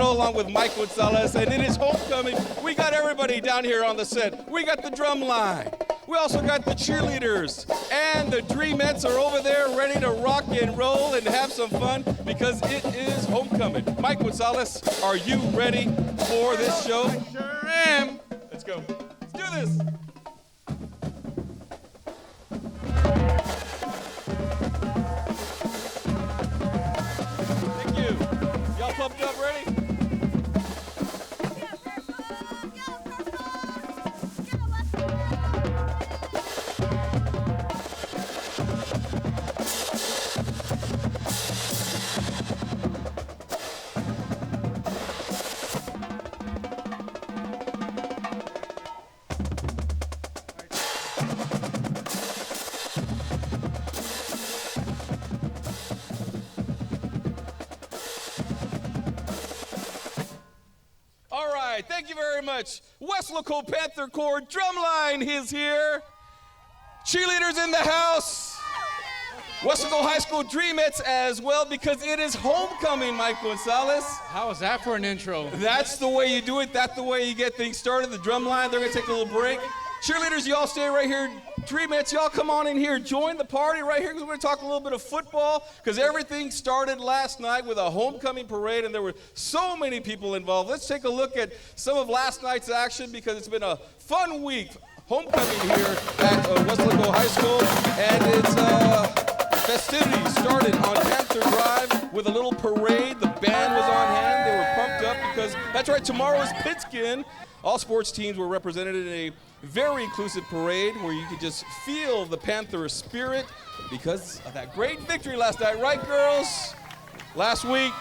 Carlo along with Mike Gonzalez, and it is homecoming. We got everybody down here on the set. We got the drum line. We also got the cheerleaders, and the Dreamettes are over there ready to rock and roll and have some fun because it is homecoming. Mike Gonzalez, are you ready for this show? I sure am. Let's go. Let's do this. Thank you. Y'all pumped up, ready? Thank you very much. Weslaco Panther Corps drumline is here. Cheerleaders in the house. Weslaco High School Dreamettes as well because it is homecoming, Mike Gonzalez. How was that for an intro? That's the way you do it. That's the way you get things started. The drumline, they're going to take a little break. Cheerleaders, y'all stay right here. Dreamettes, y'all come on in here. Join the party right here because we're going to talk a little bit of football because everything started last night with a homecoming parade and there were so many people involved. Let's take a look at some of last night's action because it's been a fun week. Homecoming here at Weslaco High School, and it's Festivities started on Panther Drive with a little parade. The band was on hand. They were pumped up because, that's right, tomorrow is Pittskin. All sports teams were represented in a very inclusive parade where you could just feel the Panther spirit because of that great victory last night. Right, girls? Last week,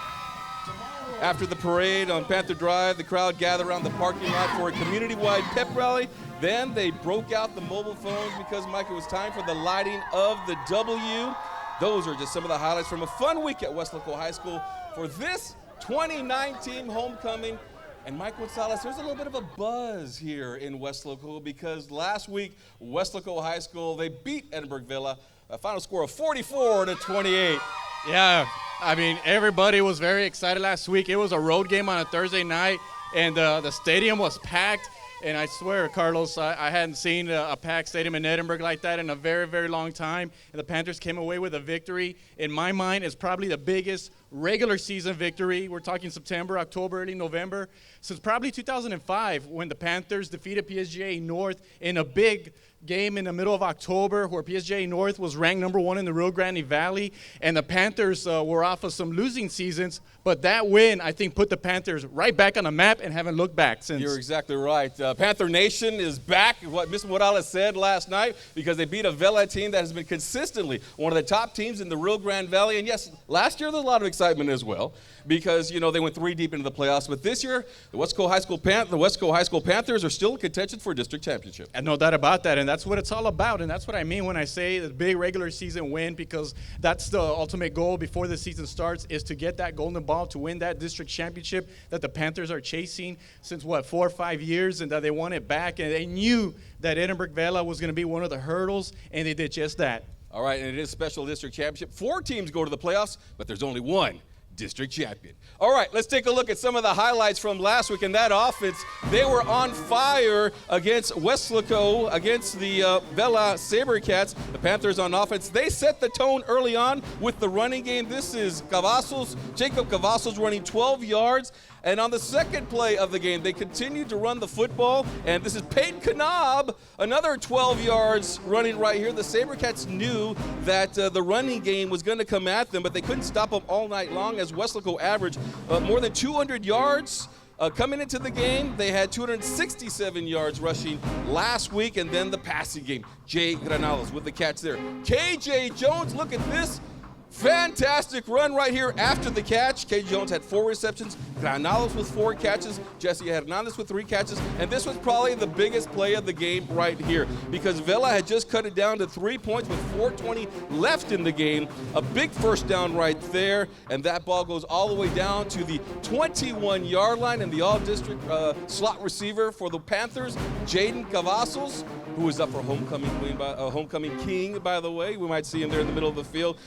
after the parade on Panther Drive, the crowd gathered around the parking lot for a community-wide pep rally. Then they broke out the mobile phones because, Mike, it was time for the lighting of the W. Those are just some of the highlights from a fun week at Weslaco High School for this 2019 homecoming. And Mike Gonzalez, there's a little bit of a buzz here in Weslaco because last week, Weslaco High School, they beat Edinburgh Villa, a final score of 44-28. Yeah, I mean, everybody was very excited last week. It was a road game on a Thursday night, and the stadium was packed. And I swear, Carlos, I hadn't seen a packed stadium in Edinburgh like that in a very, very long time. And the Panthers came away with a victory. In my mind, it's probably the biggest regular season victory. We're talking September, October, early November. Since probably 2005 when the Panthers defeated PSGA North in a big game in the middle of October where PSGA North was ranked number 1 in the Rio Grande Valley. And the Panthers were off of some losing seasons. But that win, I think, put the Panthers right back on the map and haven't looked back since. You're exactly right. Panther Nation is back, what Mr. Morales said last night, because they beat a Vela team that has been consistently one of the top teams in the Rio Grande Valley. And yes, last year there was a lot of excitement as well because, you know, they went 3 deep into the playoffs. But this year, the Weslaco High School Panthers are still in contention for a district championship. And no doubt about that. And that's what it's all about. And that's what I mean when I say the big regular season win, because that's the ultimate goal before the season starts, is to get that golden ball to win that district championship that the Panthers are chasing since, 4 or 5 years, and that they want it back. And they knew that Edinburgh Vela was going to be one of the hurdles, and they did just that. All right, and it is special district championship. 4 teams go to the playoffs, but there's only 1 district champion. All right, let's take a look at some of the highlights from last week. In that offense, they were on fire against Weslaco, against the Vela Sabercats. The Panthers on offense, they set the tone early on with the running game. This is Jacob Cavazos running 12 yards. And on the second play of the game, they continued to run the football. And this is Peyton Kanab, another 12 yards running right here. The Sabercats knew that the running game was going to come at them, but they couldn't stop them all night long as Weslaco averaged more than 200 yards. Coming into the game, they had 267 yards rushing last week, and then the passing game. Jay Granados with the catch there. KJ Jones, look at this. Fantastic run right here after the catch. KJ Jones had 4 receptions. Granados with 4 catches. Jesse Hernandez with 3 catches. And this was probably the biggest play of the game right here because Vela had just cut it down to 3 points with 4:20 left in the game. A big first down right there. And that ball goes all the way down to the 21-yard line. And the all-district slot receiver for the Panthers, Jaden Cavazos, who is up for homecoming king, by the way. We might see him there in the middle of the field.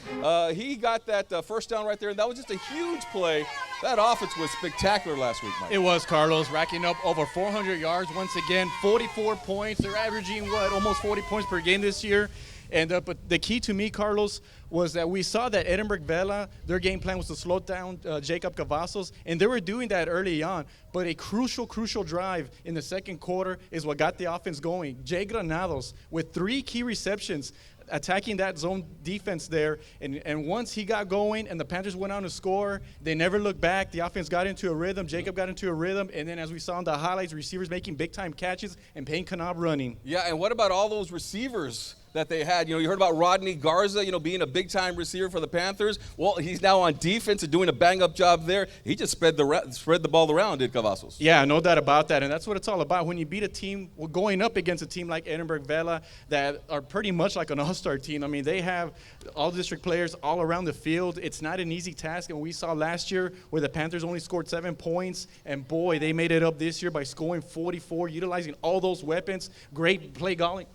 he got that first down right there, and that was just a huge play. That offense was spectacular last week, Mike. It was, Carlos, racking up over 400 yards once again, 44 points. They're averaging, almost 40 points per game this year. And but the key to me, Carlos, was that we saw that Edinburgh Vela, their game plan was to slow down Jacob Cavazos, and they were doing that early on. But a crucial drive in the second quarter is what got the offense going. Jay Granados with 3 key receptions, attacking that zone defense there. And once he got going and the Panthers went on to score, they never looked back. The offense got into a rhythm. Jacob got into a rhythm. And then as we saw in the highlights, receivers making big-time catches and Peyton Kanab running. Yeah, and what about all those receivers that they had? You heard about Rodney Garza, being a big-time receiver for the Panthers. Well, he's now on defense and doing a bang-up job there. He just spread the ball around, did Cavazos. Yeah, no doubt about that, and that's what it's all about. When you beat a team, going up against a team like Edinburgh Vela that are pretty much like an all-star team. I mean, they have all-district players all around the field. It's not an easy task, and we saw last year where the Panthers only scored 7 points, and boy, they made it up this year by scoring 44, utilizing all those weapons. Great play calling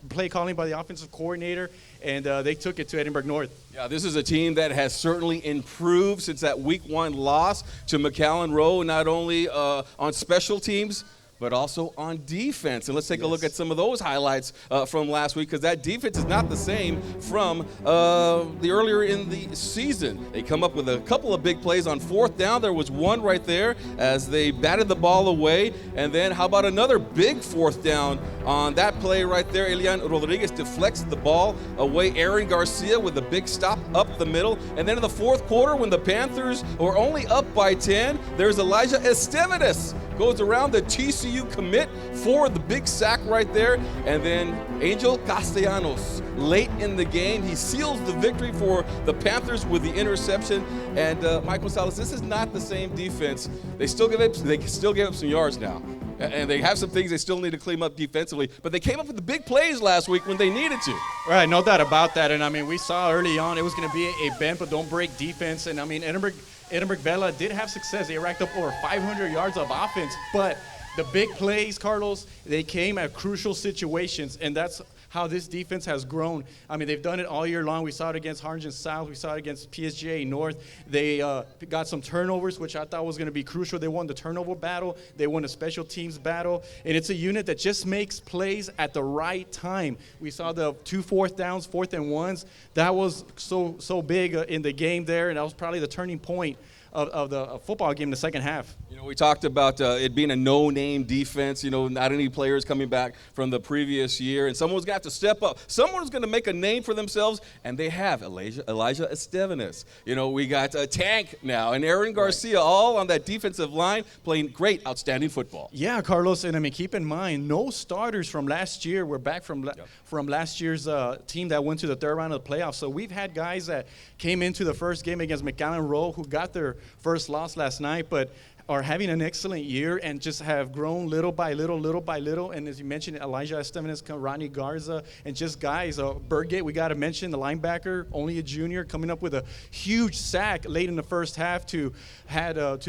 by the offensive coordinator, and they took it to Edinburgh North. Yeah, this is a team that has certainly improved since that Week 1 loss to McAllen Rowe, not only on special teams, but also on defense. And let's take a look at some of those highlights from last week, because that defense is not the same from the earlier in the season. They come up with a couple of big plays on 4th down. There was one right there as they batted the ball away. And then how about another big 4th down on that play right there? Elian Rodriguez deflects the ball away. Aaron Garcia with a big stop up the middle. And then in the 4th quarter, when the Panthers were only up by 10, there's Elijah Esteves. Goes around the TCU commit for the big sack right there. And then Angel Castellanos, late in the game, he seals the victory for the Panthers with the interception. And Mike Gonzalez, this is not the same defense. They still give up some yards now. And they have some things they still need to clean up defensively. But they came up with the big plays last week when they needed to. Right, no doubt about that. And, I mean, we saw early on it was going to be a bend but don't break defense. And, I mean, Edinburgh Vela did have success. They racked up over 500 yards of offense. But the big plays, Carlos, they came at crucial situations. And that's how this defense has grown. I mean, they've done it all year long. We saw it against Harlingen South. We saw it against PSGA North. They got some turnovers, which I thought was going to be crucial. They won the turnover battle. They won the special teams battle. And it's a unit that just makes plays at the right time. We saw the 2 4th downs, 4th and 1s. That was so big in the game there, and that was probably the turning point of the football game in the second half. We talked about it being a no-name defense, not any players coming back from the previous year, and someone's got to step up. Someone's going to make a name for themselves, and they have Elijah Esteves. We got Tank now and Aaron Garcia all on that defensive line playing great, outstanding football. Yeah, Carlos, and I mean, keep in mind, no starters from last year were back from last year's team that went to the 3rd round of the playoffs. So we've had guys that came into the first game against McAllen Rowe who got their first loss last night, but are having an excellent year and just have grown little by little. And as you mentioned, Elijah Esteves, Rodney Garza, and just guys. Burgate, we got to mention, the linebacker, only a junior, coming up with a huge sack late in the first half to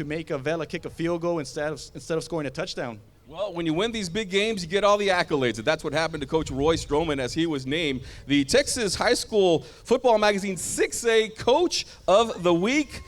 make Vela kick a field goal instead of scoring a touchdown. Well, when you win these big games, you get all the accolades. And that's what happened to Coach Roy Stroman as he was named the Texas High School Football Magazine 6A Coach of the Week.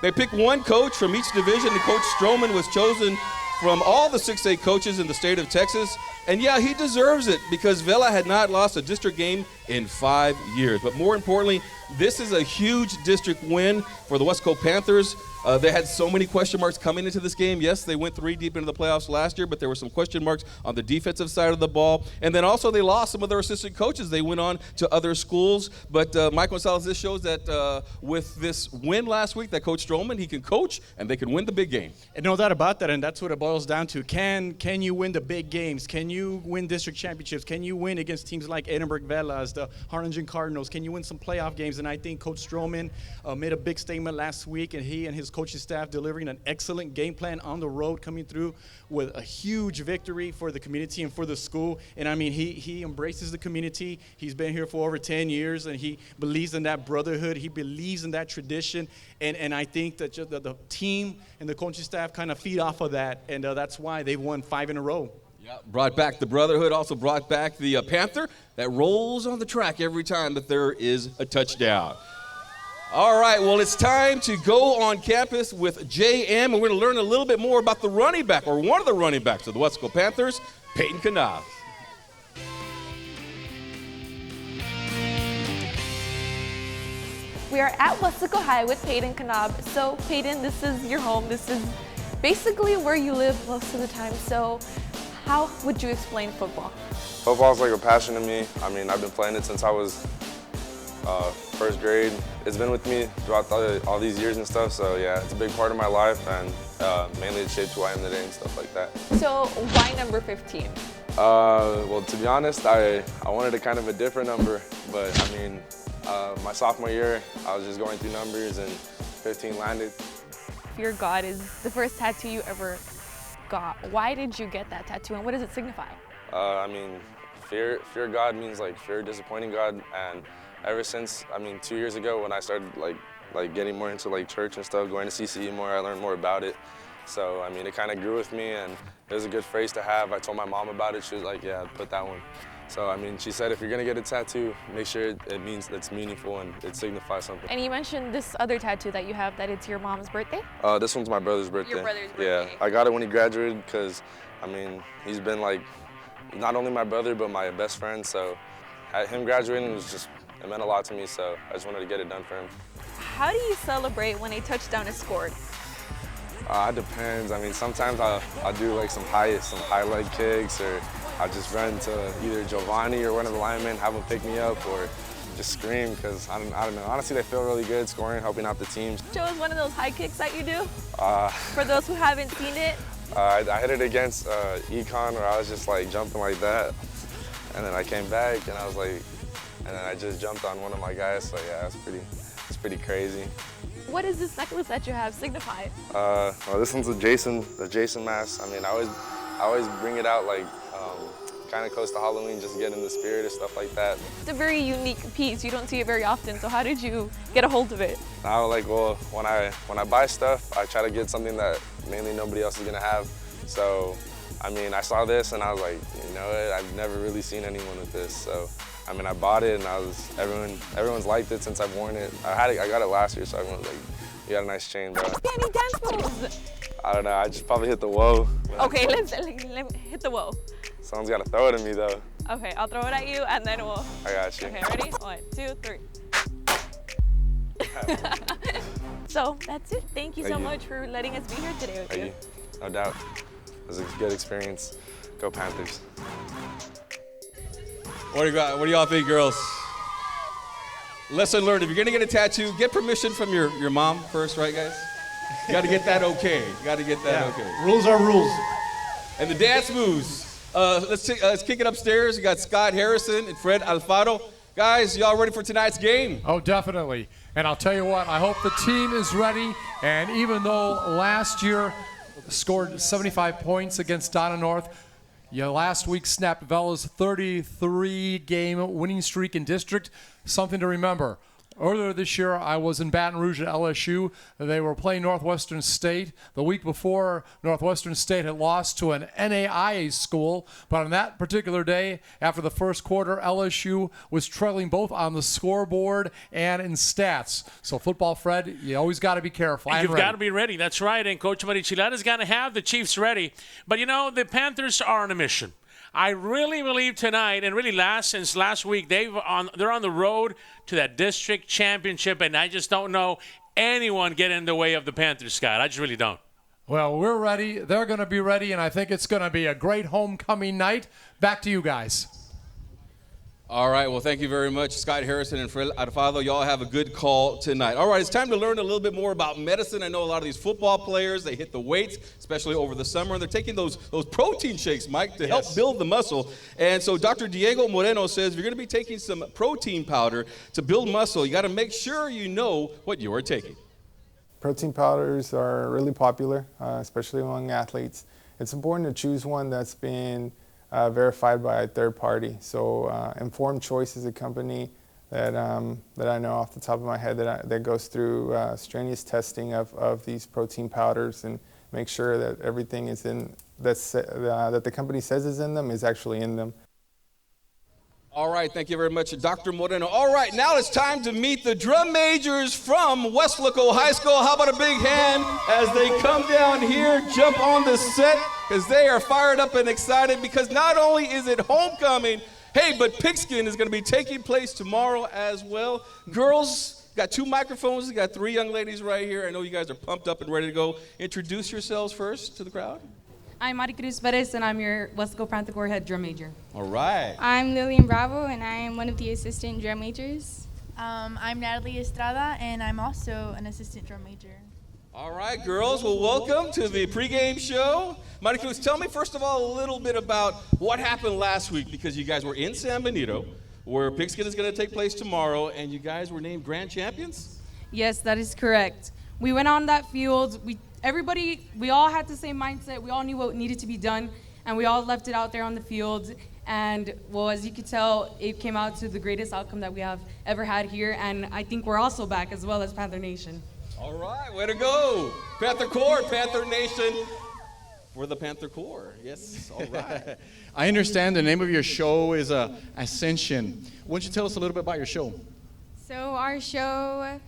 They picked one coach from each division, and Coach Stroman was chosen from all the 6A coaches in the state of Texas. And yeah, he deserves it because Vela had not lost a district game in 5 years. But more importantly, this is a huge district win for the Weslaco Panthers. They had so many question marks coming into this game. Yes, they went 3 deep into the playoffs last year, but there were some question marks on the defensive side of the ball. And then also they lost some of their assistant coaches. They went on to other schools. But Mike Gonzalez, this shows that with this win last week, that Coach Stroman, he can coach and they can win the big game. And no doubt about that, and that's what it boils down to. Can you win the big games? Can you win district championships? Can you win against teams like Edinburgh Velas, the Harlingen Cardinals? Can you win some playoff games? And I think Coach Stroman made a big statement last week, and he and his coaching staff delivering an excellent game plan on the road, coming through with a huge victory for the community and for the school. And I mean, he embraces the community. He's been here for over 10 years, and he believes in that brotherhood. He believes in that tradition. And I think that the team and the coaching staff kind of feed off of that, and that's why they've won 5 in a row. Yeah, brought back the brotherhood, also brought back the Panther that rolls on the track every time that there is a touchdown. All right, well, it's time to go on campus with JM, and we're going to learn a little bit more about the running back, or one of the running backs of the Weslaco Panthers, Peyton Kanab. We are at Weslaco High with Peyton Kanab. So, Peyton, this is your home. This is basically where you live most of the time. So, how would you explain football? Football is like a passion to me. I mean, I've been playing it since I was first grade. It's been with me throughout all these years and stuff. So, yeah, it's a big part of my life, and mainly it shaped who I am today and stuff like that. So, why number 15? Well, to be honest, I wanted a kind of a different number, but I mean, my sophomore year, I was just going through numbers and 15 landed. Fear God is the first tattoo you ever got. Why did you get that tattoo, and what does it signify? I mean, fear God means like fear disappointing God, and ever since, I mean, 2 years ago when I started like getting more into like church and stuff, going to CCE more, I learned more about it. So, I mean, it kind of grew with me, and it was a good phrase to have. I told my mom about it. She was like, yeah, put that one. So, I mean, she said if you're going to get a tattoo, make sure it means it's meaningful and it signifies something. And you mentioned this other tattoo that you have, that it's your mom's birthday? This one's my brother's birthday. Your brother's birthday. Yeah, I got it when he graduated because, I mean, he's been like, not only my brother, but my best friend. So, him graduating was just, it meant a lot to me. So, I just wanted to get it done for him. How do you celebrate when a touchdown is scored? It depends. I mean, sometimes I'll do like some high leg kicks, or I'll just run to either Giovanni or one of the linemen, have them pick me up, or just scream because I don't know. Honestly, they feel really good scoring, helping out the team. Show us one of those high kicks that you do. For those who haven't seen it. I hit it against Econ, where I was just like jumping like that, and then I came back and I was like, and then I just jumped on one of my guys. So yeah, it's pretty crazy. What does this necklace that you have signify? Well, this one's the Jason mask. I mean, I always bring it out like kind of close to Halloween, just to get in the spirit and stuff like that. It's a very unique piece. You don't see it very often. So how did you get a hold of it? Well, when I buy stuff, I try to get something that mainly nobody else is gonna have. So, I mean, I saw this and I was like, you know what? I've never really seen anyone with this. So, I mean, I bought it and everyone's liked it since I've worn it. I got it last year, so everyone's like, you got a nice chain, bro. Any dance moves? I don't know, I just probably hit the whoa. Okay, let hit the whoa. Someone's gotta throw it at me though. Okay, I'll throw it at you and then we'll. I got you. Okay, ready? 1, 2, 3. So that's it. Thank you so much for letting us be here today with you. No doubt. It was a good experience. Go Panthers. What do y'all think, girls? Lesson learned, if you're gonna get a tattoo, get permission from your mom first, right, guys? You gotta get that okay. Okay. Rules are rules. And the dance moves. Let's kick it upstairs. We got Scott Harrison and Fred Alfaro. Guys, y'all ready for tonight's game? Oh, definitely. And I'll tell you what, I hope the team is ready. And even though last year scored 75 points against Donna North, last week snapped Vela's 33-game winning streak in district. Something to remember. Earlier this year, I was in Baton Rouge at LSU. They were playing Northwestern State. The week before, Northwestern State had lost to an NAIA school. But on that particular day, after the first quarter, LSU was trailing both on the scoreboard and in stats. So football, Fred, you always got to be careful. You've got to be ready. That's right. And Coach Marichilada's got to have the Chiefs ready. But, the Panthers are on a mission. I really believe tonight, and really since last week, they're on the road to that district championship, and I just don't know anyone get in the way of the Panthers, Scott. I just really don't. Well, we're ready. They're going to be ready, and I think it's going to be a great homecoming night. Back to you guys. All right, well, thank you very much, Scott Harrison and Fred Alfaro. Y'all have a good call tonight. All right, it's time to learn a little bit more about medicine. I know a lot of these football players, they hit the weights, especially over the summer, and they're taking those protein shakes, Mike, to help build the muscle. And so Dr. Diego Moreno says if you're going to be taking some protein powder to build muscle, you got to make sure you know what you are taking. Protein powders are really popular, especially among athletes. It's important to choose one that's been verified by a third party. So Informed Choice is a company that I know off the top of my head that goes through strenuous testing of these protein powders and make sure that everything is in that the company says is in them is actually in them. All right, thank you very much, Dr. Moreno. All right, now it's time to meet the drum majors from Weslaco High School. How about a big hand as they come down here, jump on the set, because they are fired up and excited because not only is it homecoming, hey, but Pigskin is going to be taking place tomorrow as well. Girls, got 2 microphones. We got 3 young ladies right here. I know you guys are pumped up and ready to go. Introduce yourselves first to the crowd. I'm Maricruz Perez, and I'm your Weslaco Panther Corps head drum major. All right. I'm Lillian Bravo, and I am one of the assistant drum majors. I'm Natalie Estrada, and I'm also an assistant drum major. All right, girls. Well, welcome to the pregame show. Maricruz, tell me first of all a little bit about what happened last week, because you guys were in San Benito, where Pigskin is going to take place tomorrow, and you guys were named grand champions? Yes, that is correct. We went on that field. We all had the same mindset. We all knew what needed to be done, and we all left it out there on the field. And, well, as you could tell, it came out to the greatest outcome that we have ever had here, and I think we're also back as well as Panther Nation. All right, way to go. Panther Corps, Panther Nation. For the Panther Corps, yes, all right. I understand the name of your show is Ascension. Why don't you tell us a little bit about your show? So our show,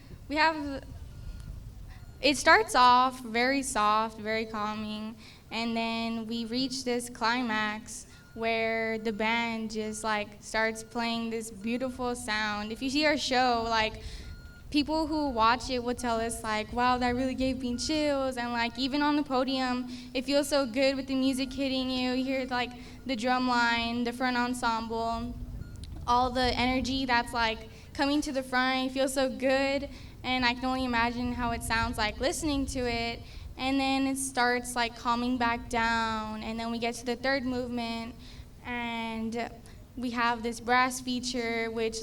it starts off very soft, very calming, and then we reach this climax where the band just starts playing this beautiful sound. If you see our show, people who watch it will tell us wow, that really gave me chills, and even on the podium, it feels so good with the music hitting you. You hear the drum line, the front ensemble, all the energy that's coming to the front. It feels so good. And I can only imagine how it sounds like listening to it. And then it starts calming back down. And then we get to the third movement, and we have this brass feature, which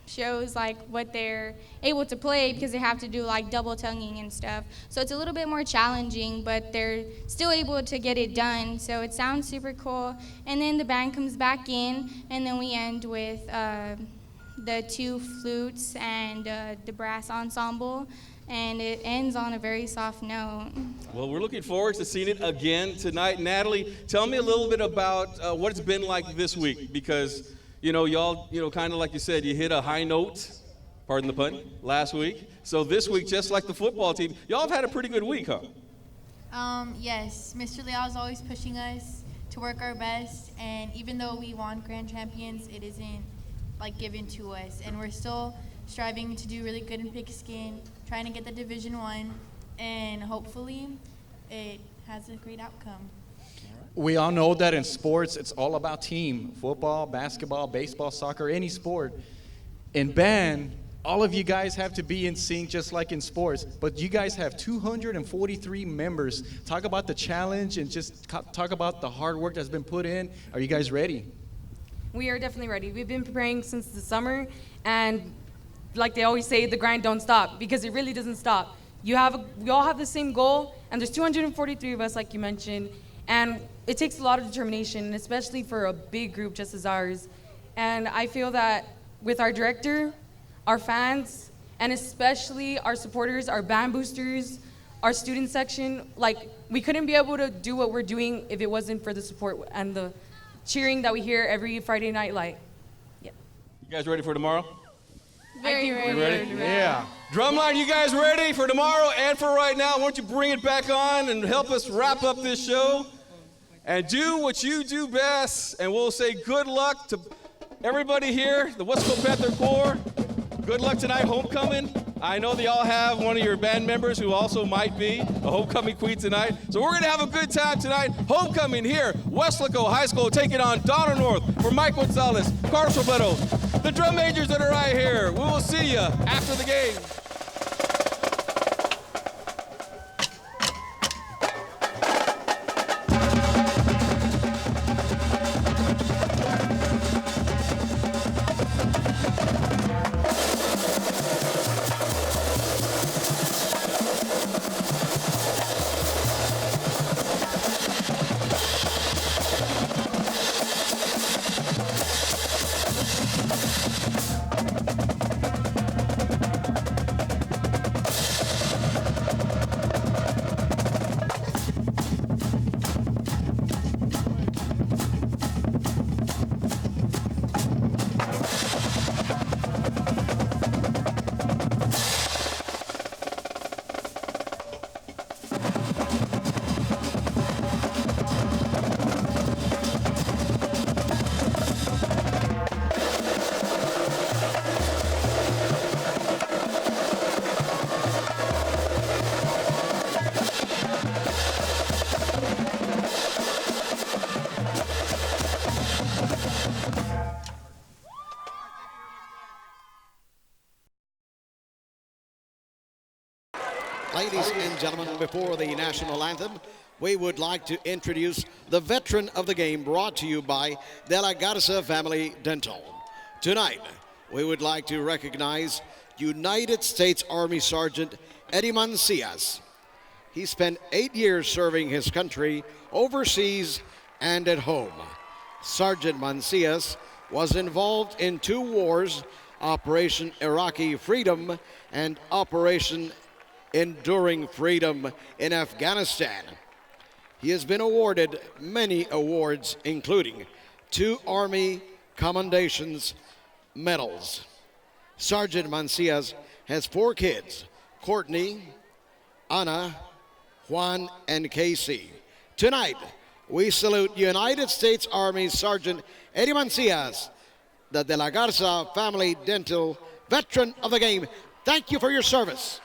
shows what they're able to play, because they have to do double tonguing and stuff. So it's a little bit more challenging, but they're still able to get it done. So it sounds super cool. And then the band comes back in, and then we end with the 2 flutes and the brass ensemble, and it ends on a very soft note. Well, we're looking forward to seeing it again tonight. Natalie, tell me a little bit about what it's been like this week, because, y'all, kind of like you said, you hit a high note, pardon the pun, last week. So this week, just like the football team, y'all have had a pretty good week, huh? Yes, Mr. Leal is always pushing us to work our best, and even though we won grand champions, it isn't given to us, and we're still striving to do really good in Pigskin, trying to get the Division I, and hopefully it has a great outcome. We all know that in sports, it's all about team. Football, basketball, baseball, soccer, any sport. In band, all of you guys have to be in sync just like in sports, but you guys have 243 members. Talk about the challenge and just talk about the hard work that's been put in. Are you guys ready? We are definitely ready. We've been preparing since the summer, and like they always say, the grind don't stop, because it really doesn't stop. We all have the same goal, and there's 243 of us, like you mentioned, and it takes a lot of determination, especially for a big group just as ours. And I feel that with our director, our fans, and especially our supporters, our band boosters, our student section, we couldn't be able to do what we're doing if it wasn't for the support and the cheering that we hear every Friday night light. Yeah. You guys ready for tomorrow? Very ready. Ready? Yeah. Drumline, you guys ready for tomorrow and for right now? Why don't you bring it back on and help us wrap up this show? And do what you do best, and we'll say good luck to everybody here, the Weslaco Panther Corps. Good luck tonight, homecoming. I know they all have one of your band members who also might be a homecoming queen tonight. So we're going to have a good time tonight. Homecoming here, Weslaco High School taking on Donna North for Mike Gonzalez, Carlos Robledo, the drum majors that are right here. We will see you after the game. Ladies and gentlemen, before the national anthem, we would like to introduce the veteran of the game, brought to you by De La Garza Family Dental. Tonight, we would like to recognize United States Army Sergeant Eddie Mancias. He spent 8 years serving his country overseas and at home. Sergeant Mancias was involved in 2 wars, Operation Iraqi Freedom and Operation Enduring Freedom in Afghanistan. He has been awarded many awards, including 2 Army Commendations medals. Sergeant Mancias has 4 kids, Courtney, Anna, Juan, and Casey. Tonight, we salute United States Army Sergeant Eddie Mancias, the De La Garza Family Dental veteran of the game. Thank you for your service.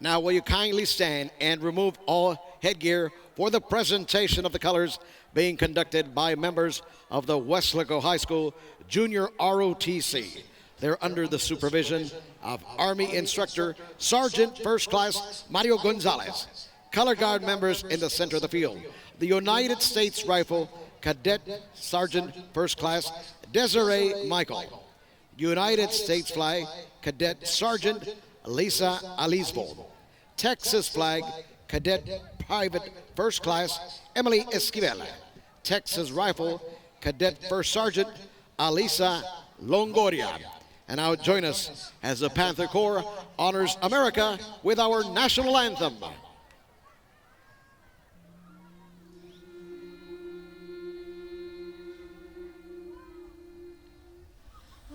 Now, will you kindly stand and remove all headgear for the presentation of the colors being conducted by members of the Weslaco High School Junior ROTC. They're under the supervision of Army Instructor Sergeant First Class Mario Gonzalez. Color Guard members in the center of the field, the United States Rifle Cadet Sergeant First Class Desiree Michael. United States Flag Cadet Sergeant Lisa Alisbo. Texas Flag Cadet Private First Class Emily Esquivel. Texas Rifle Cadet First Sergeant Alisa Longoria. And now join us as the Panther Corps honors America with our national anthem.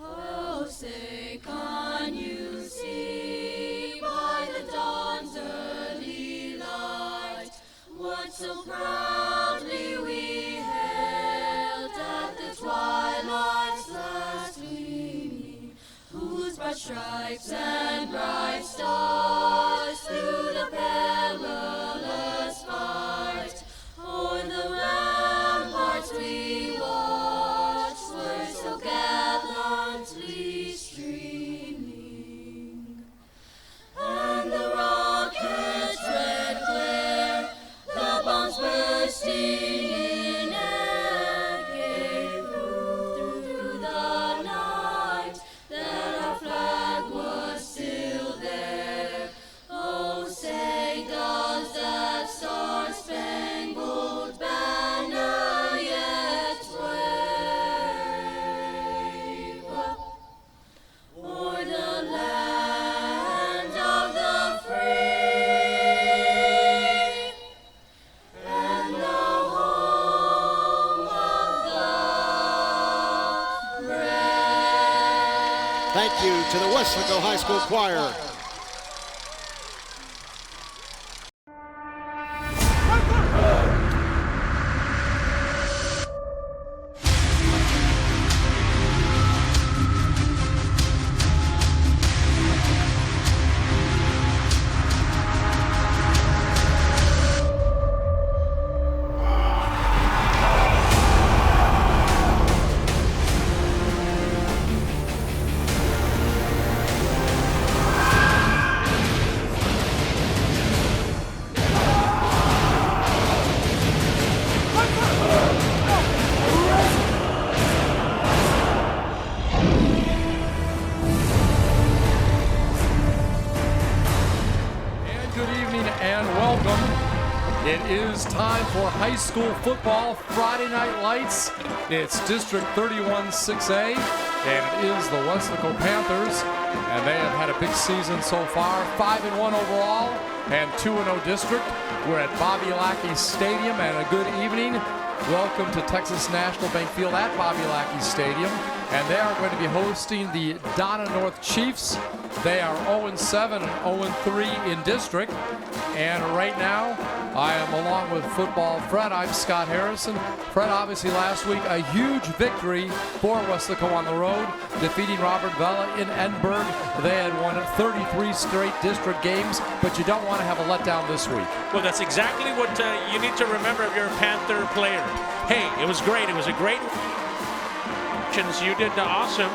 Oh, say, can you see by the dawn's early light what so proudly we hailed at the twilight's last gleaming, whose bright stripes and bright stars through the perilous fight o'er the ramparts we watched were so gallantly streaming, and the rocket's red glare, the bombs bursting in air, gave through the night that our flag was still there. Oh, say does that star-spangled banner yet wave o'er the land of the free and the home of the brave. Thank you to the Weslaco High School Choir. It is time for high school football Friday Night Lights. It's District 31 6A, and it is the Weslaco Panthers, and they have had a big season so far, 5-1 overall and 2-0 district. We're at Bobby Lackey Stadium, and a good evening. Welcome to Texas National Bank Field at Bobby Lackey Stadium, and they are going to be hosting the Donna North Chiefs. They are 0-7 and 0-3 in district, and right now I am along with Football Fred. I'm Scott Harrison. Fred, obviously last week, a huge victory for Weslaco on the road, defeating Robert Vela in Edinburgh. They had won 33 straight district games, but you don't want to have a letdown this week. Well, that's exactly what you need to remember if you're a Panther player. Hey, it was great. It was a great. You did awesome.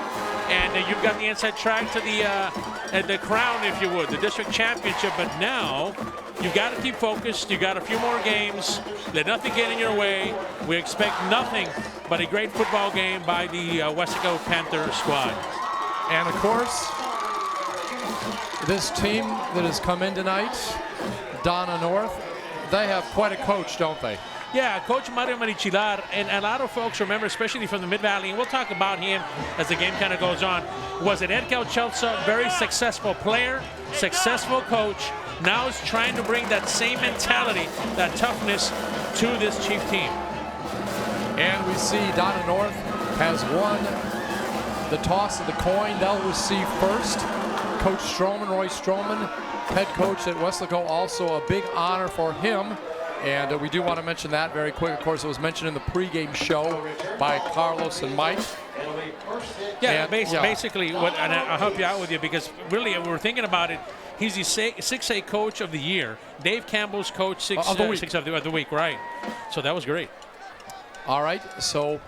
And you've got the inside track to the crown, if you would, the district championship. But now you've got to keep focused. You've got a few more games. Let nothing get in your way. We expect nothing but a great football game by the Weslaco Panther squad. And of course, this team that has come in tonight, Donna North, they have quite a coach, don't they? Yeah, Coach Mario Marichilar, and a lot of folks remember, especially from the Mid-Valley, and we'll talk about him as the game kind of goes on, was at Edcal Chelsea, very successful player, successful coach. Now is trying to bring that same mentality, that toughness to this Chief team. And we see Donna North has won the toss of the coin. They'll receive first. Coach Stroman, Roy Stroman, head coach at Weslaco, also a big honor for him. And we do want to mention that very quick. Of course, it was mentioned in the pregame show by Carlos and Mike. Yeah, basically, and I'll help you out with you because really, we're thinking about it. He's the 6A coach of the year. Dave Campbell's coach six of the week, right? So that was great. All right, so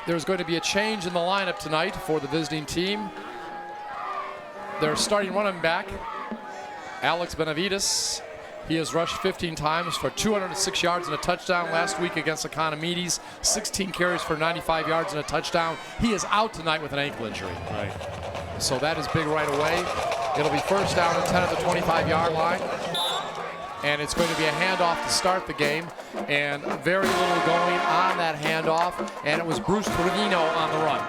there's going to be a change in the lineup tonight for the visiting team. Their starting running back, Alex Benavides. He has rushed 15 times for 206 yards and a touchdown last week against Economides. 16 carries for 95 yards and a touchdown. He is out tonight with an ankle injury. Right. So that is big right away. It'll be first down and 10 at the 25-yard line. And it's going to be a handoff to start the game. And very little going on that handoff. And it was Bruce Trevino on the run.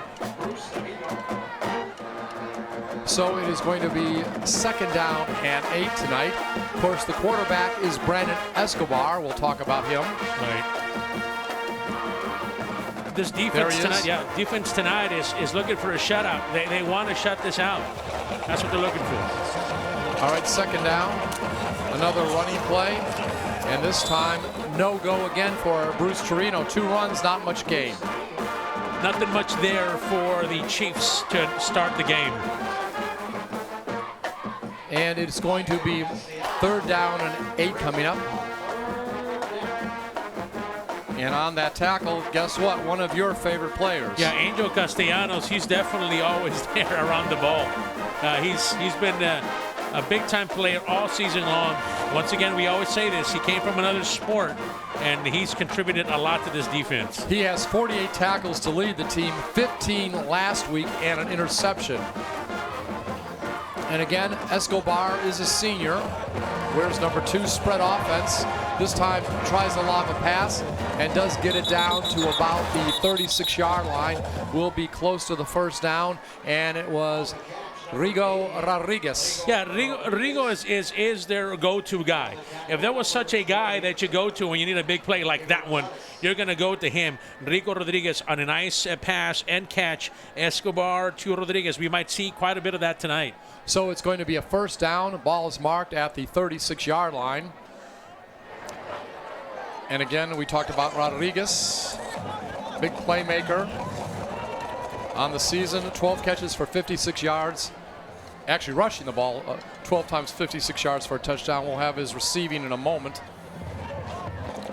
So it is going to be second down and 8 tonight. Of course, the quarterback is Brandon Escobar. We'll talk about him. Right. This defense tonight, defense tonight is looking for a shutout. They want to shut this out. That's what they're looking for. All right, second down. Another running play. And this time, no go again for Bruce Torino. 2 runs, not much gain. Nothing much there for the Chiefs to start the game. And it's going to be third down and 8 coming up. And on that tackle, guess what? One of your favorite players. Yeah, Angel Castellanos, he's definitely always there around the ball. He's been a big-time player all season long. Once again, we always say this, he came from another sport, and he's contributed a lot to this defense. He has 48 tackles to lead the team, 15 last week, and an interception. And again, Escobar is a senior. Wears number 2 spread offense. This time tries to lob a pass and does get it down to about the 36-yard line. Will be close to the first down, and it was Rigo Rodriguez. Yeah, Rigo is their go-to guy. If there was such a guy that you go to when you need a big play like that one, you're going to go to him. Rigo Rodriguez on a nice pass and catch. Escobar to Rodriguez. We might see quite a bit of that tonight. So it's going to be a first down. Ball is marked at the 36-yard line. And again, we talked about Rodriguez, big playmaker on the season. 12 catches for 56 yards. Actually rushing the ball 12 times 56 yards for a touchdown. We'll have his receiving in a moment.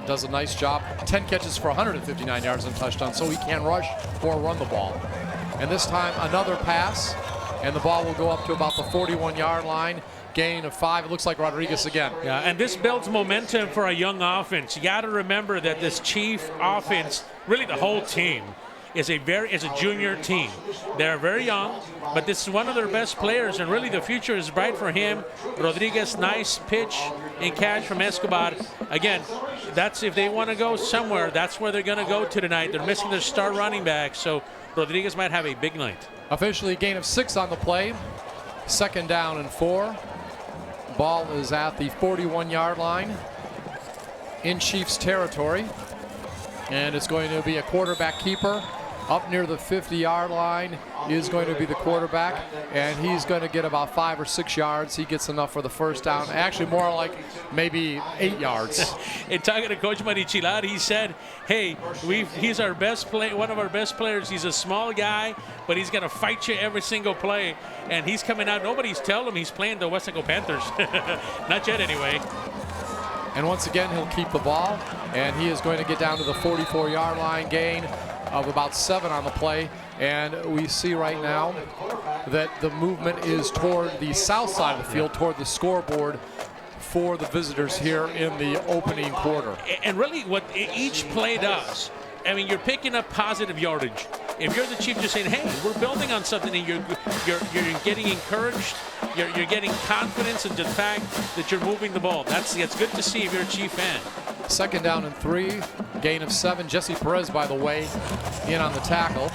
Does a nice job. 10 catches for 159 yards and a touchdown, so he can rush or run the ball. And this time another pass. And the ball will go up to about the 41-yard line. Gain of 5. It looks like Rodriguez again. Yeah, and this builds momentum for a young offense. You got to remember that this Chief offense, really the whole team, is a junior team. They're very young, but this is one of their best players, and really the future is bright for him. Rodriguez, nice pitch and catch from Escobar. Again, that's if they want to go somewhere, that's where they're going to go to tonight. They're missing their star running back, so Rodriguez might have a big night. Officially a gain of 6 on the play. Second down and 4. Ball is at the 41-yard line in Chiefs territory. And it's going to be a quarterback keeper up near the 50-yard line. is going to be the quarterback, and he's going to get about 5 or 6 yards. He gets enough for the first down. Actually, more like maybe 8 yards. And talking to Coach Marichilar, he said, hey, he's our best play, one of our best players. He's a small guy, but he's going to fight you every single play. And he's coming out. Nobody's telling him he's playing the Weslaco Panthers. Not yet, anyway. And once again, he'll keep the ball, and he is going to get down to the 44-yard line, gain of about 7 on the play. And we see right now that the movement is toward the south side of the field, toward the scoreboard for the visitors here in the opening quarter. And really what each play does, I mean, you're picking up positive yardage. If you're the Chief, just saying, hey, we're building on something, and you're getting encouraged, you're getting confidence in the fact that you're moving the ball. That's good to see if you're a Chief fan. 2nd down and 3, gain of 7. Jesse Perez, by the way, in on the tackle.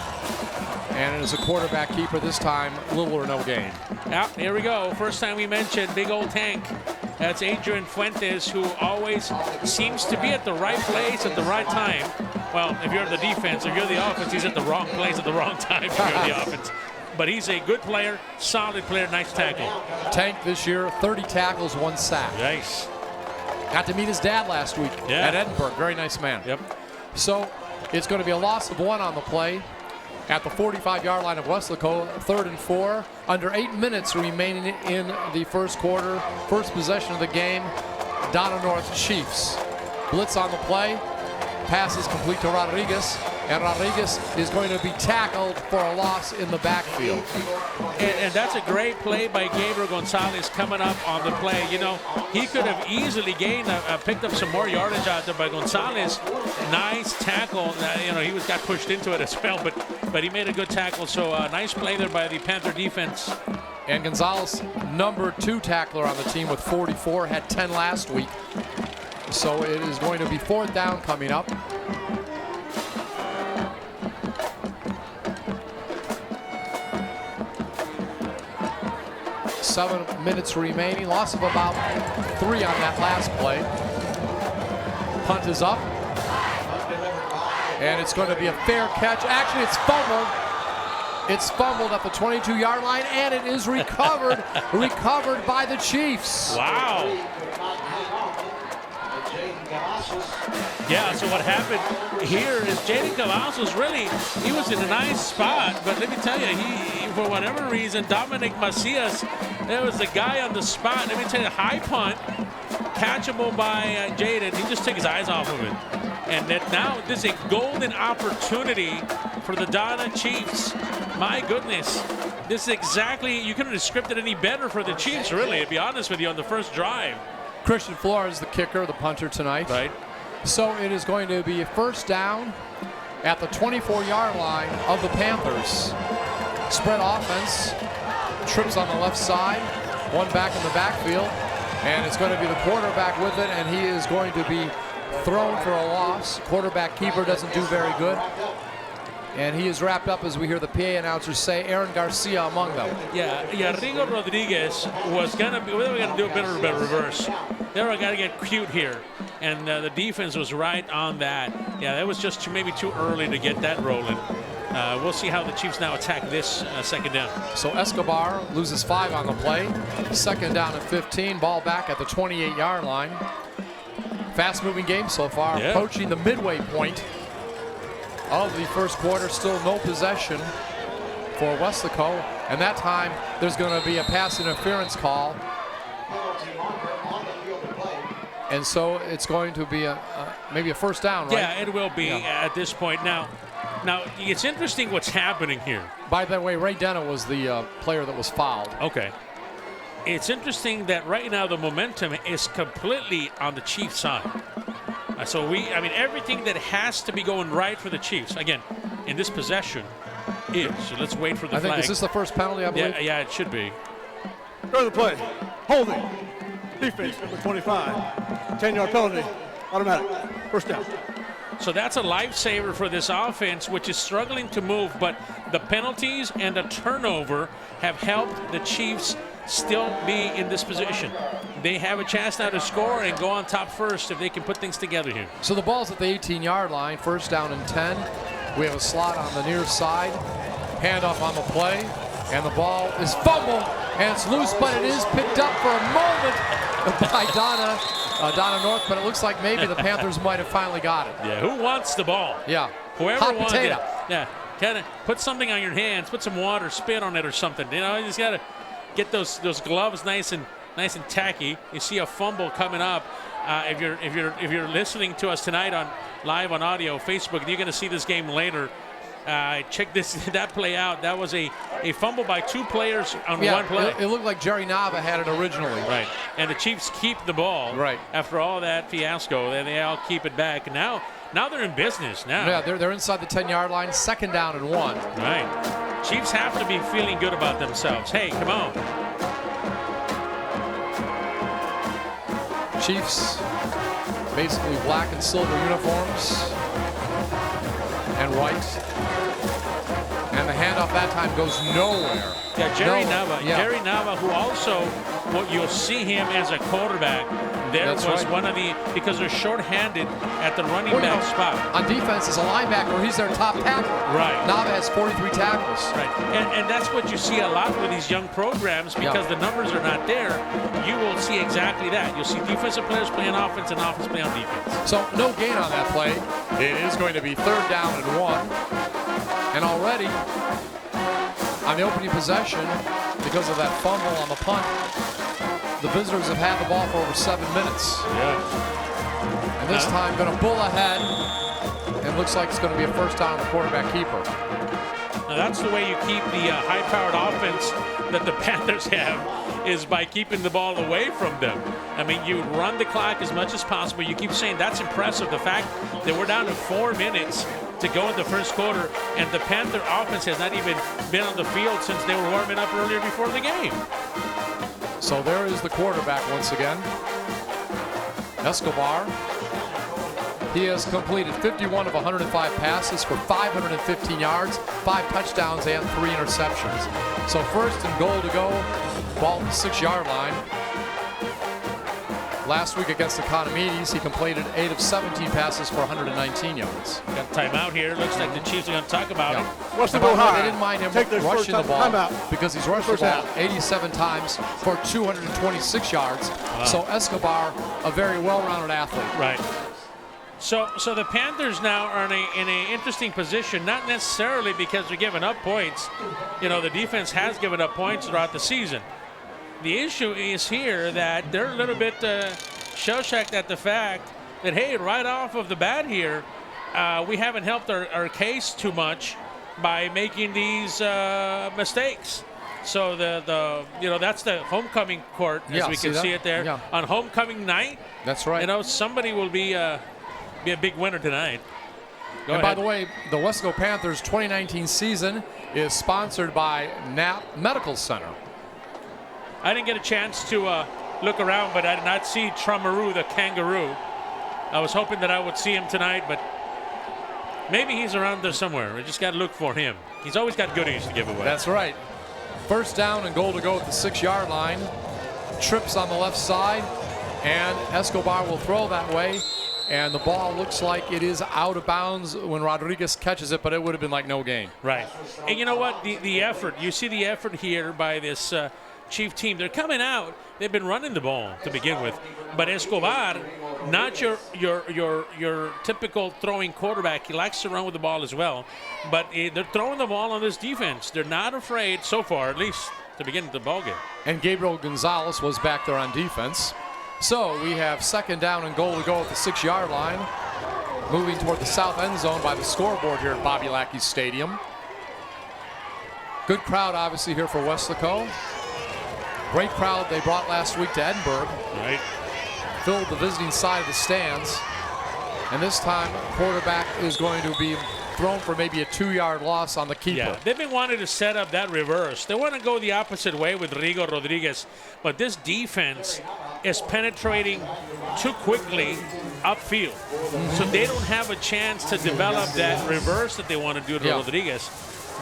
And it is a quarterback keeper this time, little or no gain. Yeah, here we go. First time we mentioned big old tank. That's Adrian Fuentes, who always seems to be at the right place at the right time. Well, if you're the defense, if you're the offense, he's at the wrong place at the wrong time if you're the offense. But he's a good player, solid player, nice tackle. Tank this year, 30 tackles, 1 sack. Nice. Got to meet his dad last week at Edinburgh. Very nice man. Yep. So it's going to be a loss of 1 on the play at the 45-yard line of Weslaco, 3rd and 4. Under 8 minutes remaining in the first quarter. First possession of the game, Donna North Chiefs. Blitz on the play. Pass is complete to Rodriguez, and Rodriguez is going to be tackled for a loss in the backfield. And that's a great play by Gabriel Gonzalez coming up on the play. You know, he could have easily gained, picked up some more yardage out there by Gonzalez. Nice tackle. You know, he got pushed into it as well, but he made a good tackle. So nice play there by the Panther defense. And Gonzalez, number 2 tackler on the team with 44, had 10 last week. So it is going to be 4th down coming up. Seven minutes remaining. Loss of about 3 on that last play. Punt is up. And it's going to be a fair catch. Actually, it's fumbled. It's fumbled at the 22-yard line, and it is recovered. Recovered by the Chiefs. Wow. Yeah, so what happened here is Jaden Cavazos really, he was in a nice spot, but let me tell you, he, for whatever reason, Dominic Macias, there was a guy on the spot. Let me tell you, high punt, catchable by Jaden. He just took his eyes off of it. And that now this is a golden opportunity for the Donna Chiefs. My goodness, this is exactly, you couldn't have scripted any better for the Chiefs, really, to be honest with you, on the first drive. Christian Flores, the kicker, the punter tonight. Right. So it is going to be a 1st down at the 24-yard line of the Panthers. Spread offense, trips on the left side, 1 back in the backfield, and it's going to be the quarterback with it, and he is going to be thrown for a loss. Quarterback keeper doesn't do very good. And he is wrapped up, as we hear the PA announcers say, Aaron Garcia among them. Yeah, Rigo Rodriguez was going to be, they were going to do a bit of a reverse. They were going to get cute here. And the defense was right on that. Yeah, that was just maybe too early to get that rolling. We'll see how the Chiefs now attack this 2nd down. So Escobar loses 5 on the play. 2nd down and 15. Ball back at the 28-yard line. Fast-moving game so far. Yeah. Approaching the midway point of the first quarter. Still no possession for Weslaco. And that time, there's going to be a pass interference call. And so it's going to be maybe a 1st down, right? Yeah, it will be at this point. Now, it's interesting what's happening here. By the way, Ray Donna was the player that was fouled. Okay. It's interesting that right now the momentum is completely on the Chiefs' side. So everything that has to be going right for the Chiefs, again, in this possession is. So let's wait for the flag. Is this the first penalty, I believe? Yeah, it should be. Go to the play. Holding. Defense, number 25. 10-yard penalty. Automatic. 1st down. So that's a lifesaver for this offense, which is struggling to move, but the penalties and the turnover have helped the Chiefs still be in this position. They have a chance now to score and go on top first if they can put things together here. So the ball's at the 18-yard line, 1st down and 10. We have a slot on the near side. Handoff on the play, and the ball is fumbled, and it's loose, but it is picked up for a moment by Donna North, but it looks like maybe the Panthers might have finally got it. Yeah, who wants the ball? Yeah. Whoever Hot wants potato. it. Yeah, kind of put something on your hands, put some water, spit on it or something. You know, you just got to get those gloves nice and tacky. You see a fumble coming up. If you're listening to us tonight on live on audio, Facebook, you're going to see this game later. Check that play out. That was a fumble by two players on one play. It looked like Jerry Nava had it originally. Right, and the Chiefs keep the ball. Right. After all that fiasco, they all keep it back. Now they're in business now. Yeah, they're inside the 10-yard line, 2nd down and 1. Right. Chiefs have to be feeling good about themselves. Hey, come on. Chiefs, basically black and silver uniforms and white. And the handoff that time goes nowhere. Yeah, Jerry Nava, who also, what you'll see him as a quarterback, one of the, because they're short-handed at the running back spot. On defense, as a linebacker, he's their top tackle. Right. Nava has 43 tackles. Right, and that's what you see a lot with these young programs because the numbers are not there. You will see exactly that. You'll see defensive players playing offense and offense playing on defense. So no gain on that play. It is going to be 3rd down and 1. And already, on the opening possession, because of that fumble on the punt, the visitors have had the ball for over 7 minutes. Yeah. And this time, going to bull ahead, and looks like it's going to be a 1st down on the quarterback keeper. Now that's the way you keep the high-powered offense that the Panthers have, is by keeping the ball away from them. I mean, you run the clock as much as possible. You keep saying that's impressive. The fact that we're down to 4 minutes to go in the first quarter, and the Panther offense has not even been on the field since they were warming up earlier before the game. So there is the quarterback once again, Escobar. He has completed 51 of 105 passes for 515 yards, 5 touchdowns, and 3 interceptions. So 1st and goal to go, ball at the 6-yard line. Last week against the Economides, he completed 8 of 17 passes for 119 yards. Got timeout here. Looks like the Chiefs are going to talk about it. What's the go high? They didn't mind him Take rushing the ball because he's rushed the ball out. 87 times for 226 yards. Wow. So Escobar, a very well-rounded athlete. Right. So the Panthers now are in an interesting position, not necessarily because they're giving up points. You know, the defense has given up points throughout the season. The issue is here that they're a little bit shell-shocked at the fact that, hey, right off of the bat here, we haven't helped our case too much by making these mistakes. So that's the homecoming court, as we can see it there. Yeah. On homecoming night, that's right. You know, somebody will be a big winner tonight. Go ahead. By the way, the Weslaco Panthers 2019 season is sponsored by Knapp Medical Center. I didn't get a chance to look around, but I did not see Tramaru, the kangaroo. I was hoping that I would see him tonight, but maybe he's around there somewhere. We just got to look for him. He's always got goodies to give away. That's right. 1st down and goal to go at the 6-yard line. Trips on the left side, and Escobar will throw that way. And the ball looks like it is out of bounds when Rodriguez catches it, but it would have been like no gain. Right. And you know what? The effort. You see the effort here by this Chief team. They're coming out. They've been running the ball to begin with. But Escobar, not your typical throwing quarterback. He likes to run with the ball as well. But they're throwing the ball on this defense. They're not afraid so far, at least to begin the ball game. And Gabriel Gonzalez was back there on defense. So we have 2nd down and goal to go at the 6-yard line. Moving toward the south end zone by the scoreboard here at Bobby Lackey Stadium. Good crowd, obviously, here for Weslaco. Great crowd they brought last week to Edinburgh. Right. Filled the visiting side of the stands. And this time, quarterback is going to be thrown for maybe a 2-yard loss on the keeper. Yeah, they've been wanting to set up that reverse. They want to go the opposite way with Rigo Rodriguez, but this defense is penetrating too quickly upfield. So they don't have a chance to develop that reverse that they want to do to Rodriguez.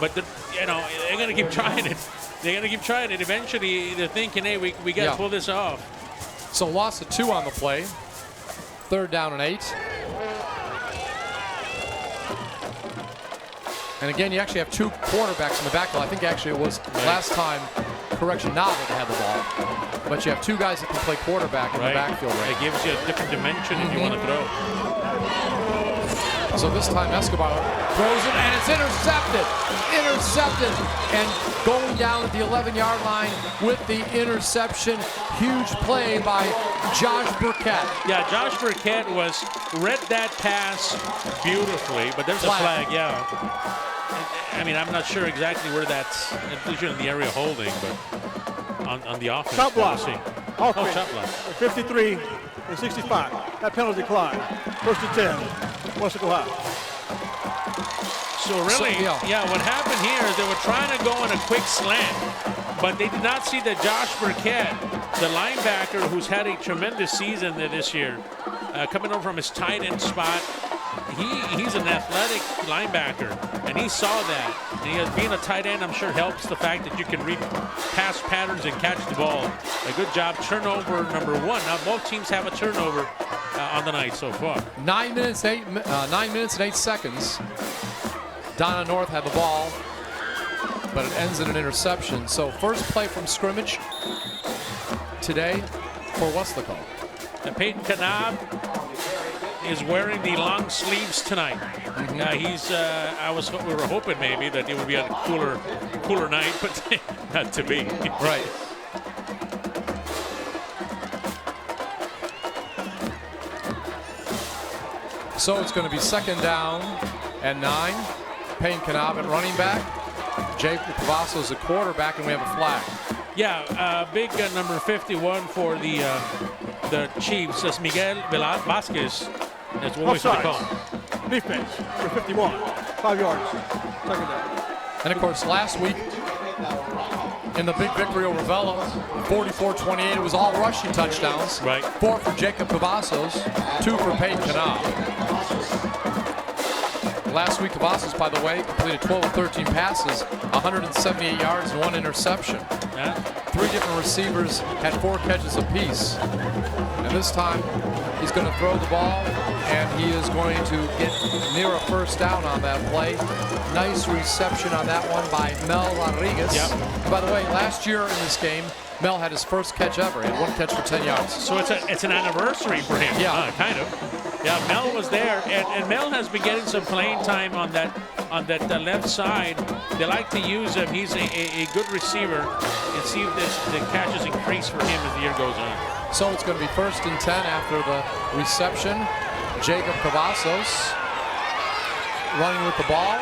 But they're going to keep trying it. They're going to keep trying it. Eventually, they're thinking, hey, we got to pull this off. So loss of 2 on the play. 3rd down and 8. And again, you actually have two quarterbacks in the backfield. I think actually it was last time, correction, now that they had the ball. But you have two guys that can play quarterback in the backfield. It gives you a different dimension if you want to throw. So this time Escobar throws it, and it's intercepted. Intercepted. And going down at the 11-yard line with the interception. Huge play by Josh Burkett. Yeah, Josh Burkett read that pass beautifully, but there's a flag, yeah. I mean, I'm not sure exactly where that's, usually in the area holding, but on the offense. Chop block. Chop block. 53 and 65. That penalty decline. First and 10. Weslaco High. So really, yeah, what happened here is they were trying to go in a quick slant, but they did not see that Josh Burkett, the linebacker who's had a tremendous season this year, coming over from his tight end spot. He's an athletic linebacker, and he saw that. And being a tight end, I'm sure, helps the fact that you can read pass patterns and catch the ball. A good job. Turnover number 1. Now both teams have a turnover on the night so far. 9 minutes and 8 seconds. Donna North had the ball, but it ends in an interception. So first play from scrimmage today for Weslaco. And Peyton Kanab is wearing the long sleeves tonight. We were hoping maybe that it would be a cooler night, but not to be. Right. So it's going to be second down and 9. Peyton Kanab at running back. Jacob Cavazos at quarterback, and we have a flag. Yeah, big number 51 for the Chiefs. That's Miguel Vasquez. That's what we call him. Defense for 51. 5 yards. Second down. And of course, last week in the big victory over Vela, 44-28, it was all rushing touchdowns. Right. 4 for Jacob Cavazos, 2 for Peyton Kanab. Last week, Cavazos, by the way, completed 12 of 13 passes, 178 yards and 1 interception. Yeah. 3 different receivers had 4 catches apiece. And this time, he's going to throw the ball, and he is going to get near a first down on that play. Nice reception on that one by Mel Rodriguez. Yep. And by the way, last year in this game, Mel had his first catch ever. He had 1 catch for 10 yards. So it's an anniversary for him. Yeah. Kind of. Yeah, Mel was there, and Mel has been getting some playing time on that left side. They like to use him. He's a good receiver, and see if the catches increase for him as the year goes on. So it's going to be first and 10 after the reception. Jacob Cavazos running with the ball,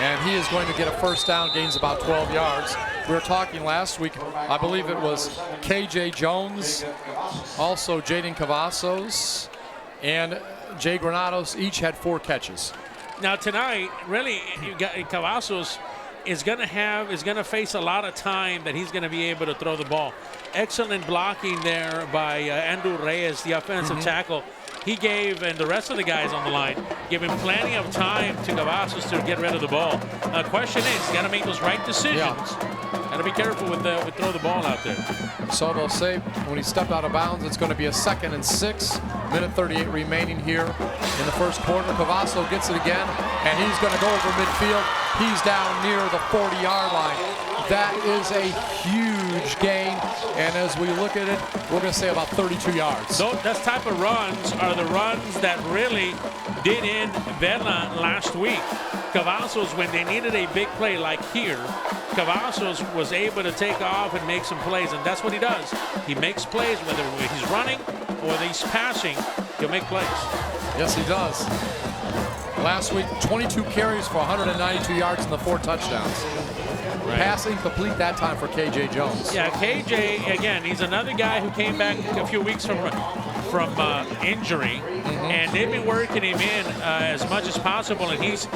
and he is going to get a first down, gains about 12 yards. We were talking last week, I believe it was KJ Jones, also Jaden Cavazos, and Jay Granados each had 4 catches. Now tonight, really, you got Cavazos is going to face a lot of time that he's going to be able to throw the ball. Excellent blocking there by Andrew Reyes, the offensive tackle. He gave, and the rest of the guys on the line, giving plenty of time to Cavazos to get rid of the ball. The question is, got to make those right decisions. Got to be careful with throw the ball out there. So they'll say when he stepped out of bounds, it's going to be a 2nd and 6. Minute 38 remaining here in the first quarter. Cavazos gets it again, and he's going to go over midfield. He's down near the 40-yard line. That is a huge gain, and as we look at it, we're going to say about 32 yards. So those type of runs are the runs that really did end Vela last week. Cavazos, when they needed a big play like here, Cavazos was able to take off and make some plays, and that's what he does. He makes plays, whether he's running or he's passing, he'll make plays. Yes, he does. Last week, 22 carries for 192 yards and the 4 touchdowns. Right. Pass incomplete that time for KJ Jones. Yeah, KJ, again, he's another guy who came back a few weeks from injury, and they've been working him in as much as possible, and he's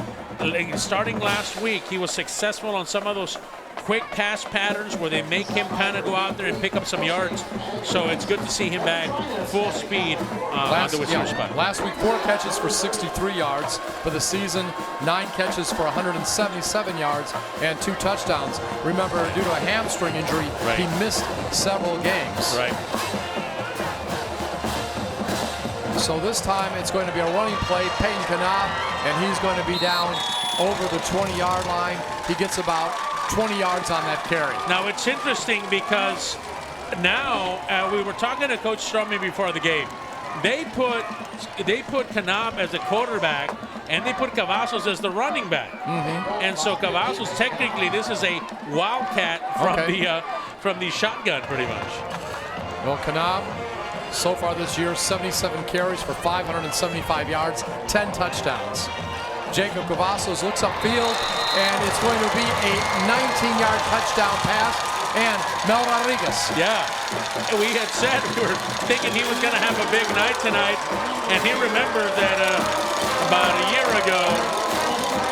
starting last week. He was successful on some of those quick pass patterns where they make him kind of go out there and pick up some yards. So it's good to see him back full speed on the receiver spot. Last week, 4 catches for 63 yards. For the season, 9 catches for 177 yards and 2 touchdowns. Remember, due to a hamstring injury, he missed several games. Right. So this time it's going to be a running play, Peyton Kanab, and he's going to be down over the 20-yard line. He gets about 20 yards on that carry. Now, it's interesting because now we were talking to Coach Strummy before the game. They put Kanab as a quarterback, and they put Cavazos as the running back. And so Cavazos, technically, this is a wildcat from the shotgun, pretty much. Well, Kanab, so far this year, 77 carries for 575 yards, 10 touchdowns. Jacob Cavazos looks upfield, and it's going to be a 19-yard touchdown pass. And Mel Rodriguez. Yeah, we had said we were thinking he was going to have a big night tonight, and he remembered that about a year ago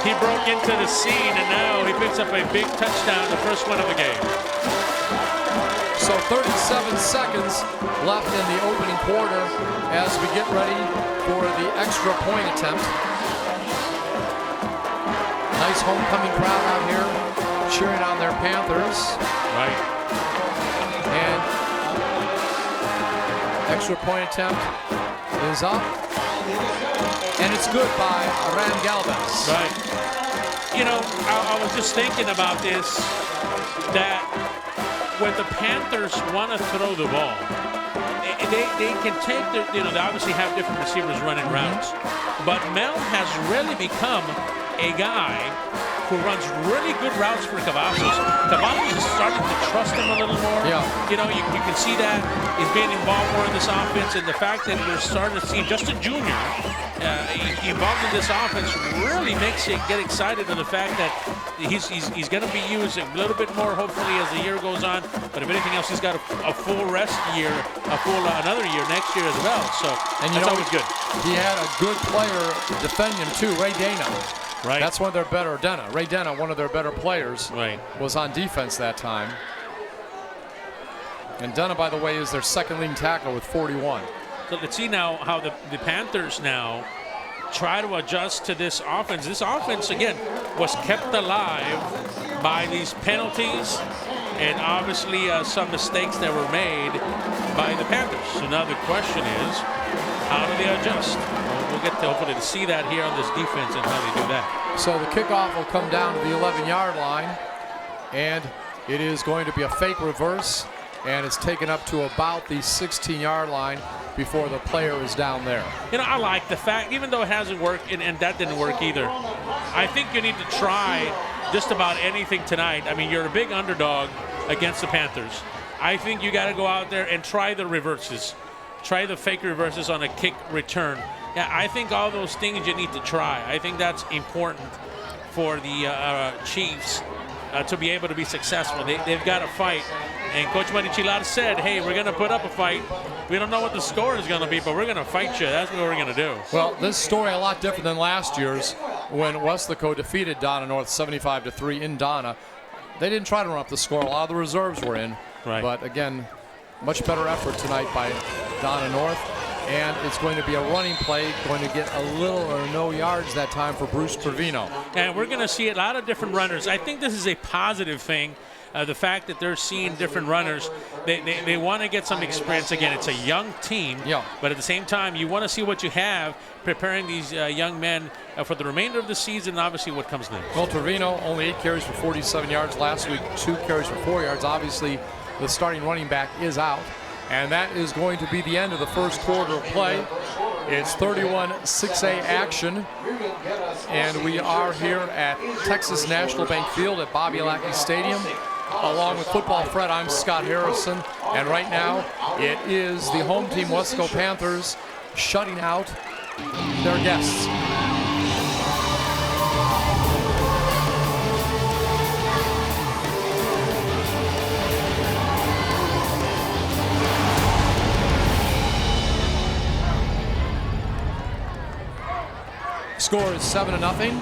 he broke into the scene, and now he picks up a big touchdown, the first one of the game. So 37 seconds left in the opening quarter as we get ready for the extra point attempt. Nice homecoming crowd out here cheering on their Panthers. Right. And extra point attempt is up. And it's good by Ran Galvez. Right. You know, I was just thinking about this, that when the Panthers want to throw the ball, they can take their, you know, they obviously have different receivers running routes. But Mel has really become a guy who runs really good routes for Cavazos. Cavazos is starting to trust him a little more. Yeah. You know, you can see that he's being involved more in this offense, and the fact that we're starting to see just a junior involved in this offense really makes you get excited to the fact that he's going to be used a little bit more, hopefully, as the year goes on. But if anything else, he's got a full rest year, another year next year as well. So that's always good. He had a good player defend him too, Ray Dana. Right. That's one of their better, Ray Dana, one of their better players, was on defense that time. And Donna, by the way, is their second leading tackler with 41. So let's see now how the Panthers now try to adjust to this offense. This offense, again, was kept alive by these penalties and obviously some mistakes that were made by the Panthers. So now the question is, how do they adjust? We'll get to hopefully to see that here on this defense and how they do that. So the kickoff will come down to the 11-yard line, and it is going to be a fake reverse, and it's taken up to about the 16-yard line before the player is down there. You know, I like the fact, even though it hasn't worked, and that didn't work either, I think you need to try just about anything tonight. I mean, you're a big underdog against the Panthers. I think you got to go out there and try the reverses. Try the fake reverses on a kick return. Yeah, I think all those things you need to try. I think that's important for the Chiefs to be able to be successful. They've got to fight. And Coach Marichilada said, hey, we're going to put up a fight. We don't know what the score is going to be, but we're going to fight you. That's what we're going to do. Well, this story a lot different than last year's when Weslaco defeated Donna North 75-3 in Donna. They didn't try to run up the score. A lot of the reserves were in. Right. But, again, much better effort tonight by Donna North. And it's going to be a running play, going to get a little or no yards that time for Bruce Trevino. And we're going to see a lot of different runners. I think this is a positive thing, the fact that they're seeing different runners. They want to get some experience. Again, it's a young team, but at the same time, you want to see what you have preparing these young men for the remainder of the season, and obviously what comes next. Well, Trevino, only 8 carries for 47 yards last week, 2 carries for 4 yards. Obviously, the starting running back is out. And that is going to be the end of the first quarter of play. It's 31-6A action. And we are here at Texas National Bank Field at Bobby Lackey Stadium. Along with Football Fred, I'm Scott Harrison. And right now, it is the home team, Weslaco Panthers, shutting out their guests. Score is 7-0.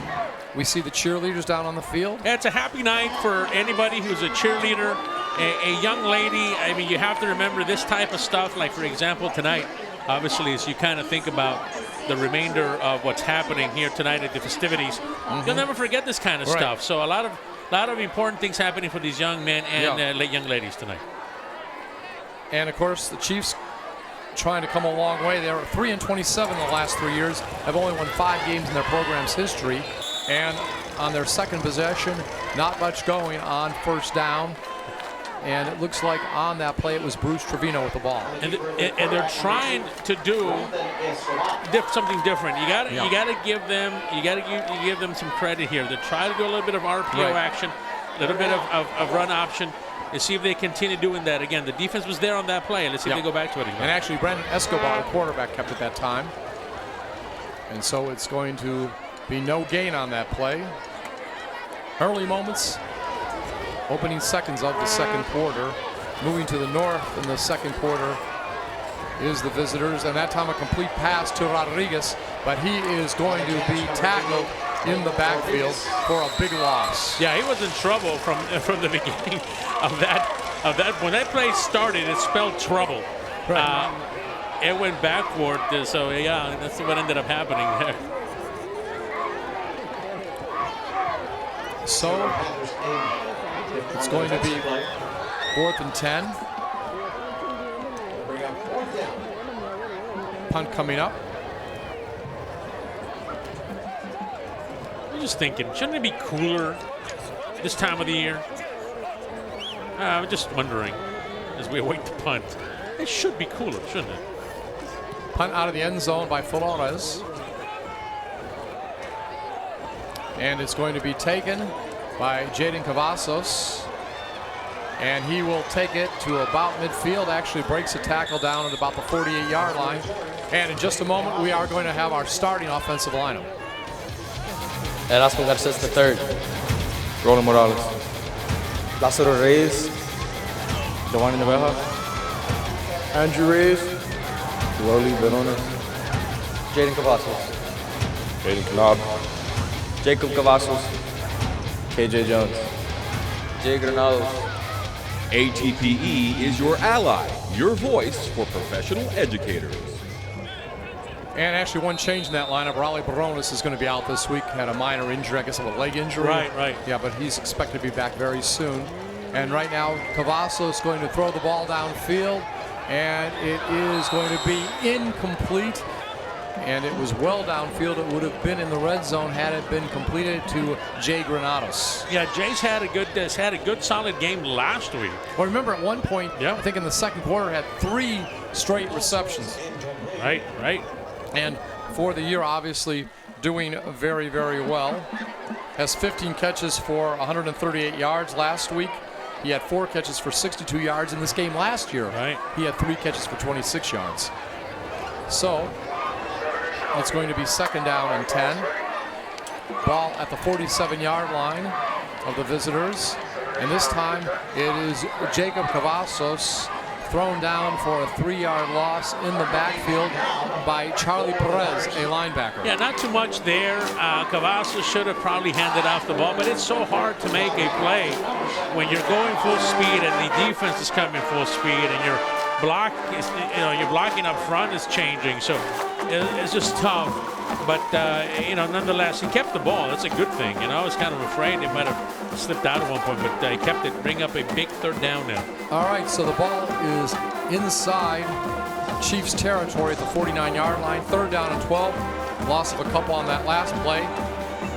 We see the cheerleaders down on the field. It's a happy night for anybody who's a cheerleader, a young lady. I mean, you have to remember this type of stuff, like, for example, tonight, obviously, as you kind of think about the remainder of what's happening here tonight at the festivities, you'll never forget this kind of stuff. So a lot of important things happening for these young men and young ladies tonight. And, of course, the Chiefs trying to come a long way. They're 3-27 the last 3 years, have only won 5 games in their program's history. And on their second possession. Not much going on first down. And it looks like on that play it was Bruce Trevino with the ball. And they're trying to do something different. You got to give them some credit here. They're trying to do a little bit of RPO action, a little bit of run option, and see if they continue doing that. Again, the defense was there on that play. Let's see if they go back to it again. And actually, Brandon Escobar, the quarterback, kept it that time. And so it's going to be no gain on that play. Early moments. Opening seconds of the second quarter. Moving to the north in the second quarter is the visitors. And that time a complete pass to Rodriguez, but he is going to be tackled in the backfield for a big loss. Yeah, he was in trouble from the beginning of that. When that play started, it spelled trouble. Right. It went backward, so yeah, that's what ended up happening there. So it's going to be 4th and 10. Punt coming up. I'm just thinking, shouldn't it be cooler this time of the year? I'm just wondering as we await the punt. It should be cooler, shouldn't it? Punt out of the end zone by Flores. And it's going to be taken by Jaden Cavazos. And he will take it to about midfield. Actually breaks a tackle down at about the 48-yard line. And in just a moment, we are going to have our starting offensive lineup. Erasmo Garces III. Roland Morales. Lázaro Reyes. Giovanni Naveja. Andrew Reyes. Loli Verona. Jaden Cavazos. Peyton Kanab. Jacob Cavazos. KJ Jones. Jay Granados. ATPE is your ally, your voice for professional educators. And actually one change in that lineup. Raleigh Baronis is going to be out this week. Had a minor injury, I guess of a leg injury. Right. Yeah, but he's expected to be back very soon. And right now, Cavazos is going to throw the ball downfield. And it is going to be incomplete. And it was well downfield. It would have been in the red zone had it been completed to Jay Granados. Yeah, Jay's had a good solid game last week. Well, remember at one point, I think in the second quarter, had 3 straight receptions. Right. And for the year, obviously doing very, very well. Has 15 catches for 138 yards last week. He had 4 catches for 62 yards in this game last year. Right. He had 3 catches for 26 yards. So it's going to be 2nd down and 10. Ball at the 47-yard line of the visitors. And this time it is Jacob Cavazos thrown down for a 3-yard loss in the backfield by Charlie Perez, a linebacker. Yeah, not too much there. Cavazos should have probably handed off the ball, but it's so hard to make a play when you're going full speed and the defense is coming full speed and your blocking up front is changing. So it's just tough. But nonetheless, he kept the ball. That's a good thing. I was kind of afraid it might have slipped out at one point, but he kept it, bring up a big 3rd down now. All right, so the ball is inside Chiefs territory at the 49-yard line. 3rd down and 12. Loss of a couple on that last play.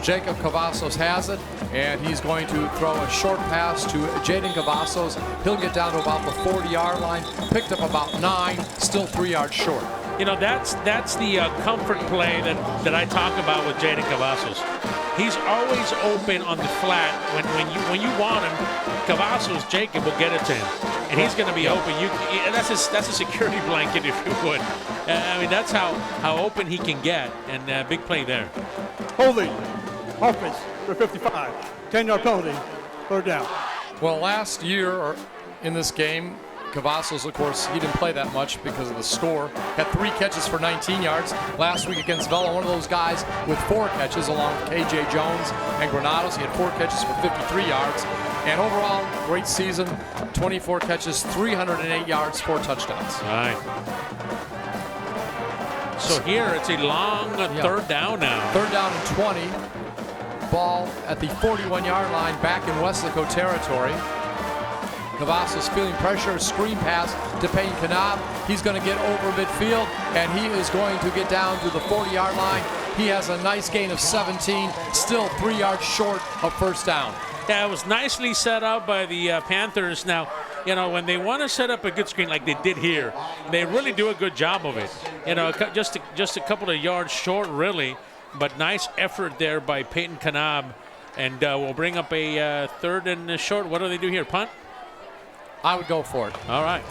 Jacob Cavazos has it, and he's going to throw a short pass to Jaden Cavazos. He'll get down to about the 40-yard line. Picked up about 9, still 3 yards short. That's the comfort play that I talk about with Jaden Cavazos. He's always open on the flat. When you want him, Cavazos, Jacob will get it to him, and he's going to be open. That's a security blanket, if you would. That's how open he can get, and big play there. Holding, offense for 55, 10-yard penalty, 3rd down. Well, last year in this game, Cavazos, of course, he didn't play that much because of the score. Had 3 catches for 19 yards. Last week against Vela, one of those guys with 4 catches along with KJ Jones and Granados. He had 4 catches for 53 yards. And overall, great season. 24 catches, 308 yards, 4 touchdowns. All right. So here it's a long 3rd down now. 3rd down and 20. Ball at the 41-yard line back in Weslaco territory. Cavazos feeling pressure, screen pass to Peyton Kanab. He's going to get over midfield, and he is going to get down to the 40-yard line He has a nice gain of 17, still 3 yards short of first down. Yeah, it was nicely set up by the Panthers. Now, you know, when they want to set up a good screen like they did here, they really do a good job of it. You know, just a couple of yards short, really, but nice effort there by Peyton Kanab. And we'll bring up a third and short. What do they do here, punt? I would go for it. All right.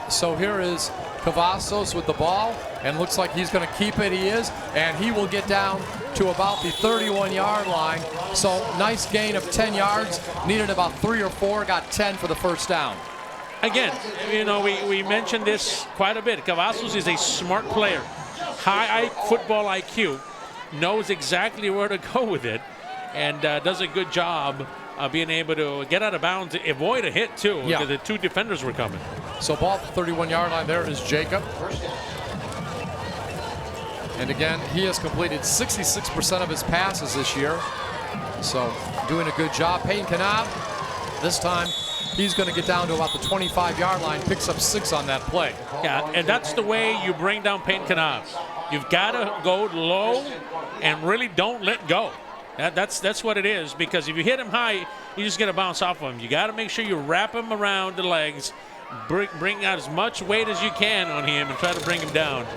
So here is Cavazos with the ball, and looks like he's going to keep it. He is, and he will get down to about the 31-yard line. So nice gain of 10 yards. Needed about 3 or 4, got 10 for the first down. Again, you know, we mentioned this quite a bit. Cavazos is a smart player. High football IQ, knows exactly where to go with it, and does a good job being able to get out of bounds, avoid a hit, too. Yeah. The two defenders were coming. So ball at the 31-yard line. There is Jacob. And again, he has completed 66% of his passes this year. So doing a good job. Peyton Kanab, this time he's going to get down to about the 25-yard line, picks up 6 on that play. Yeah, and that's the way you bring down Peyton Kanab. You've got to go low and really don't let go. That's what it is, because if you hit him high, you're just going to bounce off of him. You got to make sure you wrap him around the legs, bring out as much weight as you can on him and try to bring him down.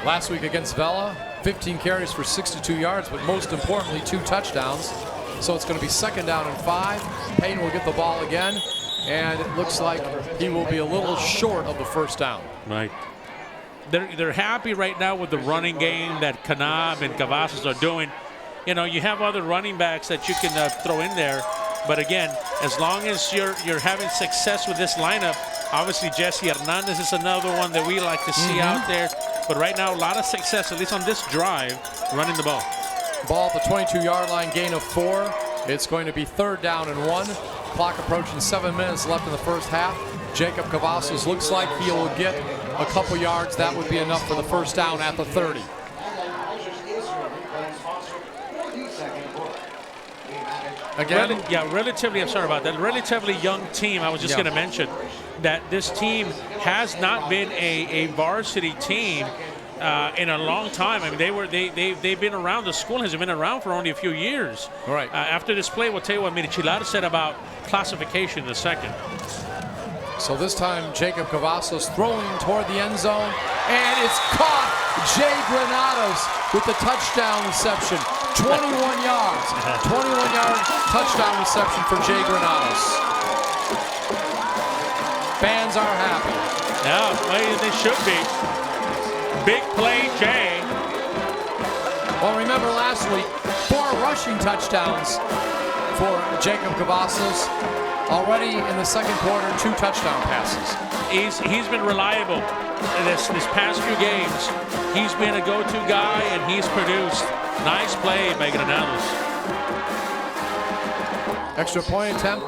Last week against Vela, 15 carries for 62 yards, but most importantly, 2 touchdowns. So it's going to be 2nd down and 5. Payne will get the ball again, and it looks like he will be a little short of the first down. Right. They're happy right now with the running game that Kanab and Cavazos are doing. You know, you have other running backs that you can throw in there. But again, as long as you're having success with this lineup, obviously Jesse Hernandez is another one that we like to see out there. But right now, a lot of success, at least on this drive, running the ball. Ball at the 22-yard line, gain of 4. It's going to be 3rd down and 1. Clock approaching 7 minutes left in the first half. Jacob Cavazos looks like he will get a couple yards. That would be enough for the first down at the 30. Again, relatively, I'm sorry about that, relatively young team. I was just going to mention that this team has not been a varsity team in a long time. I mean, they've been around. The school has been around for only a few years. All right. After this play, we'll tell you what Mirichilar said about classification in a second. So this time, Jacob Cavazos throwing toward the end zone, and it's caught. Jay Granados with the touchdown reception. 21 yards. 21-yard touchdown reception for Jay Granados. Fans are happy. Yeah, well, they should be. Big play, Jay. Well, remember last week, 4 rushing touchdowns for Jacob Cavazos. Already in the second quarter, 2 touchdown passes. He's been reliable this past few games. He's been a go-to guy, and he's produced. Nice play by Granados. Extra point attempt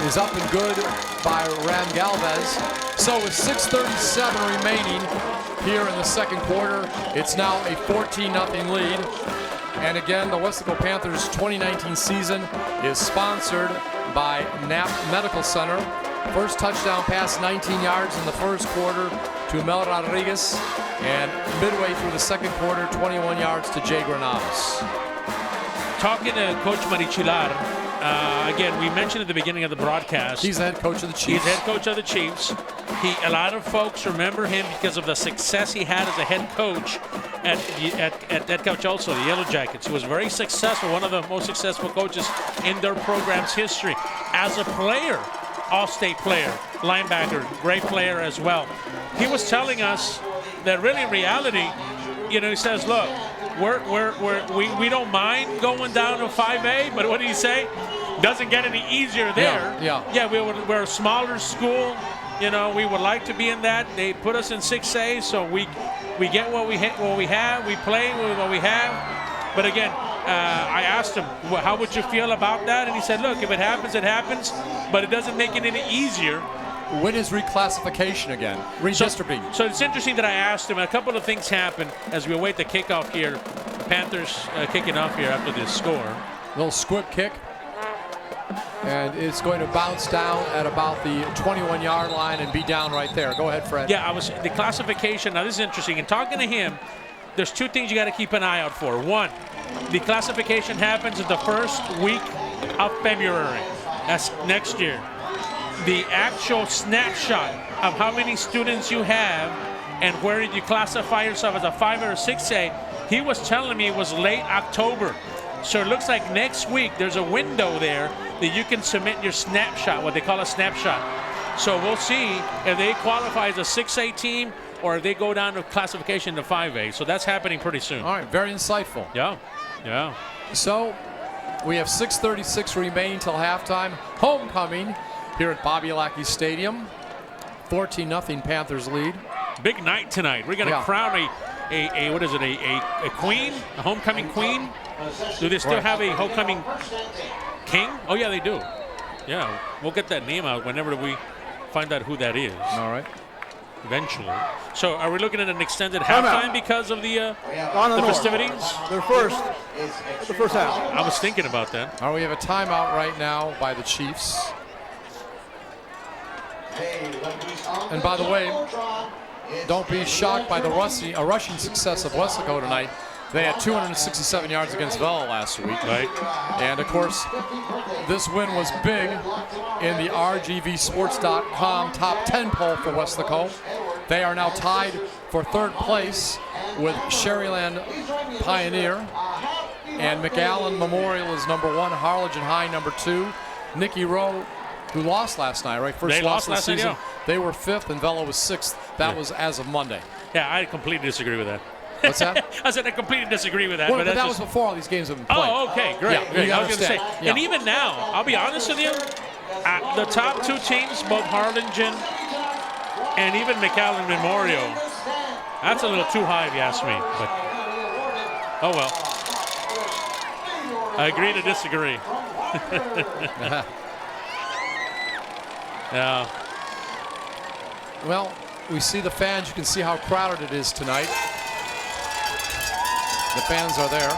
is up and good by Ram Galvez. So with 6:37 remaining here in the second quarter, it's now a 14-0 lead. And again, the Weslaco Panthers 2019 season is sponsored by Knapp Medical Center. First touchdown pass, 19 yards in the first quarter to Mel Rodriguez. And midway through the second quarter, 21 yards to Jay Granados. Talking to Coach Mirichilar, again, we mentioned at the beginning of the broadcast. He's the head coach of the Chiefs. He's head coach of the Chiefs. A lot of folks remember him because of the success he had as a head coach at Coach also, the Yellow Jackets. He was very successful, one of the most successful coaches in their program's history. As a player, all-state player, linebacker, great player as well. He was telling us that really in reality, you know, he says, look, we don't mind going down to 5A, but what did he say? Doesn't get any easier there. Yeah, we're a smaller school. You know, we would like to be in that. They put us in 6A, so we get what we have. We play with what we have. But again, I asked him, well, how would you feel about that? And he said, look, if it happens, it happens, but it doesn't make it any easier. When is reclassification again? Redistricting. So it's interesting that I asked him. A couple of things happened as we await the kickoff here. Panthers kicking off here after this score. Little squib kick. And it's going to bounce down at about the 21-yard line and be down right there. Go ahead, Fred. Yeah, the classification. Now, this is interesting. In talking to him, there's two things you got to keep an eye out for. One, the classification happens in the first week of February. That's next year. The actual snapshot of how many students you have and where did you classify yourself as a 5A or 6A, he was telling me it was late October. So it looks like next week there's a window there that you can submit your snapshot, what they call a snapshot. So we'll see if they qualify as a 6A team or if they go down to classification to 5A. So that's happening pretty soon. All right, very insightful. Yeah, yeah. So we have 6:36 remaining till halftime. Homecoming here at Bobby Lackey Stadium. 14-0 Panthers lead. Big night tonight. We're going to crown a what is it, a queen, a homecoming queen? Do they still have a homecoming king? Oh, yeah, they do. Yeah, we'll get that name out whenever we find out who that is. All right. Eventually. So are we looking at an extended halftime because of the festivities? They're the first half. I was thinking about that. All right, we have a timeout right now by the Chiefs. And by the way, don't be shocked by the rushing success of Weslaco tonight. They had 267 yards against Vela last week. Right. And, of course, this win was big in the RGVSports.com top 10 poll for Weslaco. They are now tied for third place with Sherryland Pioneer. And McAllen Memorial is number 1, Harlingen High number 2. Nicky Rowe, who lost last night, right? First loss of the season. Night, yeah. They were 5th and Vela was 6th. That was as of Monday. Yeah, I completely disagree with that. What's that? I said I completely disagree with that. Well, but that was before all these games have been played. Oh, okay, great. Yeah, great. you I was going to say, understand. and even now, I'll be honest with you, the top two teams, both Harlingen and even McAllen Memorial, that's a little too high if you ask me. But oh well. I agree to disagree. Yeah. Well, we see the fans. You can see how crowded it is tonight. The fans are there.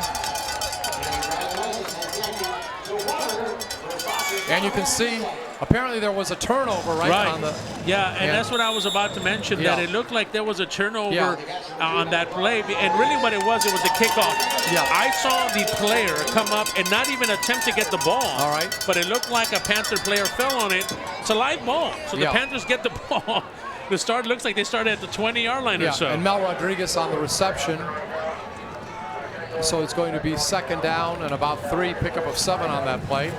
And you can see, apparently there was a turnover right on the... Yeah, and that's what I was about to mention, that it looked like there was a turnover on that play. And really what it was the kickoff. Yeah. I saw the player come up and not even attempt to get the ball. All right. But it looked like a Panther player fell on it. It's a live ball. So the Panthers get the ball. The start looks like they started at the 20-yard line or so. And Mel Rodriguez on the reception. So it's going to be second down and about 3, pickup of 7 on that play.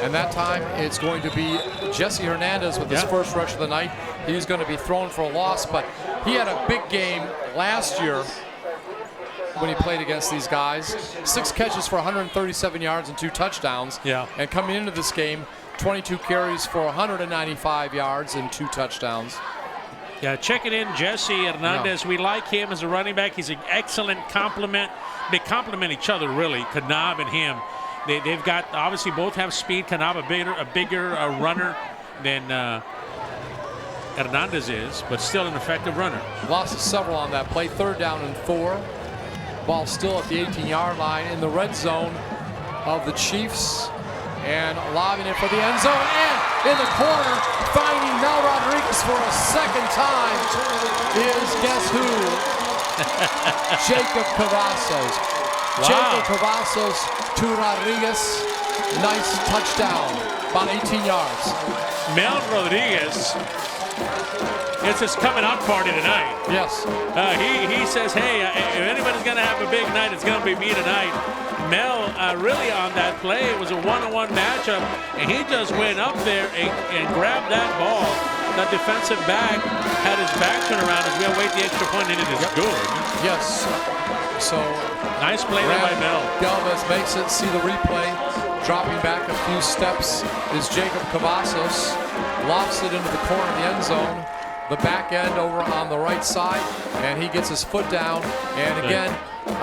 And that time it's going to be Jesse Hernandez with his first rush of the night. He's going to be thrown for a loss, but he had a big game last year when he played against these guys. 6 catches for 137 yards and 2 touchdowns. Yeah. And coming into this game, 22 carries for 195 yards and 2 touchdowns. Yeah, checking in Jesse Hernandez. We like him as a running back. He's an excellent complement. They complement each other, really, Kanab and him. They've got, obviously, both have speed. Kanab a bigger runner than Hernandez is, but still an effective runner. Lost several on that play. 3rd down and 4. Ball still at the 18-yard line in the red zone of the Chiefs. And lobbing it for the end zone. And in the corner, finding Mel Rodriguez for a second time is, guess who? Jacob Cavazos. Wow. Jacob Cavazos to Rodriguez. Nice touchdown, about 18 yards. Mel Rodriguez, it's his coming out party tonight. Yes. He says, hey, if anybody's going to have a big night, it's going to be me tonight. Mel, really on that play, it was a one-on-one matchup, and he just went up there and grabbed that ball. That defensive back had his back turned around as we await the extra point, and it is good. Yes. So nice play there by Mel. Galvez makes it. See the replay. Dropping back a few steps is Jacob Cavazos. Lofts it into the corner of the end zone. The back end over on the right side, and he gets his foot down. And again,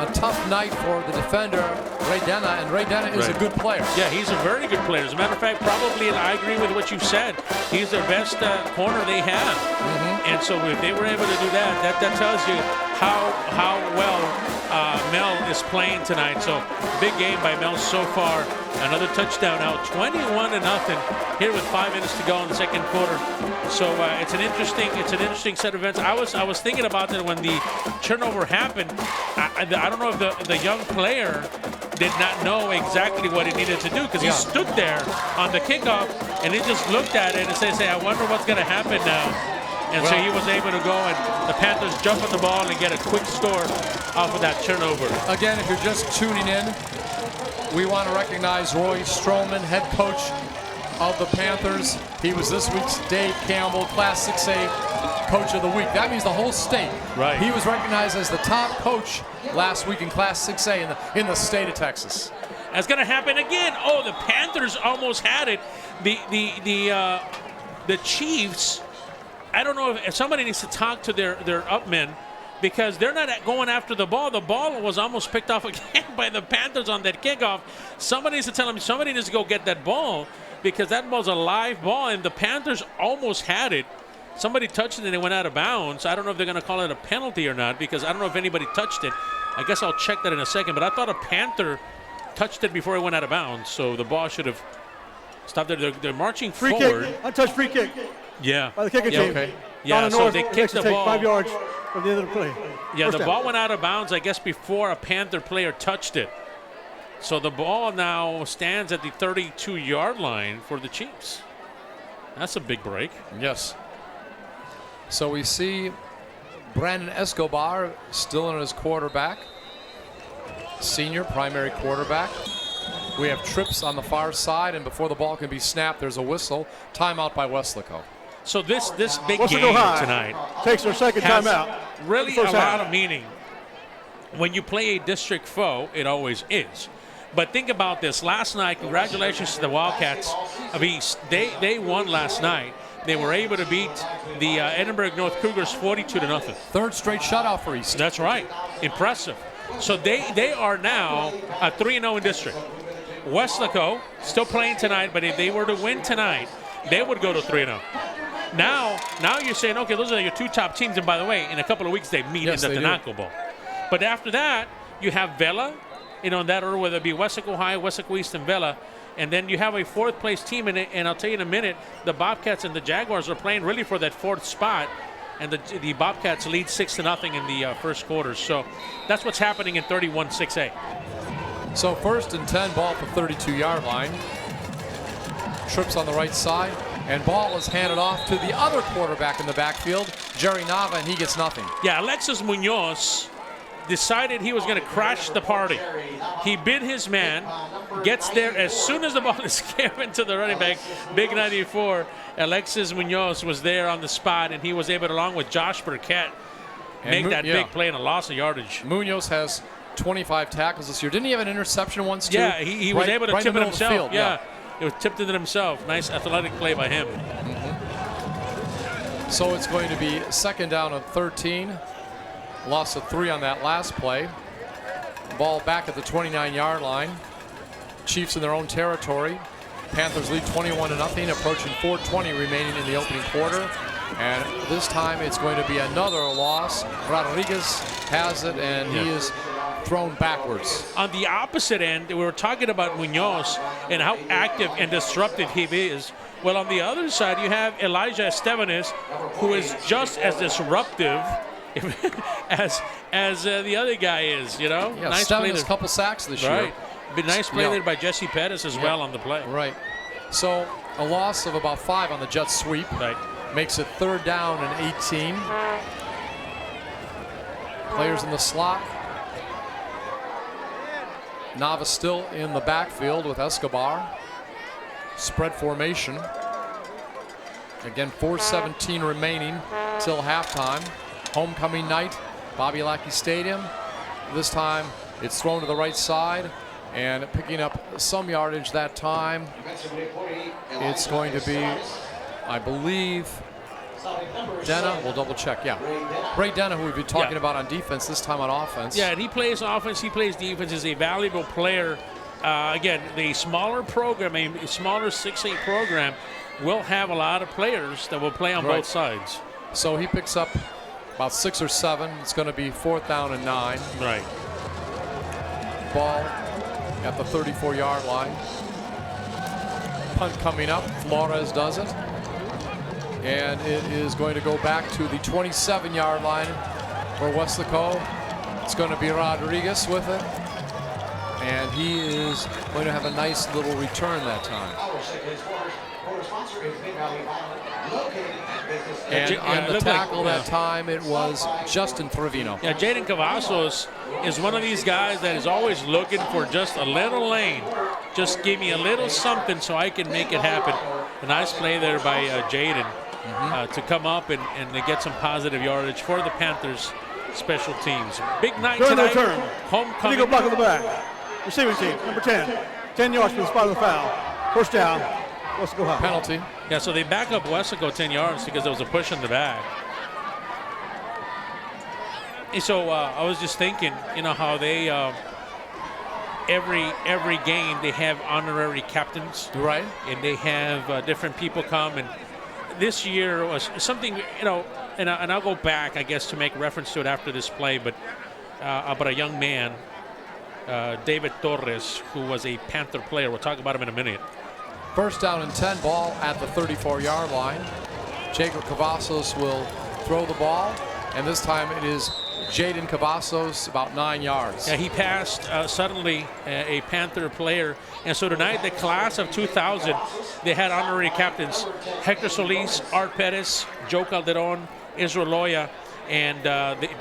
a tough night for the defender, Ray Donna, and Ray Donna is a good player. Yeah, he's a very good player. As a matter of fact, probably, and I agree with what you've said, he's their best corner they have. And so if they were able to do that, that tells you how well Mel is playing tonight. So big game by Mel so far. Another touchdown now, 21-0 here with 5 minutes to go in the second quarter. So it's an interesting set of events. I was thinking about that when the turnover happened. I don't know if the young player did not know exactly what he needed to do, because he stood there on the kickoff and he just looked at it and said, I wonder what's going to happen now. And so he was able to go, and the Panthers jump on the ball and get a quick score off of that turnover. Again, if you're just tuning in, we want to recognize Roy Stroman, head coach of the Panthers. He was this week's Dave Campbell Class 6A Coach of the Week. That means the whole state. Right. He was recognized as the top coach last week in Class 6A in the state of Texas. That's going to happen again. Oh, the Panthers almost had it. The Chiefs, I don't know if somebody needs to talk to their upmen, because they're not going after the ball. The ball was almost picked off again by the Panthers on that kickoff. Somebody needs to tell them, somebody needs to go get that ball, because that ball's a live ball, and the Panthers almost had it. Somebody touched it and it went out of bounds. I don't know if they're going to call it a penalty or not, because I don't know if anybody touched it. I guess I'll check that in a second, but I thought a Panther touched it before it went out of bounds, so the ball should have stopped there. They're marching forward. Kick, untouched free kick. Yeah. By the kicking team. Okay. Yeah, Donna so North they kicked the ball 5 yards from the end of the play. Yeah, First the down. ball went out of bounds, I guess, before a Panther player touched it. So the ball now stands at the 32-yard line for the Chiefs. That's a big break. Yes. So we see Brandon Escobar still in as quarterback, senior primary quarterback. We have trips on the far side, and before the ball can be snapped, there's a whistle. Timeout by Weslaco. So this big Weslaco game High tonight takes their second has timeout. really a First lot half. of meaning. When you play a district foe, it always is. But think about this. Last night, congratulations to the Wildcats of East. They won last night. They were able to beat the Edinburgh North Cougars 42-0. Third straight shutout for East. That's right. Impressive. So they are now a 3-0 in district. Weslaco still playing tonight, but if they were to win tonight, they would go to 3-0. Now you're saying, okay, those are your two top teams. And by the way, in a couple of weeks, they meet in the Tanaco Bowl. But after that, you have Vela, in that order, whether it be Weslaco High, Weslaco East, and Vela. And then you have a fourth place team in it. And I'll tell you in a minute, the Bobcats and the Jaguars are playing really for that fourth spot. And the Bobcats lead 6-0 in the first quarter. So that's what's happening in 31-6A. So 1st and 10, ball at the 32-yard line. Trips on the right side, and ball is handed off to the other quarterback in the backfield, Jerry Nava, and he gets nothing. Yeah, Alexis Munoz decided he was going to crash the party. He bid his man, gets there as soon as the ball is given to the running back, Big 94. Alexis Munoz was there on the spot, and he was able to, along with Josh Burkett, make that big play and a loss of yardage. Munoz has 25 tackles this year. Didn't he have an interception once, too? Yeah, he was able to tip it himself. Field, yeah, it was tipped it himself. Nice athletic play by him. So it's going to be 2nd down and 13. Loss of 3 on that last play. Ball back at the 29-yard line. Chiefs in their own territory. Panthers lead 21-0, approaching 4:20 remaining in the opening quarter. And this time it's going to be another loss. Rodriguez has it, and he is thrown backwards. On the opposite end, we were talking about Munoz and how active and disruptive he is. Well, on the other side, you have Elijah Estevanes, who is just as disruptive as the other guy is, Yeah, nice play. A couple sacks this year. But nice play there by Jesse Pettis as well on the play. Right. So a loss of about 5 on the jet sweep. Right. Makes it 3rd down and 18. Players in the slot. Nava still in the backfield with Escobar. Spread formation. Again, 4:17 remaining till halftime. Homecoming night, Bobby Lackey Stadium. This time it's thrown to the right side and picking up some yardage that time. It's going to be, I believe, Donna. We'll double check. Yeah. Ray Donna, who we've been talking about on defense, this time on offense. Yeah, and he plays offense, he plays defense, is a valuable player. Again, the smaller program, a smaller 6A program, will have a lot of players that will play on both sides. So he picks up about 6 or 7. It's going to be 4th down and 9. Right. ball at the 34-yard line. Punt coming up. Flores does it. And it is going to go back to the 27-yard line for Weslaco. It's going to be Rodriguez with it. And he is going to have a nice little return that time. And on the tackle that time, it was Justin Trevino. Yeah, Jaden Cavazos is one of these guys that is always looking for just a little lane. Just give me a little something so I can make it happen. A nice play there by Jaden to come up and get some positive yardage for the Panthers special teams. Big night tonight. Turn. Homecoming. Illegal block on the back. Receiving team, number 10. 10 yards from the spot of the foul. First down. Weslaco High. Penalty. Yeah, so they back up Weslaco 10 yards because there was a push in the back. And so I was just thinking, you know, how they every game they have honorary captains, right? And they have different people come. And this year was something, you know, and I'll go back, I guess, to make reference to it after this play, but about a young man, David Torres, who was a Panther player. We'll talk about him in a minute. First down and 10, ball at the 34-yard line. Jacob Cavazos will throw the ball, and this time it is Jaden Cavazos, about 9 yards. Yeah, he passed suddenly a Panther player, and so tonight the class of 2000, they had honorary captains: Hector Solis, Art Perez, Joe Calderon, Israel Loya, and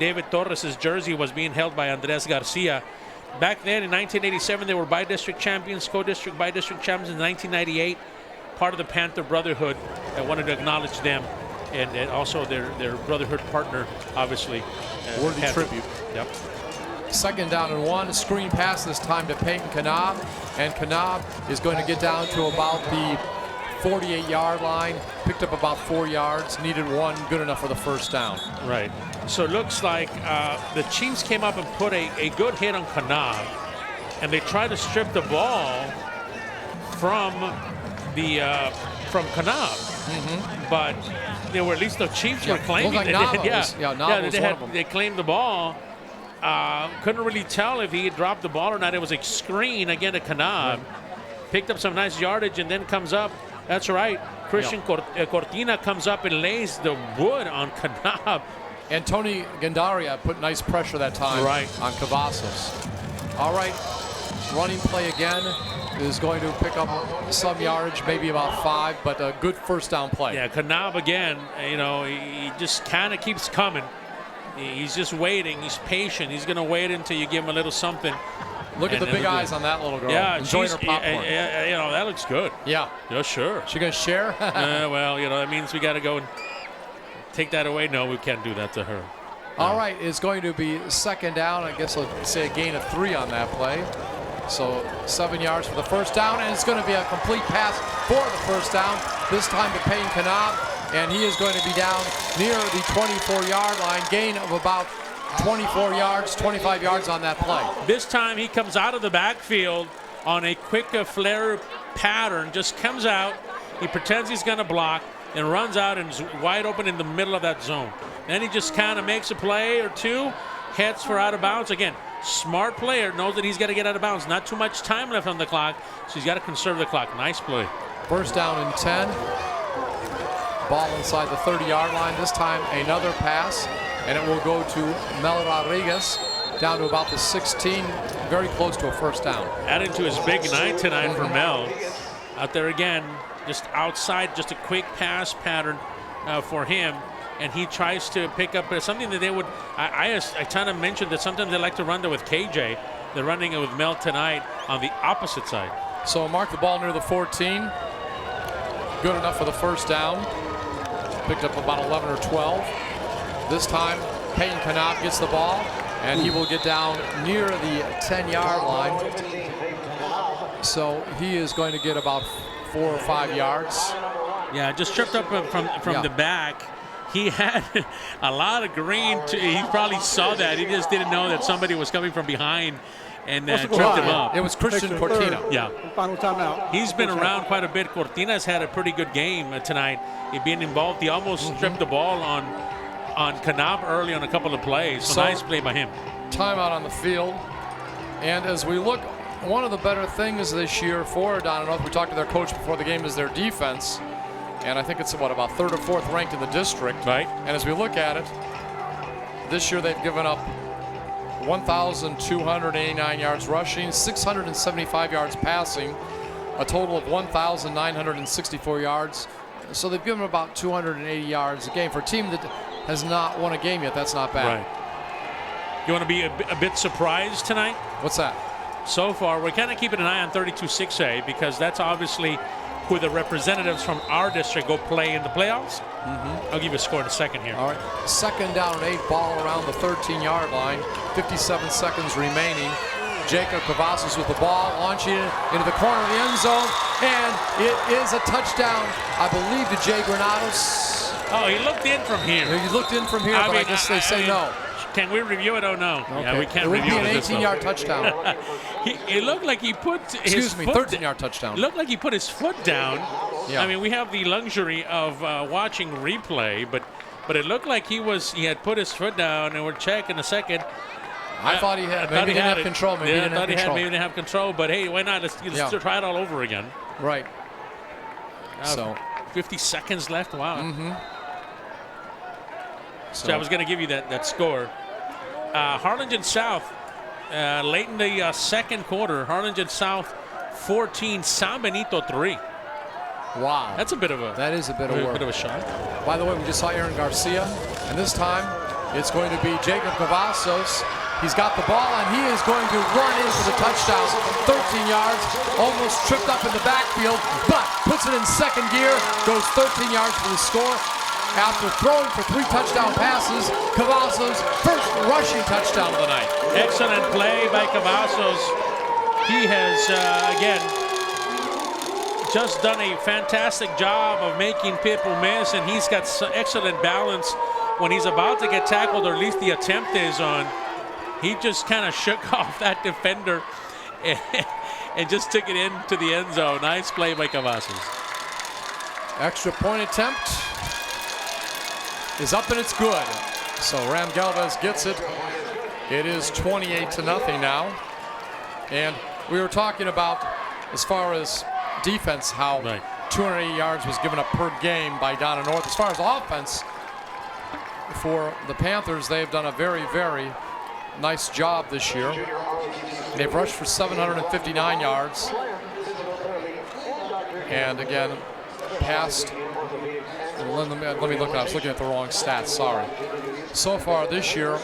David Torres' jersey was being held by Andres Garcia. Back then in 1987, they were by-district champions, co-district, by-district champions in 1998. Part of the Panther Brotherhood. I wanted to acknowledge them and also their Brotherhood partner, obviously. Worthy Panther. tribute. Yep. Second down and 1. Screen pass this time to Peyton Kanab. And Kanab is going to get down to about the 48-yard line. Picked up about 4 yards. Needed 1. Good enough for the first down. Right. So it looks like the Chiefs came up and put a good hit on Kanab, and they tried to strip the ball from Kanab, but they were, at least the Chiefs were claiming like it. They claimed the ball. Couldn't really tell if he had dropped the ball or not. It was a screen again to Kanab. Picked up some nice yardage and then comes up. That's right. Christian Cortina comes up and lays the wood on Kanab. And Tony Gandaria put nice pressure that time on Cavazos. All right, running play again is going to pick up some yardage, maybe about 5, but a good first down play. Yeah, Kanab again, you know, he just kind of keeps coming. He's just waiting. He's patient. He's going to wait until you give him a little something. Look at the big eyes on that little girl. Yeah, enjoying her popcorn. You know, that looks good. Yeah. Yeah, sure. She going to share? Well, you know, that means we got to go and take that away. No, we can't do that to her. All right, it's going to be second down. I guess I'll say a gain of 3 on that play. So 7 yards for the first down, and it's going to be a complete pass for the first down, this time to Peyton Kanab, and he is going to be down near the 24-yard line, gain of about 24 yards, 25 yards on that play. This time he comes out of the backfield on a quick flare pattern, just comes out, he pretends he's going to block, and runs out and is wide open in the middle of that zone. Then he just kind of makes a play or two, heads for out of bounds. Again, smart player, knows that he's got to get out of bounds. Not too much time left on the clock, so he's got to conserve the clock. Nice play. First down and 10. Ball inside the 30-yard line. This time another pass, and it will go to Mel Rodriguez down to about the 16, very close to a first down. Adding to his big night tonight for Mel. Out there again, just outside, just a quick pass pattern for him. And he tries to pick up something that they would, I kind of mentioned that sometimes they like to run there with KJ. They're running it with Mel tonight on the opposite side. So mark the ball near the 14. Good enough for the first down. Picked up about 11 or 12. This time, Peyton Kanab gets the ball, and he will get down near the 10-yard line. So he is going to get about 4 or 5 yards. Yeah, just tripped up from the back. He had a lot of green. He probably saw that. He just didn't know that somebody was coming from behind and tripped him up. It was Christian Cortina. Yeah. Final timeout. He's been around quite a bit. Cortina's had a pretty good game tonight. He being involved. He almost stripped the ball on Kanab early on a couple of plays. So nice play by him. Timeout on the field. And as we look, one of the better things this year for Donna North, we talked to their coach before the game, is their defense. And I think it's about 3rd or 4th ranked in the district. Right. And as we look at it, this year they've given up 1,289 yards rushing, 675 yards passing, a total of 1,964 yards. So they've given about 280 yards a game. For a team that has not won a game yet, that's not bad. Right. You want to be a bit surprised tonight? What's that? So far, we're kind of keeping an eye on 32-6A because that's obviously who the representatives from our district go play in the playoffs. I'll give you a score in a second here. All right, 2nd down and 8, ball around the 13-yard line, 57 seconds remaining. Jacob Cavazos with the ball, launching it into the corner of the end zone, and it is a touchdown, I believe, to Jay Granados. Oh, he looked in from here. He looked in from here, but I guess they say no. Can we review it? Oh, no. Okay. Yeah, we can't it would review be an it. 18-yard touchdown. It looked like he put his 13-yard touchdown. It looked like he put his foot down. Yeah. I mean, we have the luxury of watching replay, but it looked like he had put his foot down, and we're checking a second. I thought he had. Maybe he didn't have control. Maybe he didn't have control. Maybe he didn't have control. But hey, why not? Let's try it all over again. Right. So 50 seconds left. Wow. So I was going to give you that score. Harlingen South, late in the second quarter, Harlingen South 14, San Benito 3. Wow. That's a bit of a. That is a bit of work. A bit of a shot. By the way, we just saw Aaron Garcia, and this time it's going to be Jacob Cavazos. He's got the ball, and he is going to run in for the touchdown. 13 yards, almost tripped up in the backfield, but puts it in second gear, goes 13 yards for the score. After throwing for 3 touchdown passes, Cavazos' first rushing touchdown of the night. Excellent play by Cavazos. He has, again, just done a fantastic job of making people miss, and he's got excellent balance when he's about to get tackled, or at least the attempt is on. He just kind of shook off that defender and just took it into the end zone. Nice play by Cavazos. Extra point attempt is up and it's good. So Ram Galvez gets it. It is 28-0 now. And we were talking about, as far as defense, how 280 yards was given up per game by Donna North. As far as offense, for the Panthers, they've done a very, very nice job this year. They've rushed for 759 yards. And again, passed. Let me look. I was looking at the wrong stats. Sorry. So far this year,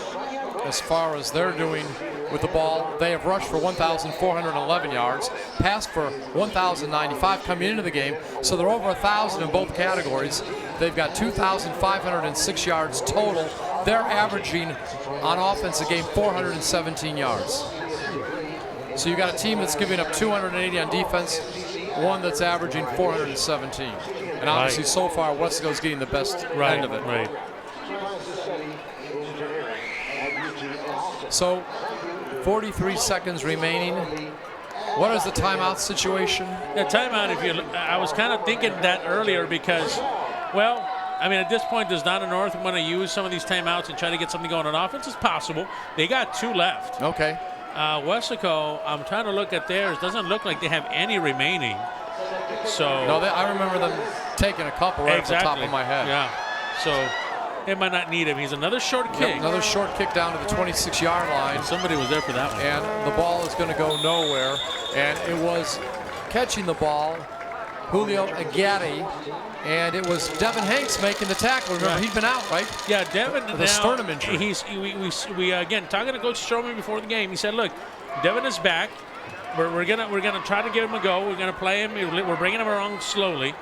as far as they're doing with the ball, they have rushed for 1,411 yards, passed for 1,095 coming into the game. So they're over 1,000 in both categories. They've got 2,506 yards total. They're averaging on offense a game 417 yards. So you got a team that's giving up 280 on defense, one that's averaging 417. And obviously, so far, Weslaco's getting the best end of it. Right. So, 43 seconds remaining. What is the timeout situation? The timeout, I was kind of thinking that earlier because, well, I mean, at this point, does Donna North want to use some of these timeouts and try to get something going on offense? It's possible. They got 2 left. Okay. Weslaco, I'm trying to look at theirs. Doesn't look like they have any remaining. So no, I remember them taking a couple right off the top of my head. Yeah. So they might not need him. He's another short kick. Yep, another short kick down to the 26-yard line. And somebody was there for that one. And the ball is going to go nowhere. And it was catching the ball, Julio Agatti, and it was Devin Hanks making the tackle. Remember, he'd been out, right? Yeah, Devin. With a sternum injury. We again talking to Coach Stroman before the game. He said, "Look, Devin is back. We're gonna try to give him a go. We're gonna play him. We're bringing him around slowly.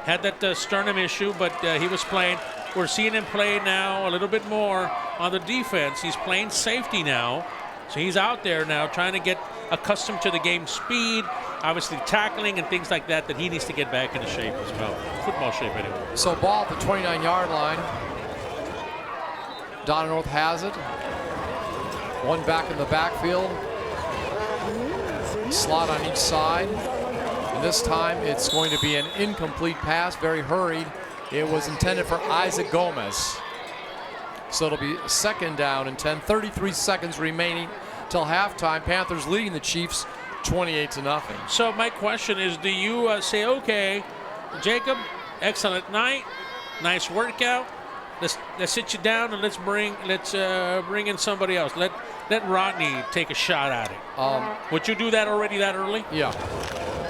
Had that sternum issue, but he was playing. We're seeing him play now a little bit more on the defense. He's playing safety now, so he's out there now trying to get accustomed to the game speed, obviously tackling and things like that. That he needs to get back into shape as well, football shape anyway. So ball at the 29-yard line. Donna North has it. One back in the backfield. Slot on each side. And this time it's going to be an incomplete pass, very hurried. It was intended for Isaac Gomez. So it'll be 2nd down and 10, 33 seconds remaining. till halftime. Panthers leading the Chiefs 28-0. So my question is, do you say, okay, Jacob, excellent night, nice workout. Let's sit you down and let's bring in somebody else. Let Rodney take a shot at it. Would you do that already that early? Yeah.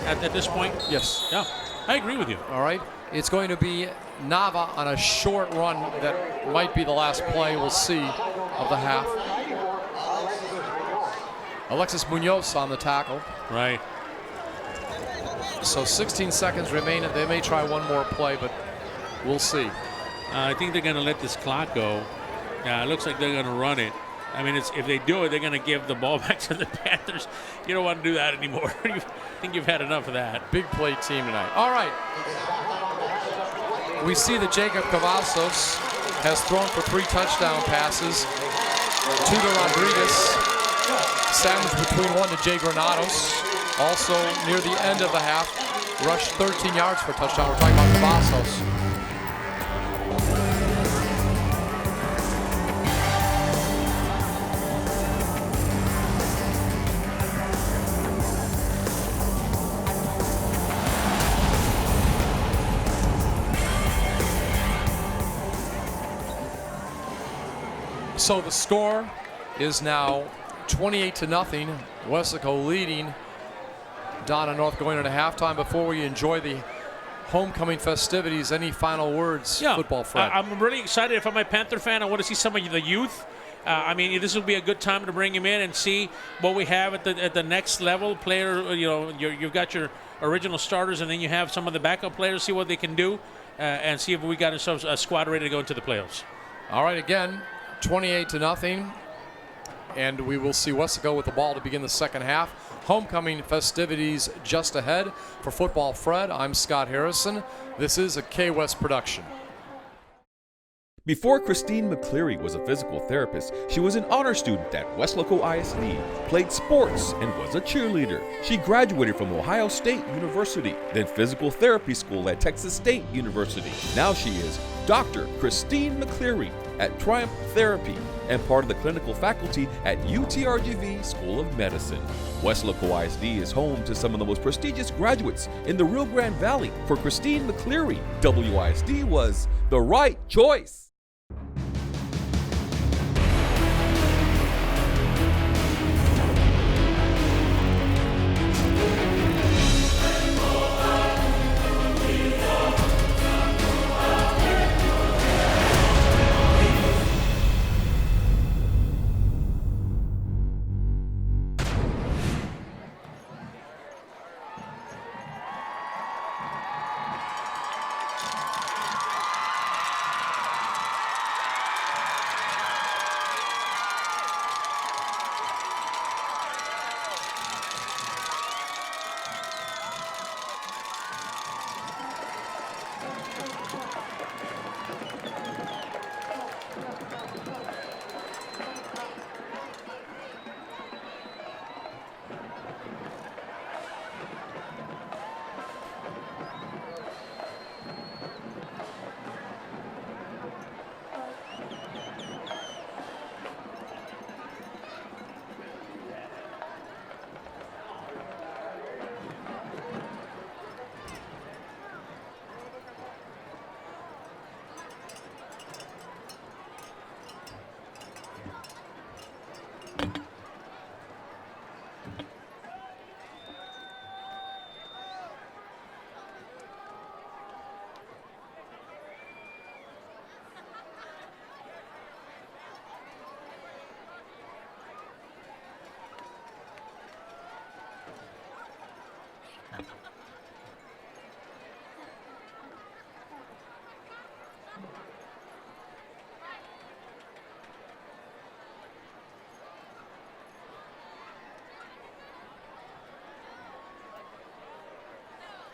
At this point? Yes. Yeah, I agree with you. All right. It's going to be Nava on a short run that might be the last play, we'll see, of the half. Alexis Munoz on the tackle. Right. So 16 seconds remain. They may try one more play, but we'll see. I think they're going to let this clock go. It looks like they're going to run it. I mean, if they do it, they're going to give the ball back to the Panthers. You don't want to do that anymore. I think you've had enough of that. Big play team tonight. All right. We see that Jacob Cavazos has thrown for 3 touchdown passes. 2 to Rodriguez. Sandwiched between 1 to Jay Granados. Also, near the end of the half, rushed 13 yards for a touchdown. We're talking about Cavazos. So the score is now 28-0. Weslaco leading. Donna North going into halftime. Before we enjoy the homecoming festivities, any final words, Football Fred? I'm really excited. If I'm a Panther fan, I want to see some of the youth. I mean, this will be a good time to bring him in and see what we have at the next level. Player, you've got your original starters, and then you have some of the backup players. See what they can do, and see if we got ourselves a squad ready to go into the playoffs. All right, again, 28-0, and we will see Weslaco with the ball to begin the second half. Homecoming festivities just ahead. For Football Fred, I'm Scott Harrison. This is a K-West production. Before Christine McCleary was a physical therapist, she was an honor student at Weslaco ISD, played sports, and was a cheerleader. She graduated from Ohio State University, then physical therapy school at Texas State University. Now she is Dr. Christine McCleary at Triumph Therapy and part of the clinical faculty at UTRGV School of Medicine. Weslaco ISD is home to some of the most prestigious graduates in the Rio Grande Valley. For Christine McCleary, WISD was the right choice.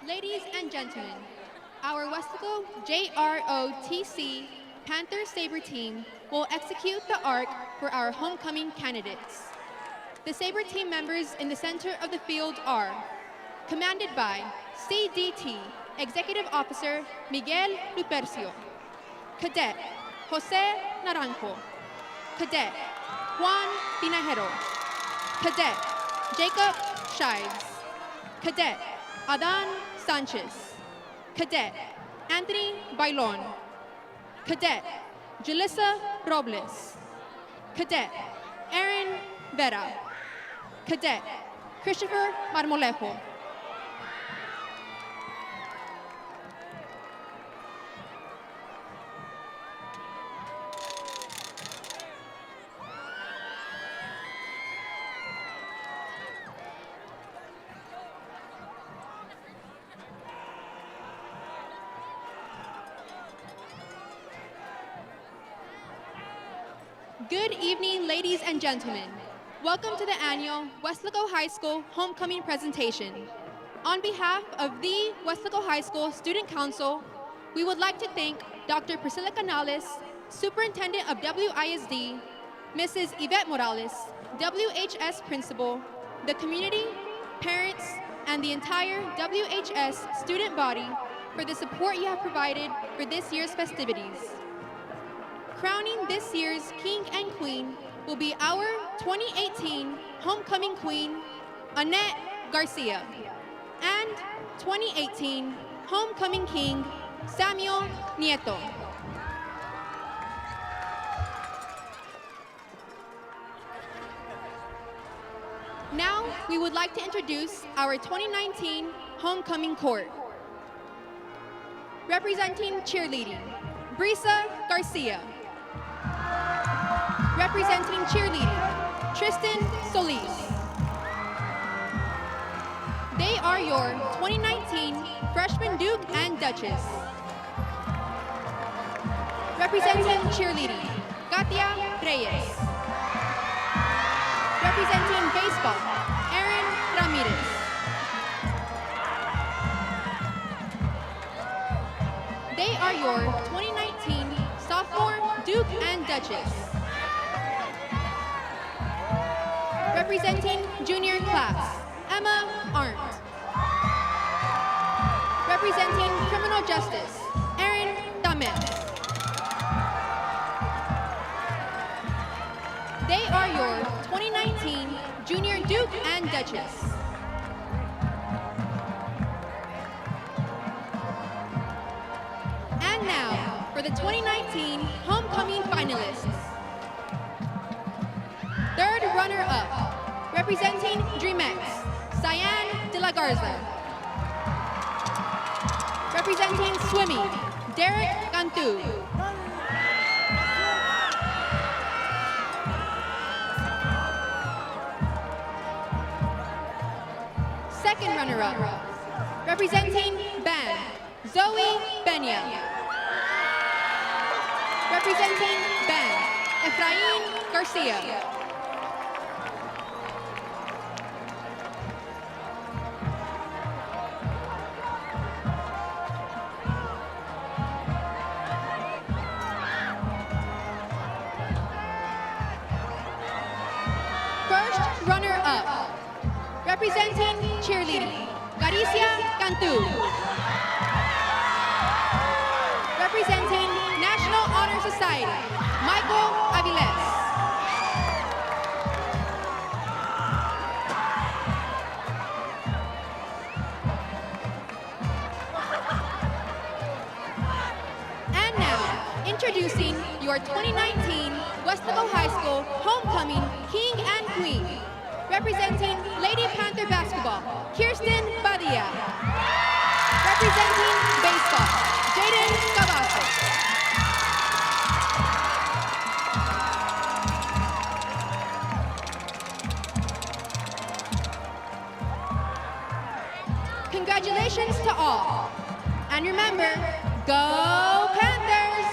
Ladies and gentlemen, our Weslaco JROTC Panther Sabre team will execute the arc for our homecoming candidates. The Sabre team members in the center of the field are commanded by CDT Executive Officer Miguel Lupercio, Cadet Jose Naranjo, Cadet Juan Tinajero, Cadet Jacob Shives. Cadet Adan Sanchez. Cadet Anthony Bailon. Cadet Julissa Robles. Cadet Aaron Vera. Cadet Christopher Marmolejo. Good evening, ladies and gentlemen. Welcome to the annual Weslaco High School Homecoming Presentation. On behalf of the Weslaco High School Student Council, we would like to thank Dr. Priscilla Canales, Superintendent of WISD, Mrs. Yvette Morales, WHS Principal, the community, parents, and the entire WHS student body for the support you have provided for this year's festivities. Crowning this year's King and Queen will be our 2018 Homecoming Queen, Annette Garcia, and 2018 Homecoming King, Samuel Nieto. Now, we would like to introduce our 2019 Homecoming Court. Representing cheerleading, Brisa Garcia. Representing cheerleading, Tristan Solis. They are your 2019 Freshman Duke and Duchess. Representing cheerleading, Katia Reyes. Representing baseball, Aaron Ramirez. They are your 2019 Sophomore Duke and Duchess. Representing junior class, Emma Arndt. Representing criminal justice, Aaron Damet. They are your 2019 Junior Duke and Duchess. And now, for the 2019 Homecoming finalists. Third runner-up, representing DreamX, Cyan De La Garza. Representing swimming, Derek Cantu. Second runner-up, representing band, Zoe Benya. Representing band, Efrain Garcia. First runner-up, representing cheerleading, Garicia Cantu. Representing National Honor Society, Michael Aviles. And now, introducing your 2019 Weslaco High School Homecoming King and Queen. Representing Lady Panther Basketball, Kirsten Badia. Representing baseball, Jaden Cavazos. Congratulations to all. And remember, go Panthers!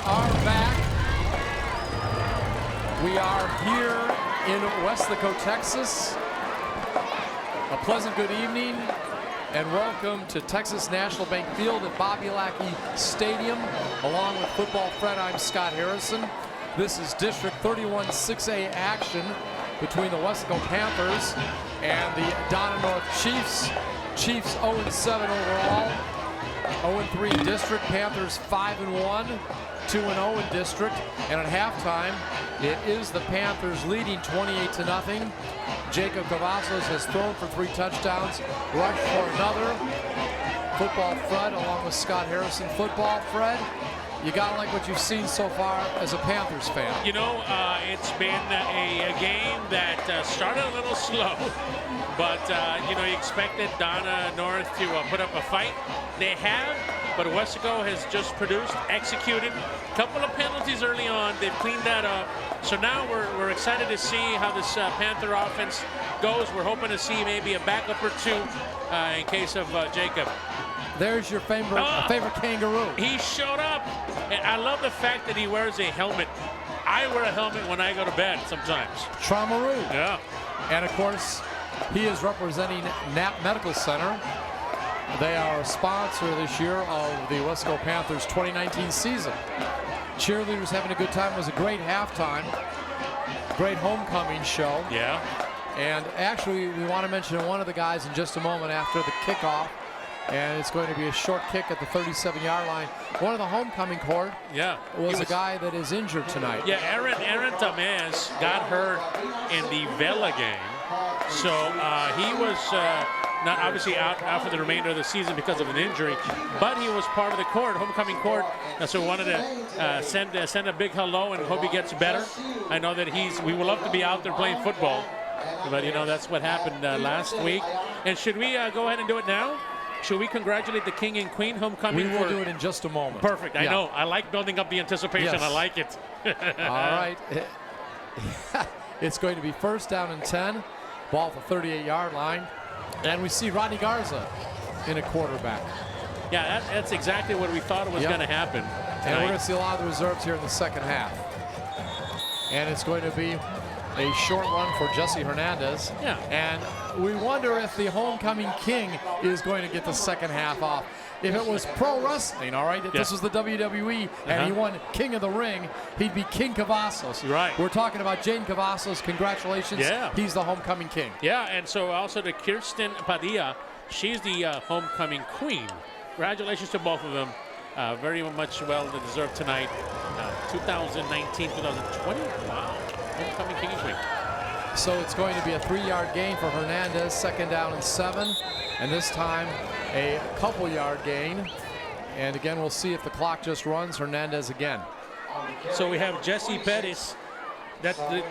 are back. We are here in Weslaco, Texas. A pleasant good evening and welcome to Texas National Bank Field at Bobby Lackey Stadium. Along with Football Fred, I'm Scott Harrison. This is District 31 6A action between the Weslaco Panthers and the Donna North Chiefs. Chiefs 0-7 overall, 0-3 district. Panthers 5-1, 2-0 in district. And at halftime, it is the Panthers leading 28-0. Jacob Cavazos has thrown for 3 touchdowns, rushed for another. Football Fred along with Scott Harrison. Football Fred, you gotta like what you've seen so far as a Panthers fan. You know, it's been a game that started a little slow, but you know, you expected Donna North to put up a fight. They have, but Weslaco has just produced, executed. A couple of penalties early on. They've cleaned that up. So now we're excited to see how this Panther offense goes. We're hoping to see maybe a backup or two in case of Jacob. There's your favorite kangaroo. He showed up. And I love the fact that he wears a helmet. I wear a helmet when I go to bed sometimes. Traumaroo. Yeah. And of course, he is representing Knapp Medical Center. They are a sponsor this year of the Weslaco Panthers 2019 season. Cheerleaders having a good time. It was a great halftime. Great homecoming show. Yeah. And actually, we want to mention one of the guys in just a moment after the kickoff. And it's going to be a short kick at the 37-yard line. One of the homecoming court was a guy that is injured tonight. Yeah, Aaron Tamez got hurt in the Vela game. So he was not obviously out for the remainder of the season because of an injury, but he was part of the court, homecoming court. So we wanted to send a big hello and hope he gets better. I know that we would love to be out there playing football, but you know, that's what happened last week. And should we go ahead and do it now? Should we congratulate the King and Queen homecoming? We will do it in just a moment. Perfect. I know. I like building up the anticipation. Yes. I like it. All right. It's going to be first down and 10. Ball at the 38-yard line. And we see Rodney Garza in a quarterback. Yeah, that's exactly what we thought was going to happen tonight. And we're going to see a lot of the reserves here in the second half. And it's going to be a short run for Jesse Hernandez. Yeah. And we wonder if the homecoming king is going to get the second half off. If it was pro wrestling, all right, if this was the WWE and he won King of the Ring, he'd be King Cavazos. Right. We're talking about Jane Cavazos. Congratulations. Yeah. He's the homecoming king. Yeah, and so also to Kirsten Padilla, she's the homecoming queen. Congratulations to both of them. Very much well deserved tonight. 2019, 2020. Wow. Homecoming king and queen. So it's going to be a 3-yard gain for Hernandez, second down and 7. And this time a couple-yard gain. And again, we'll see if the clock just runs. Hernandez again. So we have Jesse Pettis. Samuel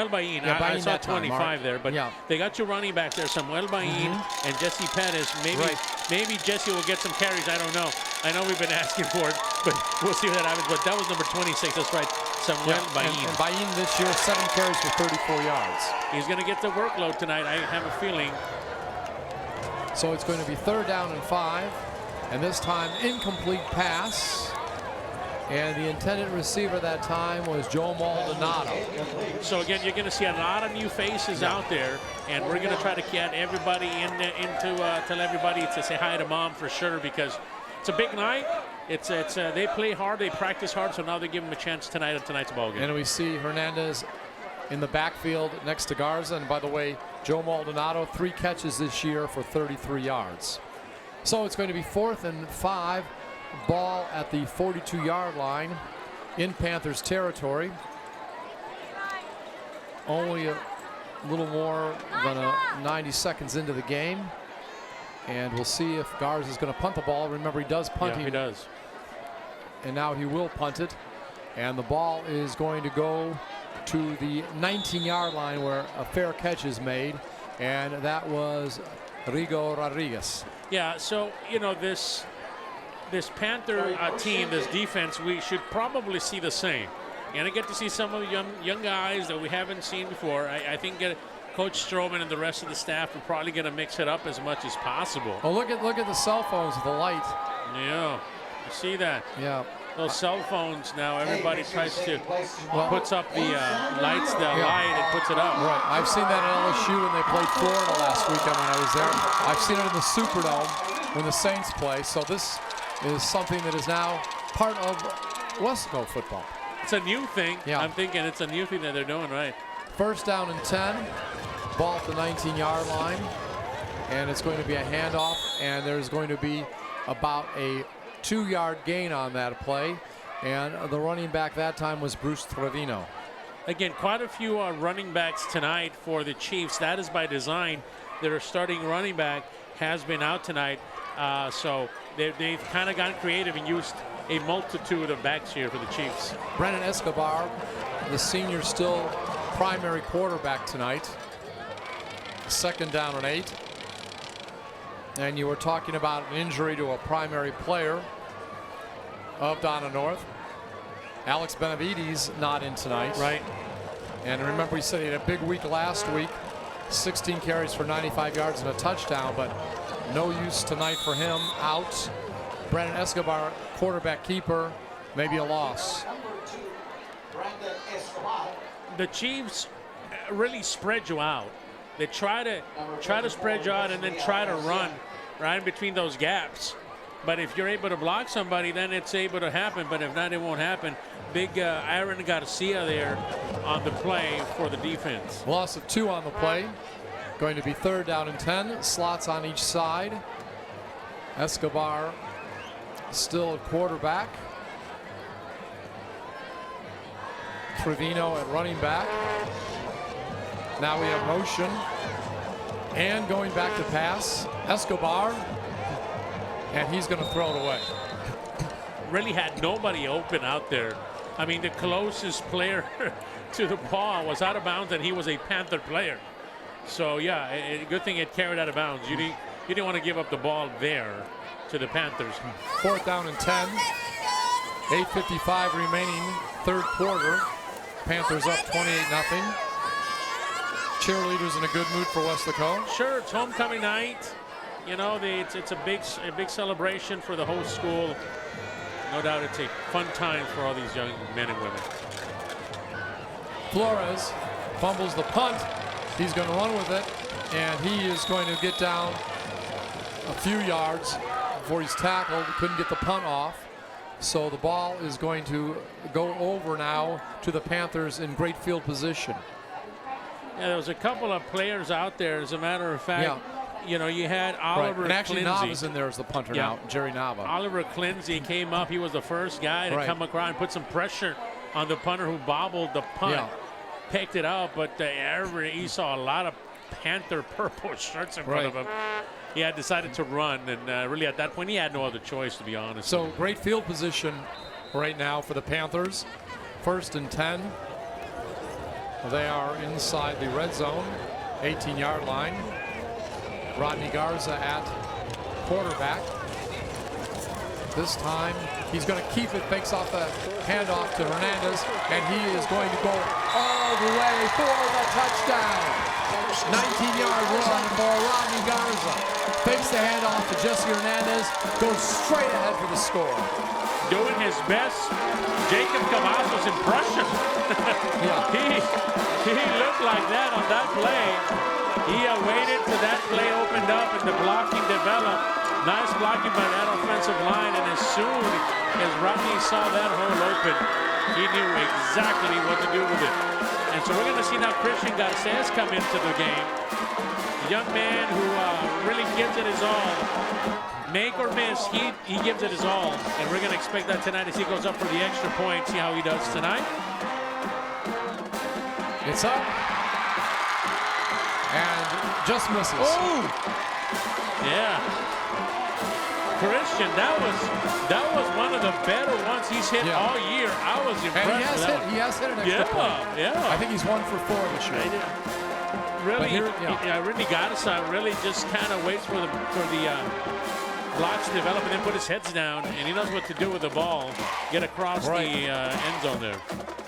Bain. I saw 25 there, but they got your running back there, Samuel Bain and Jesse Pettis. Maybe Jesse will get some carries. I don't know. I know we've been asking for it, but we'll see what that happens. But that was number 26. That's right, Samuel Bain. And Bain this year, 7 carries for 34 yards. He's going to get the workload tonight, I have a feeling. So it's going to be third down and 5, and this time incomplete pass. And the intended receiver that time was Joe Maldonado. So again, you're going to see a lot of new faces out there, and we're going to try to get everybody tell everybody to say hi to mom for sure, because it's a big night. They play hard, they practice hard, so now they give them a chance tonight at tonight's ball game. And we see Hernandez in the backfield next to Garza. And by the way, Joe Maldonado, 3 catches this year for 33 yards. So it's going to be 4th and 5. Ball at the 42-yard line in Panthers territory. Only a little more than 90 seconds into the game. And we'll see if Garza is going to punt the ball. Remember, he does punt. Yeah, he does. And now he will punt it. And the ball is going to go to the 19-yard line where a fair catch is made. And that was Rigo Rodriguez. Yeah, so, you know, this Panther team, this defense, we should probably see the same. You're going to get to see some of the young guys that we haven't seen before. I think Coach Stroman and the rest of the staff are probably going to mix it up as much as possible. Oh, look at the cell phones with the light. Yeah. You see that? Yeah. Those cell phones now, everybody tries to puts up the lights, the light, and puts it up. Right. I've seen that at LSU when they played Florida last weekend when I was there. I've seen it in the Superdome when the Saints play. So this is something that is now part of Weslaco football. It's a new thing. Yeah. I'm thinking it's a new thing that they're doing, right? First down and 10. Ball at the 19-yard line. And it's going to be a handoff. And there's going to be about a 2-yard gain on that play. And the running back that time was Bruce Trevino. Again, quite a few running backs tonight for the Chiefs. That is by design. Their starting running back has been out tonight. So they've kind of gotten creative and used a multitude of backs here for the Chiefs. Brennan Escobar, the senior, still primary quarterback tonight. Second down and 8. And you were talking about an injury to a primary player of Donna North. Alex Benavides not in tonight. Right. And remember, we said he had a big week last week. 16 carries for 95 yards and a touchdown, but no use tonight for him. Out. Brennan Escobar, quarterback keeper, maybe a loss. The Chiefs really spread you out. They try to spread you out and then try to run right in between those gaps. But if you're able to block somebody, then it's able to happen. But if not, it won't happen. Big Aaron Garcia there on the play for the defense. Loss of 2 on the play. Going to be 3rd down and 10. Slots on each side. Escobar still at quarterback. Trevino at running back. Now we have motion. And going back to pass. Escobar. And he's going to throw it away. Really had nobody open out there. I mean, the closest player to the ball was out of bounds, and he was a Panther player. So, yeah, a good thing it carried out of bounds. You didn't want to give up the ball there to the Panthers. 4th down and 10. 8:55 remaining, 3rd quarter. Panthers up 28-0. Cheerleaders in a good mood for Weslaco. Sure, it's homecoming night. You know, it's a big celebration for the whole school. No doubt it's a fun time for all these young men and women. Flores fumbles the punt. He's going to run with it, and he is going to get down a few yards before he's tackled. Couldn't get the punt off. So the ball is going to go over now to the Panthers in great field position. Yeah, there was a couple of players out there, as a matter of fact. Yeah. You know, you had Oliver Right. And actually, Clinzy. Nava's in there as the punter now, Jerry Nava. Oliver Clinzy came up. He was the first guy to come across and put some pressure on the punter who bobbled the punt. Yeah. Picked it up, but he saw a lot of Panther purple shirts in front of him. He had decided to run, and really at that point, he had no other choice, to be honest. So great field position right now for the Panthers. 1st and 10. They are inside the red zone, 18-yard line. Rodney Garza at quarterback. This time, he's going to keep it, fakes off the handoff to Hernandez, and he is going to go all the way for the touchdown. 19-yard run for Rodney Garza. Fakes the handoff to Jesse Hernandez, goes straight ahead for the score. Doing his best Jacob Cavazos impression. He looked like that on that play. He waited till that play opened up and the blocking developed. Nice blocking by that offensive line, and as soon as Rodney saw that hole open, he knew exactly what to do with it. And so we're going to see now Christian Garces come into the game. A young man who really gives it his all. Make or miss, he gives it his all. And we're going to expect that tonight as he goes up for the extra point. See how he does tonight. It's up. And just misses. Oh! Yeah. Christian, that was one of the better ones he's hit all year. I was impressed. And he has hit an extra point. Yeah. I think he's 1 for 4 this year. Really, really Garza really just kind of waits for the blocks develop and then put his heads down, and he knows what to do with the ball, get across the end zone there.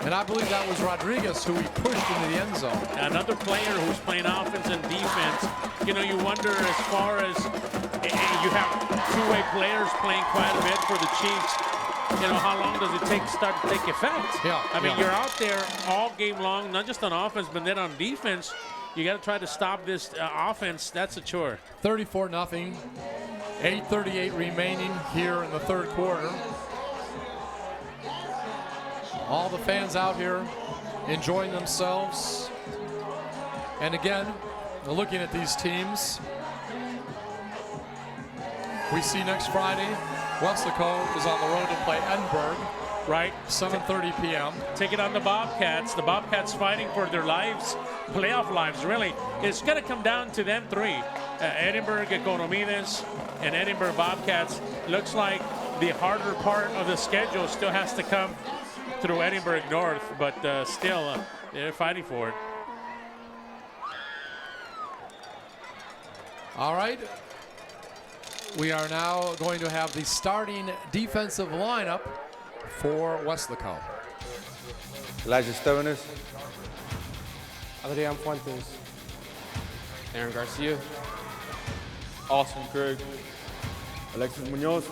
And I believe that was Rodriguez who he pushed into the end zone. Another player who's playing offense and defense. You know, you wonder as far as you have two-way players playing quite a bit for the Chiefs. You know, how long does it start to take effect? Yeah. I mean, you're out there all game long, not just on offense, but then on defense. You got to try to stop this offense. That's a chore. 34-0. 8:38 remaining here in the third quarter. All the fans out here enjoying themselves. And again, looking at these teams, we see next Friday, Weslaco is on the road to play Edinburgh. Right. 7:30 p.m. Taking on the Bobcats. The Bobcats fighting for their lives, playoff lives, really. It's going to come down to them three. Edinburgh Economides and Edinburgh Bobcats. Looks like the harder part of the schedule still has to come through Edinburgh North, but still they're fighting for it. All right. We are now going to have the starting defensive lineup for Weslaco. Elijah Stevenes, Adrian Fuentes, Aaron Garcia, Austin Krug, Alexis Munoz,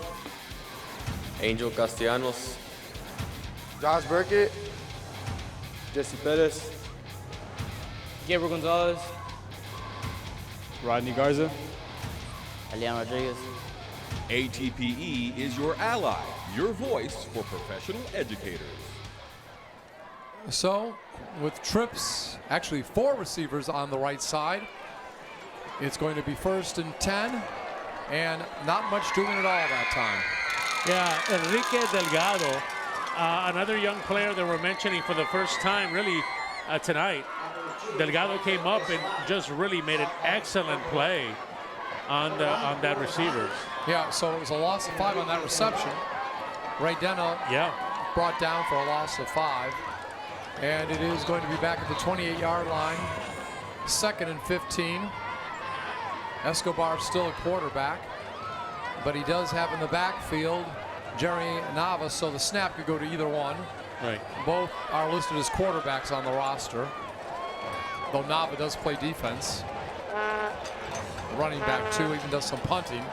Angel Castellanos, Josh Burkett, Jesse Perez, Gabriel Gonzalez, Rodney Garza, Elian Rodriguez. ATPE is your ally, your voice for professional educators. So, with trips, actually 4 receivers on the right side, it's going to be 1st and 10, and not much doing at all that time. Yeah, Enrique Delgado, another young player that we're mentioning for the first time really tonight. Delgado came up and just really made an excellent play on that receiver. Yeah, so it was a loss of 5 on that reception. Ray Donna brought down for a loss of 5. And it is going to be back at the 28-yard line. 2nd and 15. Escobar still a quarterback, but he does have in the backfield Jerry Navas, so the snap could go to either one. Right. Both are listed as quarterbacks on the roster, though Nava does play defense. Running back too, even does some punting.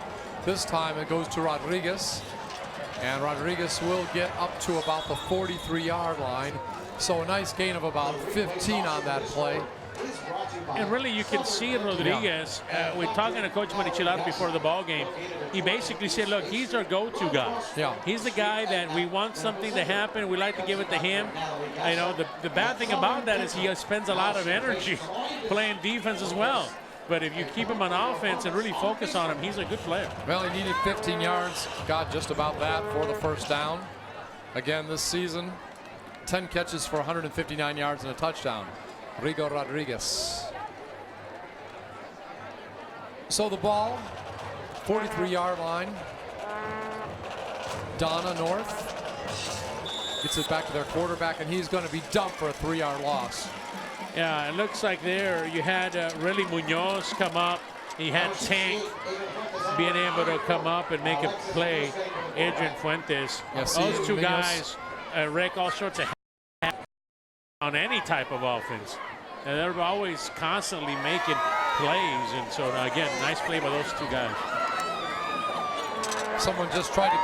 This time it goes to Rodriguez, and Rodriguez will get up to about the 43-yard line. So a nice gain of about 15 on that play. And really, you can see Rodriguez. We're talking to Coach Marichilado before the ball game. He basically said, look, he's our go-to guy. Yeah. He's the guy that we want something to happen. We like to give it to him. You know, the bad thing about that is he spends a lot of energy playing defense as well. But if you keep him on offense and really focus on him, he's a good player. Well, he needed 15 yards. Got just about that for the first down. Again, this season, 10 catches for 159 yards and a touchdown. Rigo Rodriguez. So the ball, 43-yard line. Donna north. Gets it back to their quarterback, and he's going to be dumped for a 3-yard loss. Yeah, it looks like there you had really Munoz come up. He had Tank being able to come up and make a play. Adrian Fuentes. Yeah, those two Munoz guys wreck all sorts of on any type of offense. And they're always constantly making plays. And so, again, nice play by those two guys. Someone just tried to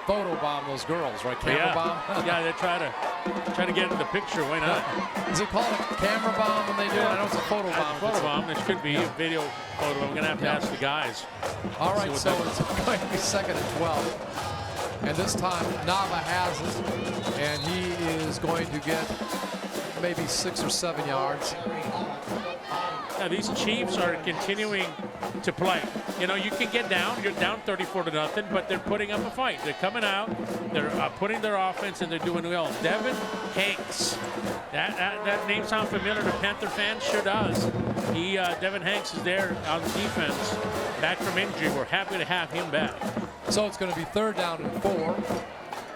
photobomb those girls, right? Camera bomb? Yeah, they try to get in the picture. Why not? Is it called a camera bomb when they do it? I know it's a photobomb. Photobomb. This could be a video photo. I'm going to have to ask the guys. All right, so it's going to be 2nd and 12. And this time, Nava has it. And he is going to get maybe 6 or 7 yards. Now, these Chiefs are continuing to play. You know, you can get down. You're down 34-0, but they're putting up a fight. They're coming out. They're putting their offense, and they're doing well. Devin Hanks. That name sounds familiar to Panther fans? Sure does. Devin Hanks is there on defense, back from injury. We're happy to have him back. So it's going to be 3rd down and 4.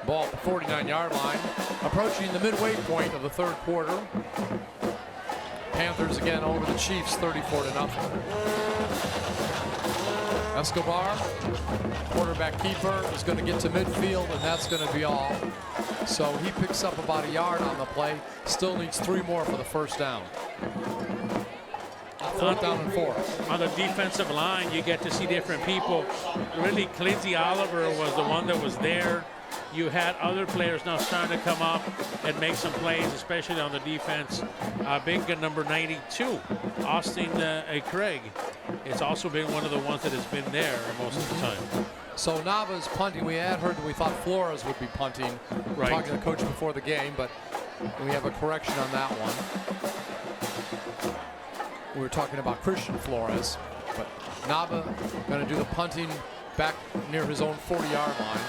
Ball at the 49-yard line. Approaching the midway point of the 3rd quarter. Panthers again over the Chiefs, 34-0. Escobar, quarterback keeper, is going to get to midfield, and that's going to be all. So he picks up about a yard on the play. Still needs 3 more for the first down. 4th down and 4. On the defensive line, you get to see different people. Really, Clincy Oliver was the one that was there. You had other players now starting to come up and make some plays, especially on the defense. Big number 92, Austin Craig. It's also been one of the ones that has been there most of the time. So Nava's punting. We had heard that we thought Flores would be punting. Right. Talking to the coach before the game, but we have a correction on that one. We were talking about Christian Flores, but Nava going to do the punting back near his own 40-yard line.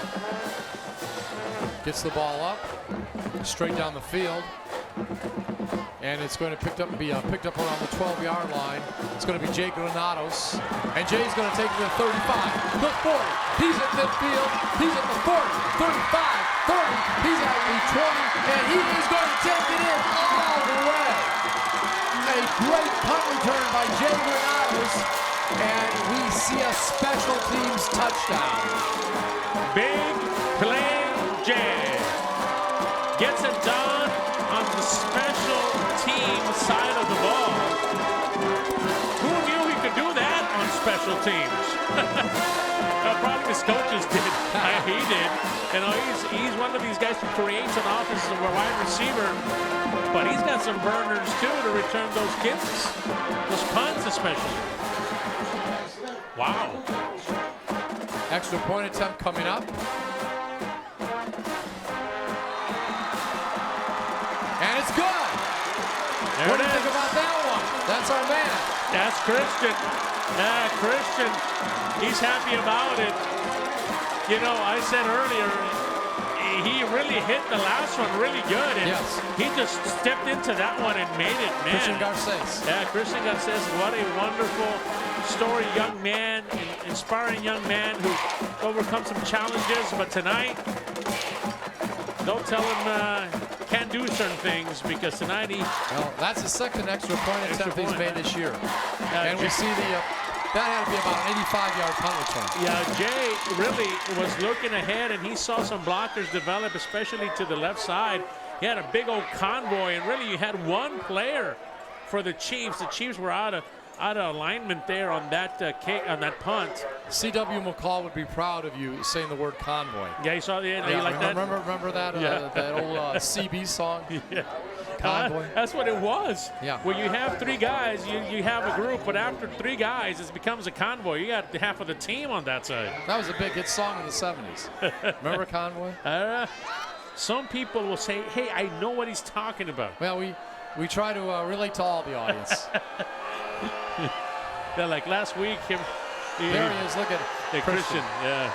Gets the ball up, straight down the field, and it's going to be picked up around the 12-yard line. It's going to be Jay Granados, and Jay's going to take it to the 35, the 40. He's at midfield. He's at the 40, 35, 30. He's at the 20, and he is going to take it in all the way. A great punt return by Jay Granados, and we see a special teams touchdown. Big play. Jay gets it done on the special team side of the ball. Who knew he could do that on special teams? Probably his coaches did. He did. You know, he's one of these guys who creates an offense as a wide receiver, but he's got some burners too to return those kicks, those punts especially. Wow. Extra point attempt coming up. And it's good. What do you think about that one? That's our man. That's Christian. Christian, he's happy about it. You know, I said earlier, he really hit the last one really good. And yes. He just stepped into that one and made it, man. Christian Garces. Yeah, Christian Garces, what a wonderful story, young man, inspiring young man who overcome some challenges. But tonight, don't tell him can't do certain things, because tonight he... Well, that's the second extra point attempt he's made this year. And we see that had to be about an 85-yard punt return. Yeah, Jay really was looking ahead, and he saw some blockers develop, especially to the left side. He had a big old convoy, and really you had one player for the Chiefs. The Chiefs were out of alignment there on that kick, on that punt. C.W. McCall would be proud of you saying the word convoy. Yeah, you saw the end. You like that? Remember that that old CB song? Yeah. Convoy. That's what it was. Yeah. When you have 3 guys, you have a group, but after 3 guys, it becomes a convoy. You got half of the team on that side. That was a big hit song in the 70s. Remember Convoy? Some people will say, hey, I know what he's talking about. Well, we try to relate to all the audience. Yeah, like last week, there he is. Look at Christian. Yeah.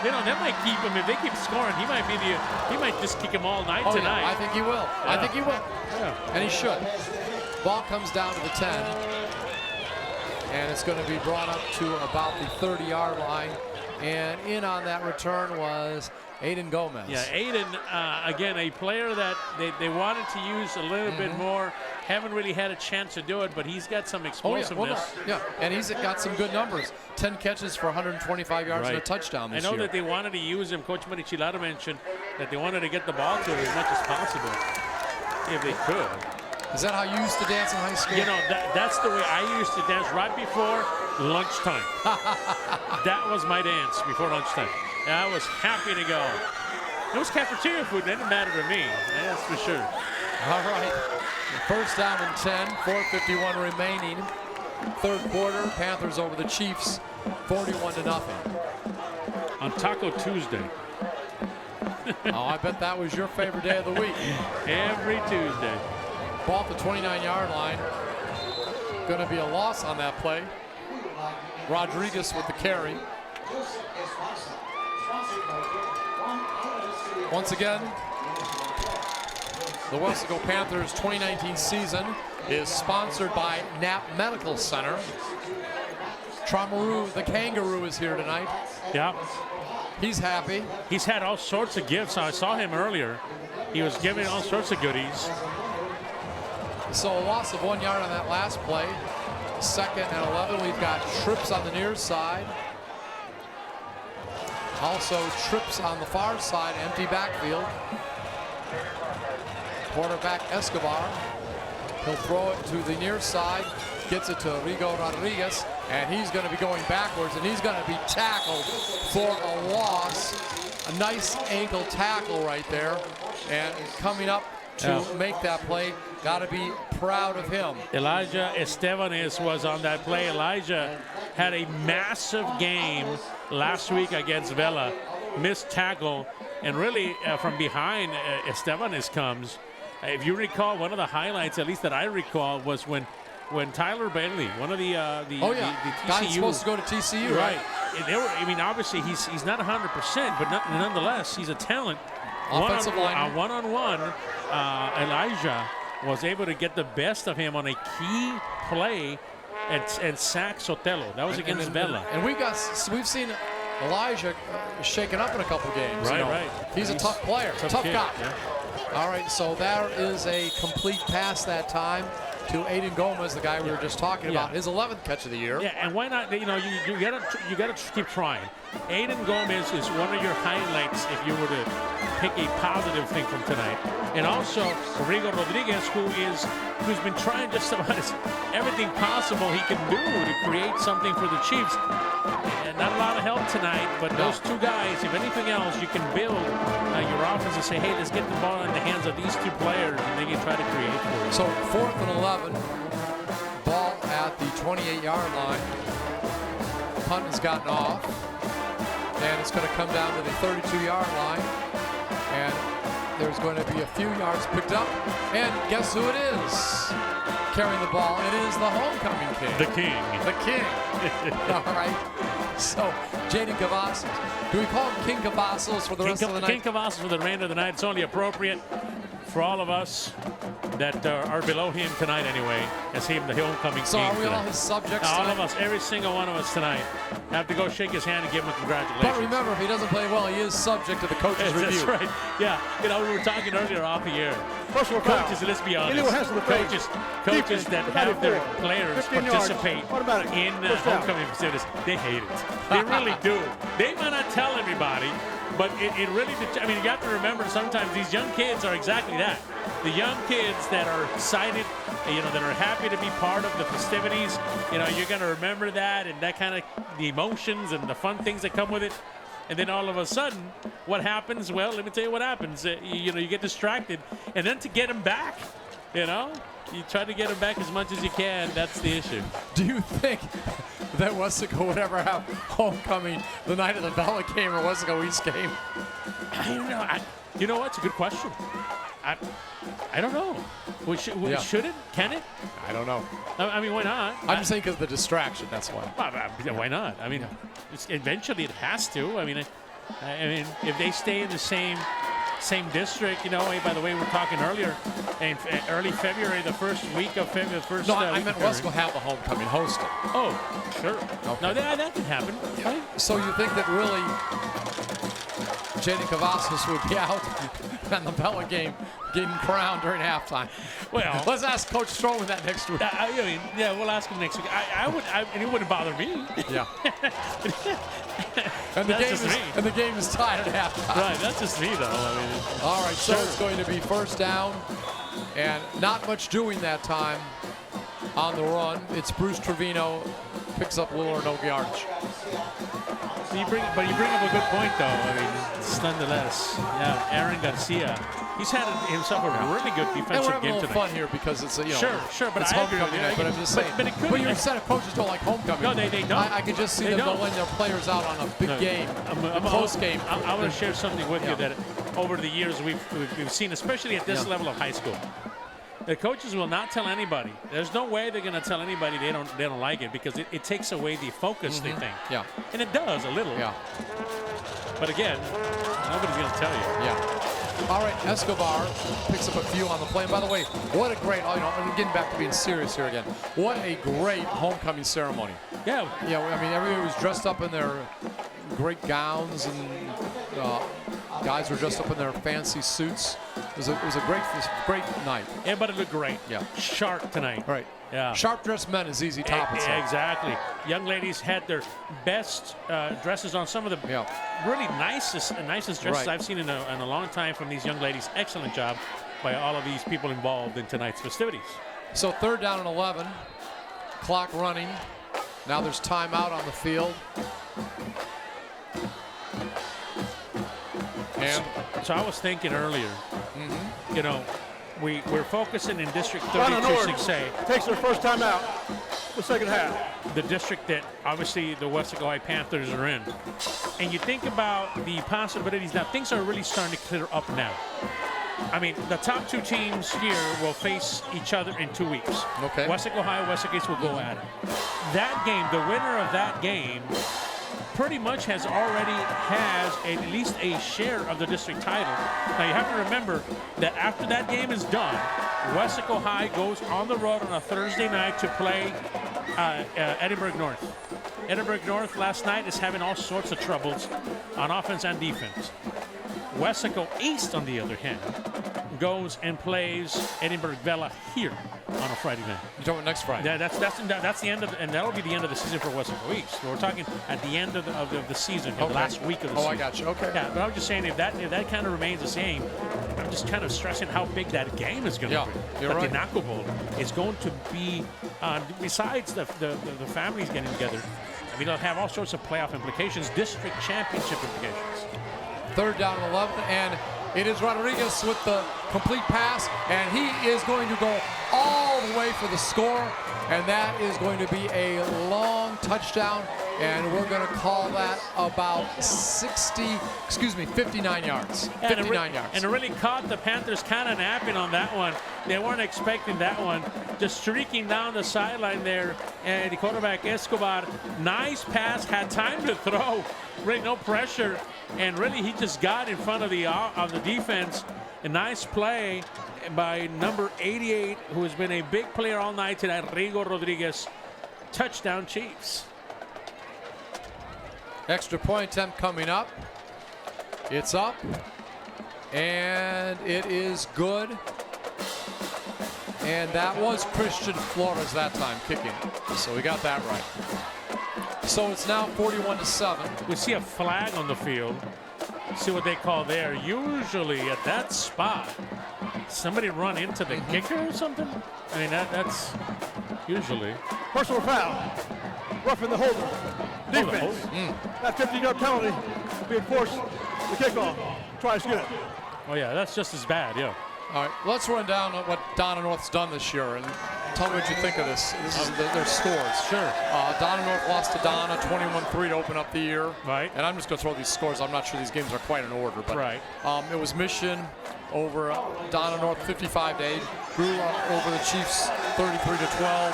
You know, that might keep him. If they keep scoring, he might just kick him all night tonight. Yeah, I think he will. Yeah. I think he will. Yeah. And he should. Ball comes down to the 10. And it's going to be brought up to about the 30-yard line. And in on that return was Aiden Gomez. Yeah, Aiden, again, a player that they wanted to use a little bit more. Haven't really had a chance to do it, but he's got some explosiveness. Yeah, and he's got some good numbers. 10 catches for 125 yards and a touchdown this year. I know that they wanted to use him. Coach Marichilada mentioned that they wanted to get the ball to him as much as possible, if they could. Is that how you used to dance in high school? You know, that's the way I used to dance right before lunchtime. That was my dance before lunchtime. And I was happy to go. It was cafeteria food. It didn't matter to me. That's for sure. All right. First down and 10. 4:51 remaining. Third quarter. Panthers over the Chiefs. 41-0. On Taco Tuesday. Oh, I bet that was your favorite day of the week. Every Tuesday. Ball at the 29-yard line. Going to be a loss on that play. Rodriguez with the carry. Once again, the Weslaco Panthers 2019 season is sponsored by Knapp Medical Center. Tramaru, the kangaroo, is here tonight. Yeah. He's happy. He's had all sorts of gifts. I saw him earlier. He was giving all sorts of goodies. So a loss of 1 yard on that last play. 2nd and 11. We've got trips on the near side. Also trips on the far side, empty backfield. Quarterback Escobar. He'll throw it to the near side, gets it to Rigo Rodriguez, and he's going to be going backwards, and he's going to be tackled for a loss. A nice ankle tackle right there, and coming up to make that play. Got to be proud of him. Elijah Estevanes was on that play. Elijah had a massive game last week against Vela. Missed tackle, and really from behind, Estevanes comes. If you recall, one of the highlights, at least that I recall, was when Tyler Bailey, one of the TCU, guy's supposed to go to TCU, right? I mean, obviously he's not 100%, but nonetheless he's a talent. Offensive line. One-on-one, Elijah was able to get the best of him on a key play and sack Sotelo. That was against Vela. And we've seen Elijah shaken up in a couple games. Right, you know. right. He's a tough player, tough kid, guy. yeah. All right, so there is a complete pass that time to Aiden Gomez, the guy we were just talking about, his 11th catch of the year. Yeah, and why not? You know, you gotta keep trying. Aiden Gomez is one of your highlights if you were to pick a positive thing from tonight. And also Rigo Rodriguez, who's been trying just about everything possible he can do to create something for the Chiefs. And not a lot of help tonight, but those two guys, if anything else, you can build your offense and say, hey, let's get the ball in the hands of these two players, and they can try to create for you. So 4th and 11, ball at the 28-yard line. Punt has gotten off, and it's going to come down to the 32-yard line, and there's going to be a few yards picked up, and guess who it is carrying the ball? It is the homecoming king. The king. The king. All right. So, Jaden Cavazos. Do we call him King Cavazos for the rest of the night? King Cavazos for the remainder of the night. It's only appropriate for all of us that are below him tonight anyway, as him the homecoming so king. So are we tonight. all his subjects All tonight? of us, every single one of us tonight, have to go shake his hand and give him a congratulations. But remember, if he doesn't play well, he is subject to the coach's review. That's right. Yeah. You know, we were talking earlier off the air. Coaches, let's be honest. Coaches that have their players participate in homecoming facilities, they hate it. They really do. They might not tell everybody, but it really, I mean, you have to remember sometimes these young kids are exactly that. The young kids that are excited, you know, that are happy to be part of the festivities, you know, you're going to remember that and that kind of the emotions and the fun things that come with it. And then all of a sudden, what happens? Well, let me tell you what happens. You know, you get distracted. And then to get them back, you know, you try to get them back as much as you can. That's the issue. Do you think that Weslaco would ever have homecoming the night of the Vela game or Weslaco East game? I don't know. You know what? It's a good question. I don't know. Should it? Can it? I don't know. I mean, why not? I'm just saying because of the distraction, that's why. Well, why not? I mean, eventually it has to. I mean, if they stay in the same district, you know, hey, by the way, we were talking earlier, in early February, the first week of February, No, I meant Weslaco have a homecoming hosted. Oh, sure. Okay. No, that can happen. Right? So you think that really Jaden Cavazos would be out in the Vela game getting crowned during halftime? Well, let's ask Coach Stroman that next week. I mean, yeah, we'll ask him next week. And it wouldn't bother me. Yeah. And the game is tied at halftime. Right, that's just me, though. I mean, all right, so it's going to be first down, and not much doing that time on the run. It's Bruce Trevino, picks up little or no yardage. You bring up a good point, though. I mean, nonetheless, yeah, Aaron Garcia, he's had himself a really good defensive game tonight. And we're having a little fun here because it's sure, but it's I agree homecoming night. But I'm just saying. But you said if coaches don't like homecoming. No, they don't. I could just see them letting their players out on a big game, a close game. I want to share something with you that over the years we've seen, especially at this level of high school. The coaches will not tell anybody. There's no way they're going to tell anybody they don't like it because it takes away the focus, they think. Yeah. And it does a little. Yeah. But again, nobody's going to tell you. Yeah. All right, Escobar picks up a few on the play. And by the way, what a great, I'm getting back to being serious here again. What a great homecoming ceremony. Yeah. Yeah, I mean, everybody was dressed up in their great gowns and Guys were dressed up in their fancy suits. It was a great night. Everybody looked great. Yeah. Sharp tonight. Right. Yeah. Sharp dressed men is easy topic. Exactly. Young ladies had their best dresses on. Some of the really nicest dresses I've seen in a long time from these young ladies. Excellent job by all of these people involved in tonight's festivities. So 3rd down and 11. Clock running. Now there's timeout on the field. And so I was thinking earlier, you know, we're focusing in District Donna 32-6A. Takes their first time out, the second half. The district that obviously the Weslaco Panthers are in. And you think about the possibilities now, things are really starting to clear up now. I mean, the top 2 teams here will face each other in 2 weeks. Okay. Weslaco High, Weslaco East will go at it. That game, the winner of that game, pretty much has at least a share of the district title. Now you have to remember that after that game is done, Weslaco High goes on the road on a Thursday night to play Edinburgh North. Edinburgh North last night is having all sorts of troubles on offense and defense. Weslaco East, on the other hand, goes and plays Edinburgh Vela here on a Friday night. You're talking next Friday? Yeah, that's the end of, and that'll be the end of the season for Weslaco East. We're talking at the end of the season, the last week of the season. I got you. Okay. Yeah, but I'm just saying if that kind of remains the same, I'm just kind of stressing how big that game is going to be. You're right. The Naco Bowl is going to be, besides the families getting together, I mean, it'll have all sorts of playoff implications, district championship implications. 3rd down and 11, and it is Rodriguez with the complete pass, and he is going to go all the way for the score, and that is going to be a long touchdown, and we're going to call that about 59 yards. 59 yards. And it really caught the Panthers kind of napping on that one. They weren't expecting that one. Just streaking down the sideline there, and the quarterback Escobar, nice pass, had time to throw, really no pressure, and really he just got in front of the defense. A nice play by number 88, who has been a big player all night tonight, Rigo Rodriguez. Touchdown Chiefs. Extra point attempt coming up. It's up, and it is good. And that was Christian Flores that time kicking. So we got that right. So it's now 41-7. We see a flag on the field. See what they call there. Usually at that spot, somebody run into the kicker or something? I mean, that's usually. Personal foul. Roughing the holder. Defense. That 15-yard penalty being forced the kickoff. Tries good. Oh, yeah, that's just as bad, yeah. All right, let's run down what Donna North's done this year and tell me what you think of this. This is their scores. Sure. Donna North lost to Donna 21-3 to open up the year. Right. And I'm just going to throw these scores. I'm not sure these games are quite in order. But right. It was Mission over Donna North 55-8. Grew over the Chiefs 33-12.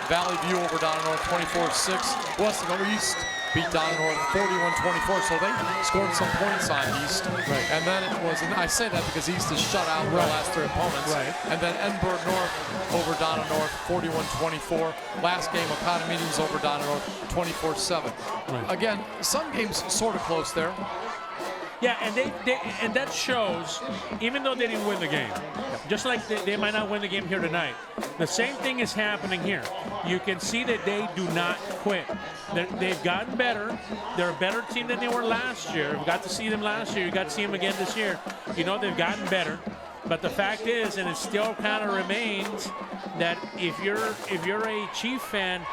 Valley View over Donna North 24-6. Weslaco East beat Donna North 41-24, so they scored some points on East. Right. And then it was, and I say that because East is shut out their last 3 opponents. Right. And then Edinburgh North over Donna North 41-24. Last game, Okata Meetings over Donna North 24-7. Right. Again, some games sort of close there. Yeah, and that shows, even though they didn't win the game, just like they might not win the game here tonight, the same thing is happening here. You can see that they do not quit. They've gotten better. They're a better team than they were last year. We got to see them last year. You got to see them again this year. You know they've gotten better. But the fact is, and it still kind of remains, that if you're a Chief fan,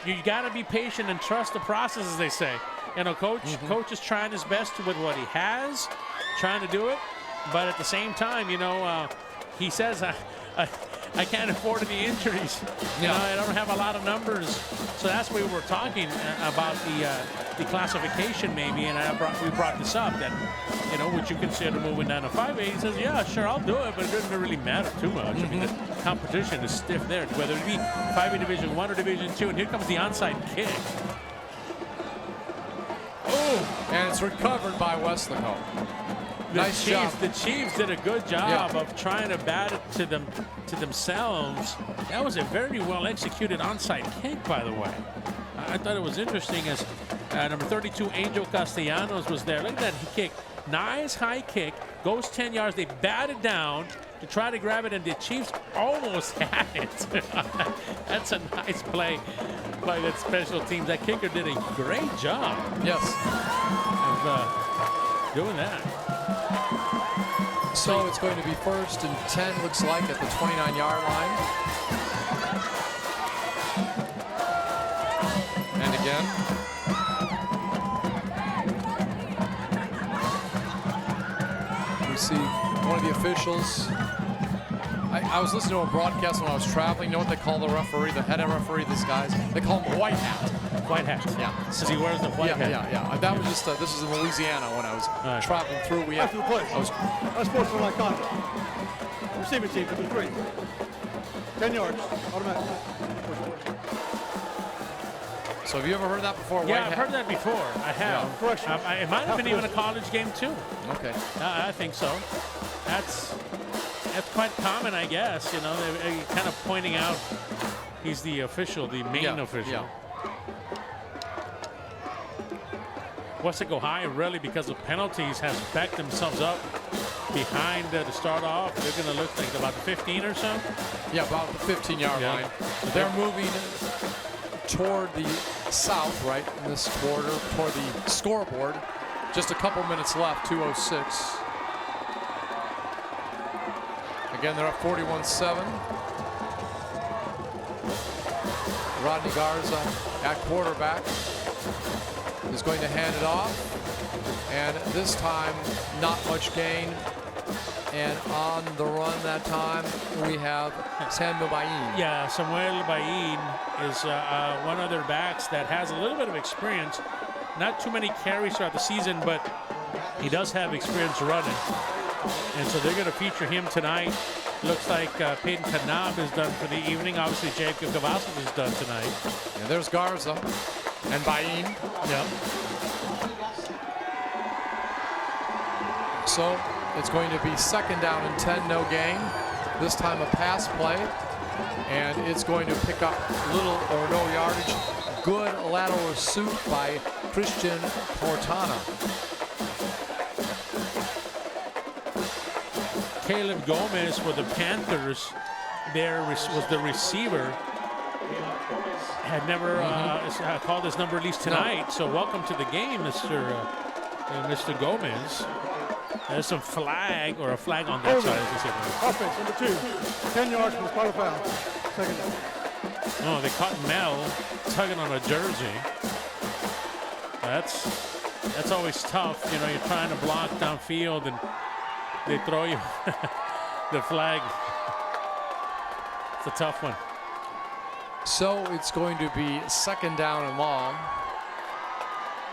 you got to be patient and trust the process, as they say. You know, Coach is trying his best with what he has, trying to do it. But at the same time, you know, he says, I can't afford any injuries. You know, I don't have a lot of numbers. So that's why we were talking about the classification maybe, and we brought this up, that, you know, would you consider moving down to 5A? He says, yeah, sure, I'll do it, but it doesn't really matter too much. I mean, the competition is stiff there, whether it be 5A Division 1 or Division 2, and here comes the onside kick. Oh, and it's recovered by Weslaco. Nice job. The Chiefs did a good job of trying to bat it to themselves. That was a very well executed onside kick, by the way. I thought it was interesting as number 32 Angel Castellanos was there. Look at that kick. Nice high kick, goes 10 yards. They bat it down to try to grab it, and the Chiefs almost had it. That's a nice play by that special teams. That kicker did a great job. Yes. Of doing that. So it's going to be 1st and 10, looks like, at the 29-yard line. And again. We see one of the officials. I was listening to a broadcast when I was traveling. You know what they call the referee, the head referee, these guys? They call him White Hat. White Hat. Yeah. Because he wears the white hat. Yeah. That was just, this was in Louisiana when I was traveling through. After the play. That's sportsmanlike conduct. Receiving team to the 3. 10 yards, automatic. So have you ever heard that before? Yeah, I've heard that before. I have. Yeah. It might have been even a college game too. Okay. I think so. That's quite common, I guess. You know, they're kind of pointing out he's the official, the main official. Yeah. Weslaco High, really, because of penalties, has backed themselves up behind to start off. They're going to look like about the 15 or so. Yeah, about the 15-yard line. They're moving toward the south, right, in this quarter, toward the scoreboard. Just a couple minutes left, 2:06. Again, they're up 41-7. Rodney Garza at quarterback is going to hand it off. And this time, not much gain. And on the run that time, we have Samuel Bain. Yeah, Samuel Bain is one of their backs that has a little bit of experience. Not too many carries throughout the season, but he does have experience running. And so they're going to feature him tonight. Looks like Peyton Kanab is done for the evening. Obviously, Jacob Cavazos is done tonight. And there's Garza and Bain. Yep. So it's going to be 2nd down and 10, no gain. This time a pass play. And it's going to pick up little or no yardage. Good lateral pursuit by Christian Cortana. Caleb Gomez for the Panthers there was the receiver. Had never called his number, at least tonight. No. So welcome to the game, Mr. Gomez. There's some flag, or a flag on that side. Offense, number 2. 10 yards from the spot of foul. 2nd down. Oh, they caught Mel tugging on a jersey. That's always tough. You know, you're trying to block downfield and they throw you the flag. It's a tough one. So it's going to be 2nd down and long.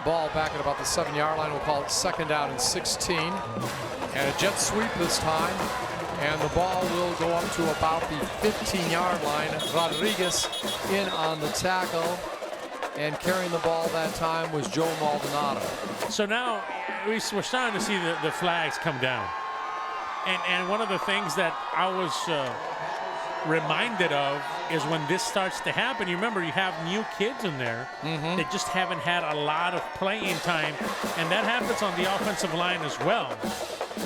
Ball back at about the 7-yard line. We'll call it 2nd down and 16. And a jet sweep this time. And the ball will go up to about the 15-yard line. Rodriguez in on the tackle. And carrying the ball that time was Joe Maldonado. So now we're starting to see the flags come down. And one of the things that I was reminded of is when this starts to happen, you remember you have new kids in there that just haven't had a lot of playing time, and that happens on the offensive line as well.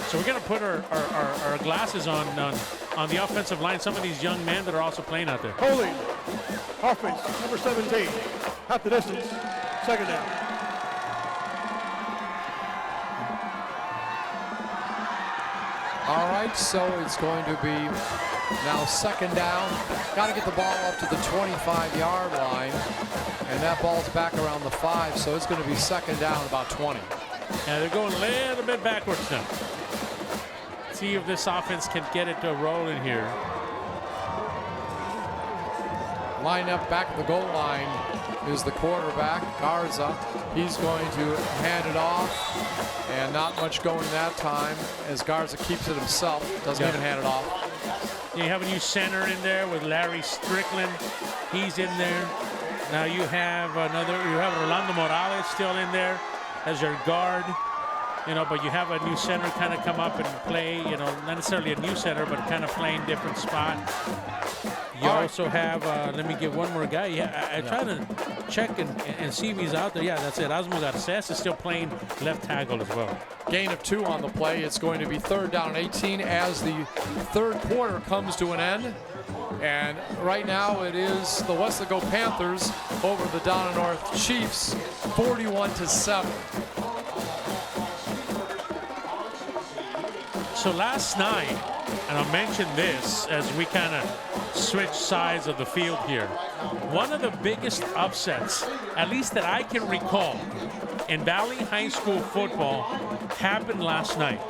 So we're going to put our glasses on the offensive line, some of these young men that are also playing out there. Holding, offense, number 17, half the distance, 2nd down. All right, so it's going to be now 2nd down. Got to get the ball up to the 25-yard line, and that ball's back around the 5, so it's going to be 2nd down about 20. Yeah, they're going a little bit backwards now. See if this offense can get it to roll in here. Line up back at the goal line is the quarterback, Garza. He's going to hand it off, and not much going that time as Garza keeps it himself, doesn't even hand it off. You have a new center in there with Larry Strickland. He's in there. Now you have Rolando Morales still in there as your guard. You know, but you have a new center kind of come up and play, you know, not necessarily a new center, but kind of playing different spot. You also have, let me give one more guy. Yeah, I tried to check and see if he's out there. Yeah, that's it. Osmo Garces is still playing left tackle as well. Gain of 2 on the play. It's going to be 3rd down and 18 as the 3rd quarter comes to an end. And right now it is the Weslaco Panthers over the Donna North Chiefs, 41-7. So last night, and I'll mention this as we kind of switch sides of the field here, one of the biggest upsets, at least that I can recall, in Valley High School football happened last night.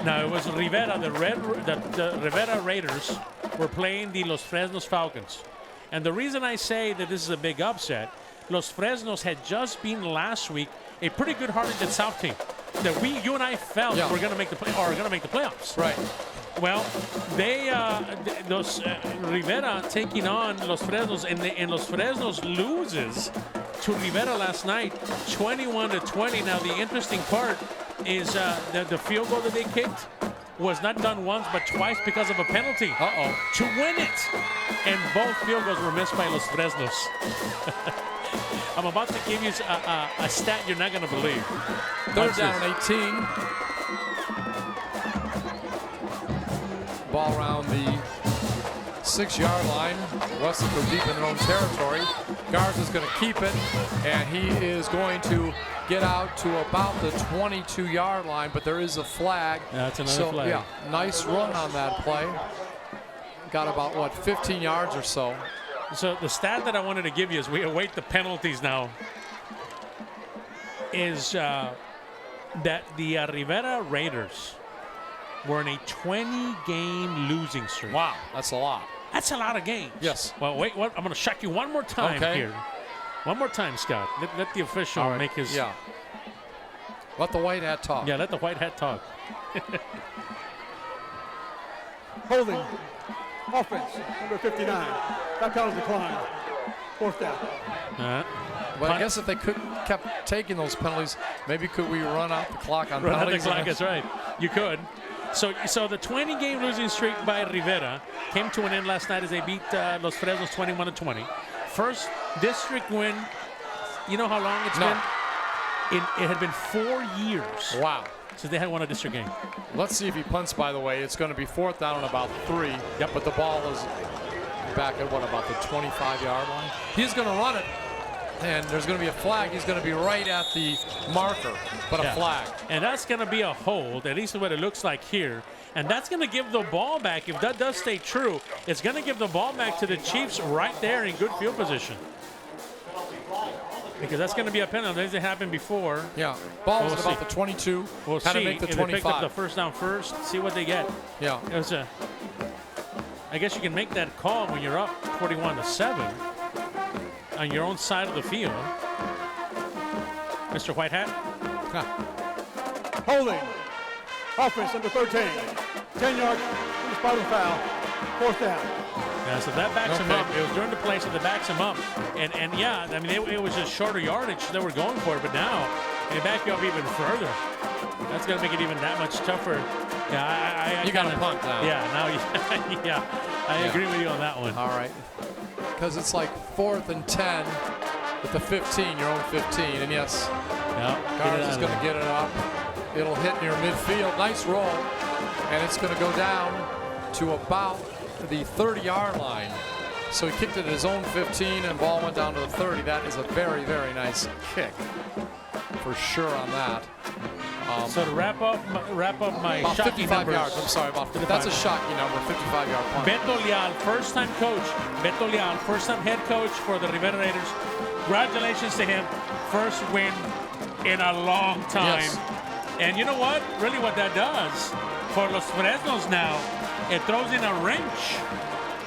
Now it was Rivera, the Rivera Raiders were playing the Los Fresnos Falcons. And the reason I say that this is a big upset, Los Fresnos had just been last week a pretty good Harlingen South team that you and I felt were going to make the playoffs. Right. Well, they Rivera taking on Los Fresnos, and Los Fresnos loses to Rivera last night, 21-20. Now the interesting part is the field goal that they kicked was not done once but twice because of a penalty. To win it, and both field goals were missed by Los Fresnos. I'm about to give you a stat you're not going to believe. 3rd down and 18. Ball around the 6-yard line. Weslaco deep in their own territory. Garza's going to keep it, and he is going to get out to about the 22-yard line, but there is a flag. Yeah, that's another flag. Yeah, nice run on that play. Got about, what, 15 yards or so. So the stat that I wanted to give you as we await the penalties now is that the Rivera Raiders were in a 20-game losing streak. Wow, that's a lot. That's a lot of games. Yes. Well, wait, I'm going to shock you one more time here. One more time, Scott. Let the official make his... Yeah. Let the white hat talk. Yeah, let the white hat talk. Holding. Offense, number 59. That count is declined. 4th down. But I guess if they kept taking those penalties, maybe could we run out the clock on Run out penalties? the clock, that's right. You could. So the 20-game losing streak by Rivera came to an end last night as they beat Los Fresnos 21-20. First district win. You know how long it's been? It had been 4 years. Wow. Since they had won a district game. Let's see if he punts, by the way. It's going to be 4th down and about 3. Yep. But the ball is back at, what, about the 25-yard line? He's going to run it, and there's going to be a flag. He's going to be right at the marker, but a flag. And that's going to be a hold, at least what it looks like here. And that's going to give the ball back. If that does stay true, it's going to give the ball back to the Chiefs right there in good field position. Because that's going to be a penalty. As it happened before. Yeah. Ball was about the 22. We'll Had see to make the if 25. they picked up the first down first. See what they get. Yeah. It was I guess you can make that call when you're up 41-7 on your own side of the field. Mr. Whitehat. Holding. Offense, number 13. 10 yards from the spot of the foul. 4th down. Yeah, so that backs him up. It was during the play, so that backs him up. And yeah, I mean, it was just shorter yardage they were going for, but now they back you up even further. That's going to make it even that much tougher. Yeah, you got to punt now. Yeah, now, yeah, I agree with you on that one. All right. Because it's like 4th and 10 with the 15, your own 15. And yes, Garza's going to get it up. It'll hit near midfield. Nice roll. And it's going to go down to about the 30-yard line. So he kicked it at his own 15 and ball went down to the 30. That is a very, very nice kick for sure on that. So to wrap up my about shocking 55 numbers. yards. I'm sorry, that's a shocking number, 55-yard punt. Beto Leal, first-time coach. Beto Leal, first-time head coach for the Rivera Raiders. Congratulations to him. First win in a long time. Yes. And you know what? Really what that does for Los Fresnos now, it throws in a wrench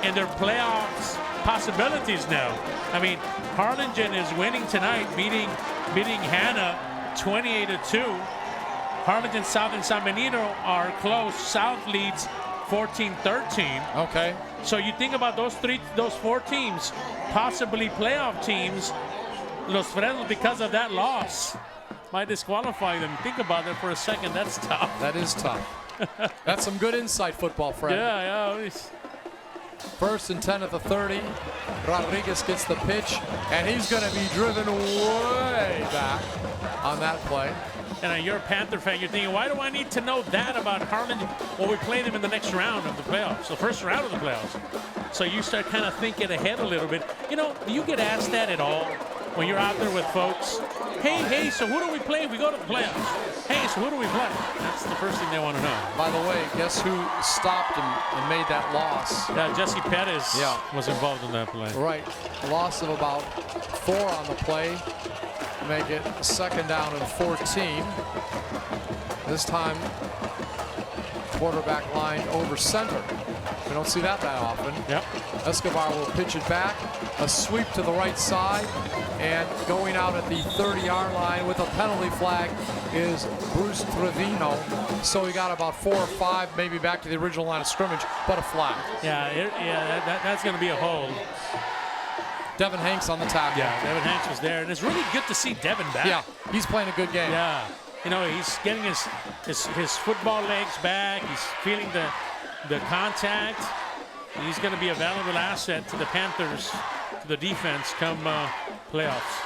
in their playoffs possibilities now. I mean, Harlingen is winning tonight, beating Hanna 28-2. Harlingen South and San Benito are close. South leads 14-13. Okay. So you think about those four teams, possibly playoff teams. Los Fresnos, because of that loss, might disqualify them. Think about that for a second. That's tough. That is tough. That's some good inside football, Fred. Yeah. First and 10 at the 30. Rodriguez gets the pitch, and he's going to be driven way back on that play. And you're a Panther fan, you're thinking, why do I need to know that about Harlan when we play them in the next round of the playoffs, the first round of the playoffs? So you start kind of thinking ahead a little bit. You know, do you get asked that at all when you're out there with folks? Hey, so who do we play if we go to the playoffs? Hey, so who do we play? That's the first thing they want to know. By the way, guess who stopped and made that loss? Jesse Perez was involved in that play. Right. Loss of about 4 on the play. Make it second down and 14. This time, quarterback line over center. We don't see that often. Yep. Escobar will pitch it back. A sweep to the right side. And going out at the 30-yard line with a penalty flag is Bruce Trevino. So he got about 4 or 5, maybe back to the original line of scrimmage, but a flag. That's going to be a hold. Devin Hanks on the tackle. Yeah, Devin Hanks was there. And it's really good to see Devin back. Yeah, he's playing a good game. Yeah. You know, he's getting his football legs back. He's feeling the contact. He's going to be a valuable asset to the Panthers, to the defense come playoffs.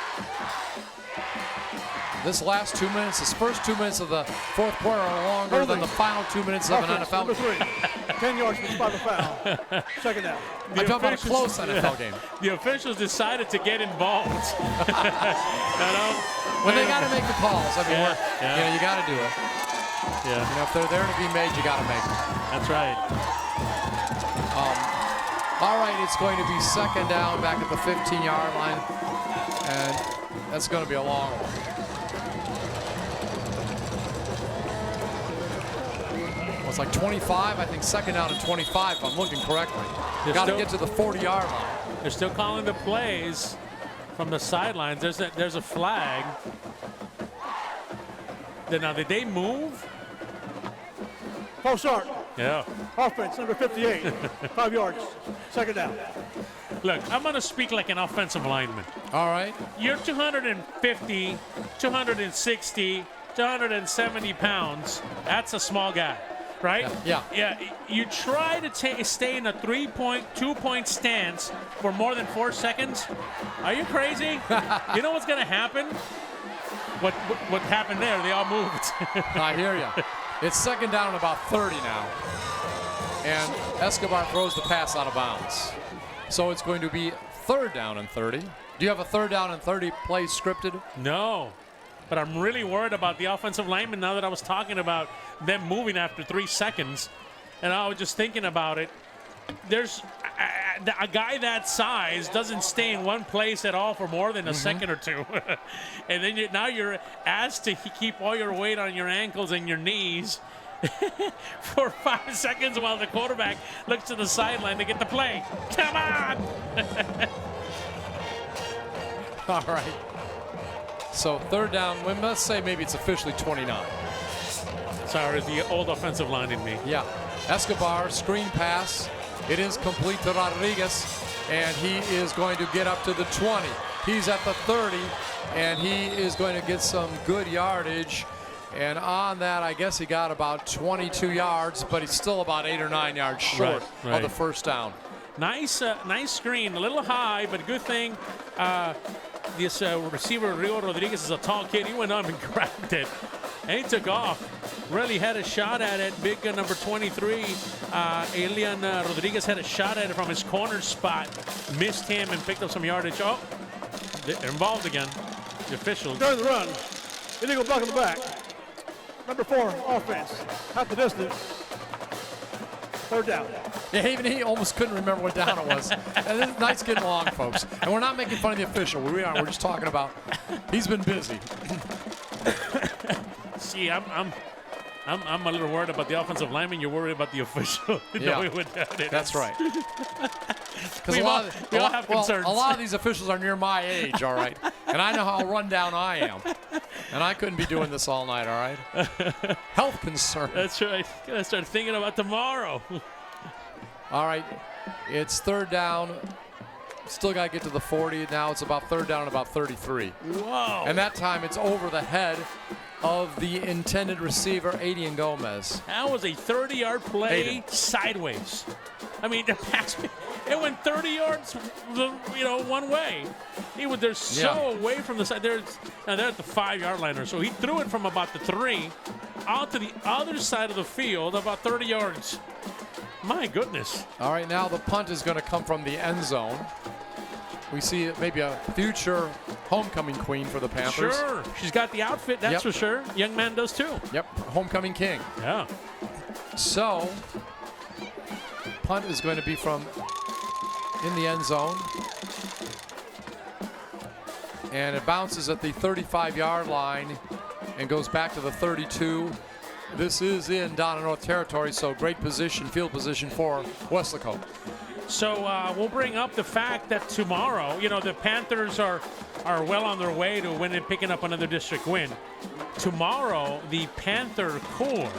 This last 2 minutes, his first 2 minutes of the fourth quarter are longer than the final 2 minutes of an NFL game. Number 3, 10 yards from the spot of foul. Second down. I'm talking about a close NFL game. The officials decided to get involved. When they got to make the calls, I mean, you got to do it. Yeah. You know, if they're there to be made, you got to make them. That's right. All right, it's going to be second down back at the 15-yard line, and that's going to be a long one. It's like 25, I think second down and 25, if I'm looking correctly. Got to get to the 40-yard line. They're still calling the plays from the sidelines. There's a flag. Now, did they move? False start. Yeah. Offense, number 58. 5 yards. Second down. Look, I'm going to speak like an offensive lineman. All right. You're 250, 260, 270 pounds. That's a small guy, right? Yeah. Yeah. You try to stay in a 2-point stance for more than 4 seconds. Are you crazy? You know what's going to happen? What happened there? They all moved. I hear you. It's second down and about 30 now. And Escobar throws the pass out of bounds. So it's going to be third down and 30. Do you have a third down and 30 play scripted? No. But I'm really worried about the offensive linemen now that I was talking about them moving after 3 seconds. And I was just thinking about it. There's a guy that size doesn't stay in one place at all for more than a second or two. And then now you're asked to keep all your weight on your ankles and your knees for 5 seconds while the quarterback looks to the sideline to get the play. Come on! All right. So third down, let's say maybe it's officially 29. Sorry, it's the old offensive line in me. Yeah. Escobar, screen pass. It is complete to Rodriguez, and he is going to get up to the 20. He's at the 30, and he is going to get some good yardage. And on that, I guess he got about 22 yards, but he's still about 8 or 9 yards short of the first down. Nice screen, a little high, but good thing. This receiver, Rio Rodriguez, is a tall kid. He went up and grabbed it, and he took off. Really had a shot at it. Big number 23, Elian Rodriguez had a shot at it from his corner spot. Missed him and picked up some yardage. Oh, they're involved again, the officials. During the run, illegal block in the back. Number 4, offense. Half the distance. Third down. Yeah, even he almost couldn't remember what down it was. And this night's getting long, folks. And we're not making fun of the official. We aren't. We're just talking about he's been busy. See, I'm a little worried about the offensive lineman. You're worried about the official. Yeah, that's right. Because we all have concerns. A lot of these officials are near my age, all right? And I know how run down I am. And I couldn't be doing this all night, all right? Health concern. That's right. Gotta start thinking about tomorrow. All right. It's third down. Still got to get to the 40. Now it's about third down and about 33. Whoa. And that time it's over the head of the intended receiver, Adrian Gomez. That was a 30-yard play sideways. I mean, the pass. It went 30 yards, one way. They're so away from the side. They're at the 5-yard line, so he threw it from about the 3 out to the other side of the field, about 30 yards. My goodness. All right, now the punt is going to come from the end zone. We see maybe a future homecoming queen for the Panthers. Sure. She's got the outfit, that's for sure. Young man does too. Yep, homecoming king. Yeah. So, punt is going to be from in the end zone. And it bounces at the 35-yard line and goes back to the 32. This is in Donna North territory, so great position, field position for Weslaco. So we'll bring up the fact that tomorrow, the Panthers are well on their way to picking up another district win. Tomorrow, the Panther Corps,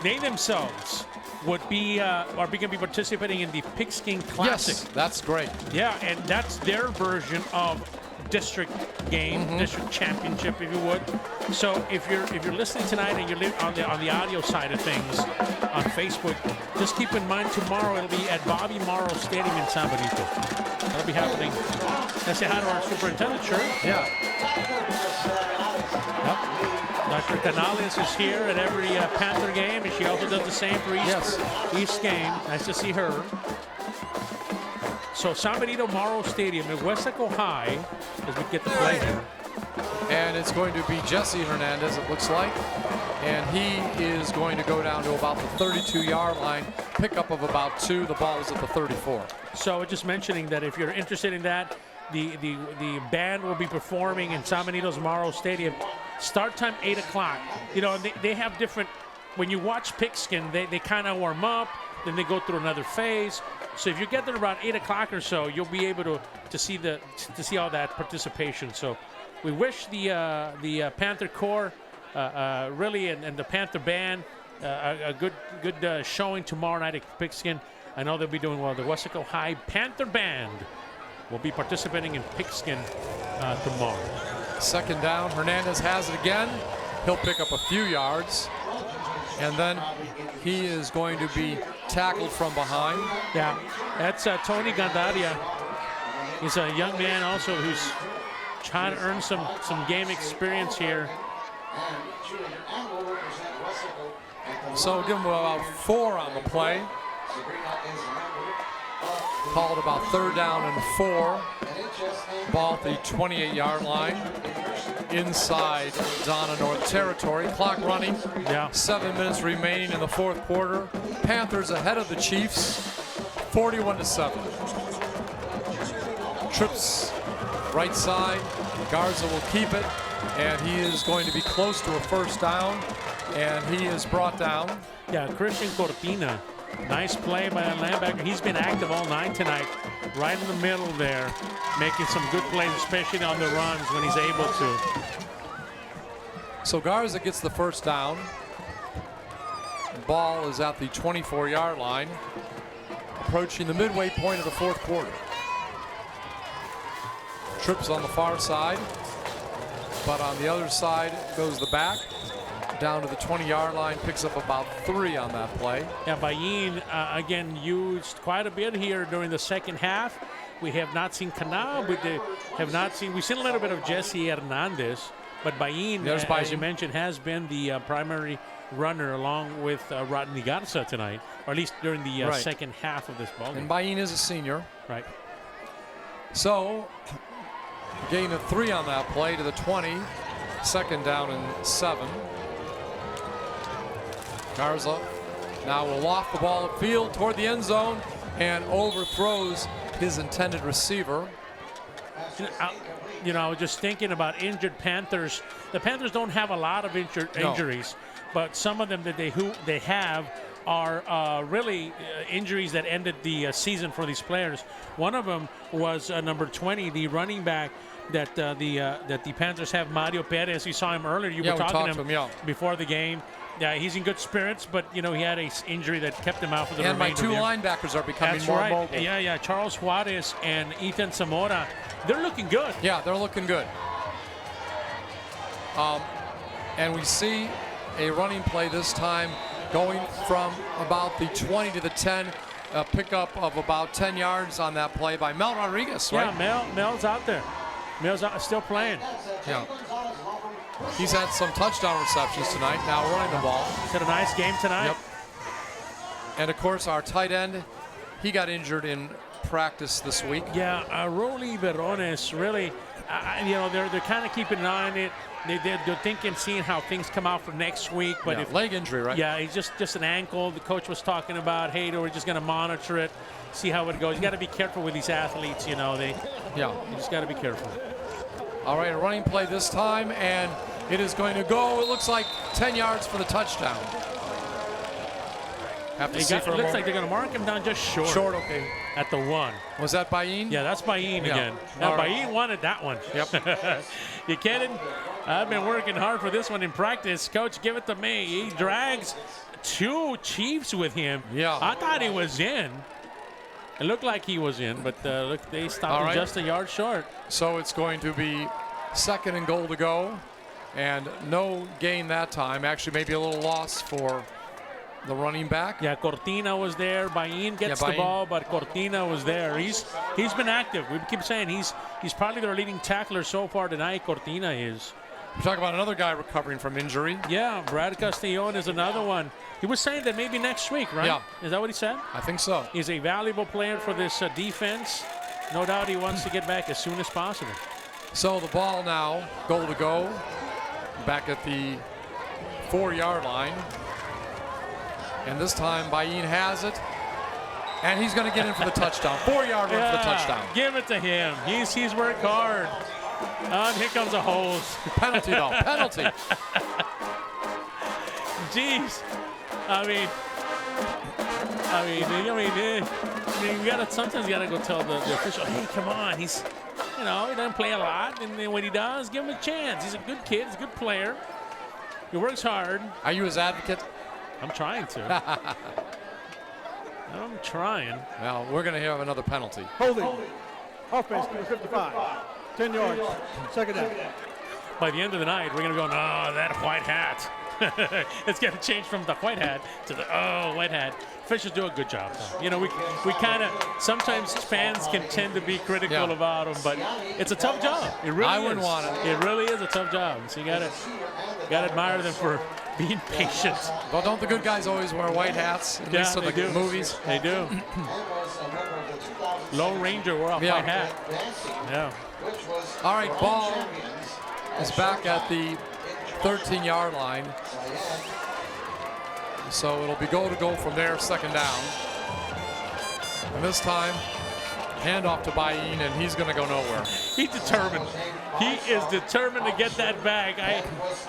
they themselves are going to be participating in the Pigskin Classic. Yes, that's great. Yeah, and that's their version of district game, district championship, if you would. So if you're listening tonight and you're on the audio side of things on Facebook, just keep in mind tomorrow it'll be at Bobby Morrow Stadium in San Benito. That'll be happening. Let's say hi to our superintendent, sure. Yeah. Dr. Canales is here at every Panther game, and she also does the same for each game. Nice to see her. So San Benito Morrow Stadium at Weslaco High as we get to play here. And it's going to be Jesse Hernandez, it looks like. And he is going to go down to about the 32-yard line, pickup of about 2. The ball is at the 34. So just mentioning that if you're interested in that, the band will be performing in San Benito's Morrow Stadium. Start time 8 o'clock. They have different, when you watch Pigskin, they kind of warm up, then they go through another phase. So if you get there around 8 o'clock or so, you'll be able to see all that participation. So we wish the Panther Corps really and the Panther Band a good showing tomorrow night at Pigskin. I know they'll be doing well. The Weslaco High Panther Band will be participating in Pigskin tomorrow. Second down, Hernandez has it again. He'll pick up a few yards. And then he is going to be tackled from behind. Yeah, that's Tony Gandaria. He's a young man also who's trying to earn some game experience here. So give him about 4 on the play. Called about 3rd down and 4. Ball at the 28-yard line. Inside Donna North territory. Clock running. 7 minutes remaining in the 4th quarter. Panthers ahead of the Chiefs, 41-7. Trips right side. Garza will keep it, and he is going to be close to a 1st down, and he is brought down. Yeah, Christian Cortina. Nice play by that linebacker. He's been active all night tonight, right in the middle there, making some good plays, especially on the runs when he's able to. So Garza gets the 1st down. Ball is at the 24-yard line, approaching the midway point of the 4th quarter. Trips on the far side, but on the other side goes the back. Down to the 20-yard line, picks up about 3 on that play. Yeah, Bayin, again, used quite a bit here during the second half. We have not seen Kanab, we've seen a little bit of Jesse Hernandez, but Bayin, as you mentioned, has been the primary runner along with Rodney Garza tonight, or at least during the second half of this ball game. And Bayin is a senior. Right. So, gain of 3 on that play to the 20, 2nd down and 7. Garza now will loft the ball upfield toward the end zone and overthrows his intended receiver. I was just thinking about injured Panthers. The Panthers don't have a lot of injuries, but some of them that they have are really injuries that ended the season for these players. One of them was number 20, the running back that the Panthers have, Mario Perez. You saw him earlier. You were talking to him before the game. Yeah, he's in good spirits, but he had an injury that kept him out for the remainder of the year. And my 2 linebackers are becoming more mobile. Yeah, Charles Juarez and Ethan Zamora, they're looking good. Yeah, they're looking good. And we see a running play this time going from about the 20 to the 10. a pickup of about 10 yards on that play by Mel Rodriguez, right? Yeah, Mel's out there. Mel's still playing. Yeah. He's had some touchdown receptions tonight, now running the ball. He's had a nice game tonight. Yep. And of course, our tight end, he got injured in practice this week. Yeah, Rolly Verones, really, they're kind of keeping an eye on it. They're thinking, seeing how things come out for next week. But if leg injury, right? Yeah, it's just an ankle. The coach was talking about, hey, we're just going to monitor it, see how it goes. You got to be careful with these athletes, you just got to be careful. All right, a running play this time, and it is going to go, it looks like 10 yards for the touchdown. Have to see for a it looks moment. like they're going to mark him down just short. Short, okay. At the 1. Was that Bayin? Yeah, that's Bayin again. Now, Bayin wanted that one. Yep. You kidding? I've been working hard for this one in practice. Coach, give it to me. He drags 2 Chiefs with him. Yeah. I thought he was in. It looked like he was in, but look, they stopped him just a yard short. So it's going to be 2nd and goal to go, and no gain that time. Actually, maybe a little loss for the running back. Yeah, Cortina was there. Bayin gets the ball, but Cortina was there. He's been active. We keep saying he's probably their leading tackler so far tonight. Cortina is. We're talking about another guy recovering from injury. Yeah, Brad Castellon is another one. He was saying that maybe next week, right? Yeah. Is that what he said? I think so. He's a valuable player for this defense. No doubt he wants to get back as soon as possible. So the ball now, goal to go, back at the 4-yard line. And this time, Bayin has it. And he's going to get in for the touchdown. 4-yard run for the touchdown. Give it to him. He's worked hard. And here comes a hose. Penalty, though. Penalty. Jeez. Sometimes you gotta go tell the official, hey, come on. He doesn't play a lot. And then when he does, give him a chance. He's a good kid. He's a good player. He works hard. Are you his advocate? I'm trying to. I'm trying. Well, we're going to have another penalty. Holding. Offense, number 55. 10 yards. 2nd down. By the end of the night, we're going to go, no, that white hat. It's going to change from the white hat to the, white hat. Officials do a good job, though. We kind of, sometimes fans can tend to be critical about them, but it's a tough job. It really is. I wouldn't want it. It really is a tough job. So you got to admire them for being patient. Well, don't the good guys always wear white hats? At least in the movies. They do. Lone Ranger wore a white hat. Yeah. All right, ball is back at the 13-yard line. So it'll be goal to go from there, 2nd down. And this time, handoff to Bayin, and he's going to go nowhere. He's determined. He is determined to get that bag.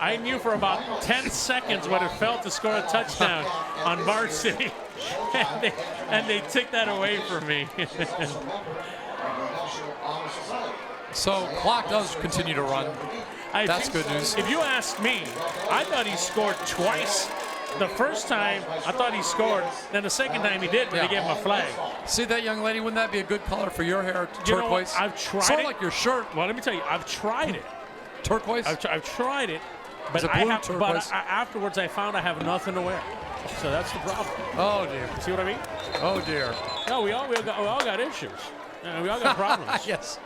I knew for about 10 seconds what it felt to score a touchdown on varsity, and they took that away from me. So clock does continue to run. That's good news. If you ask me, I thought he scored twice. The first time, I thought he scored. Then the second time he did, but they gave him a flag. See that young lady? Wouldn't that be a good color for your hair? You know turquoise? what? I've tried sort it. of like your shirt. Well, let me tell you, I've tried it. Turquoise? I've tried it, but Is it blue, turquoise? afterwards I found I have nothing to wear. So that's the problem. Oh, dear. See what I mean? Oh, dear. No, we all got issues. We all got problems. Yes.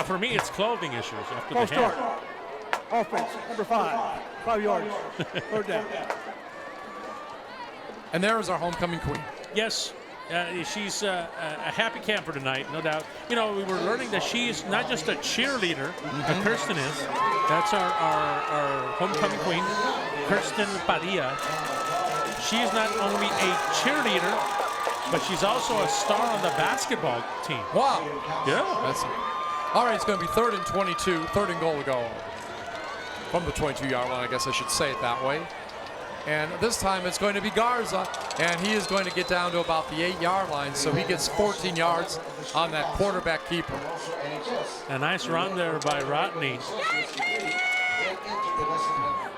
For me, it's clothing issues after False the hair. start. Offense, number 5. 5 yards. 3rd down. And there is our homecoming queen. Yes. She's a happy camper tonight, no doubt. We were learning that she's not just a cheerleader, Kirsten is. That's our homecoming queen, Kirsten Padilla. She's not only a cheerleader, but she's also a star on the basketball team. Wow. Yeah. All right, it's going to be 3rd and 22, 3rd and goal to go. From the 22-yard line, I guess I should say it that way. And this time it's going to be Garza, and he is going to get down to about the 8-yard line, so he gets 14 yards on that quarterback keeper. A nice run there by Rodney.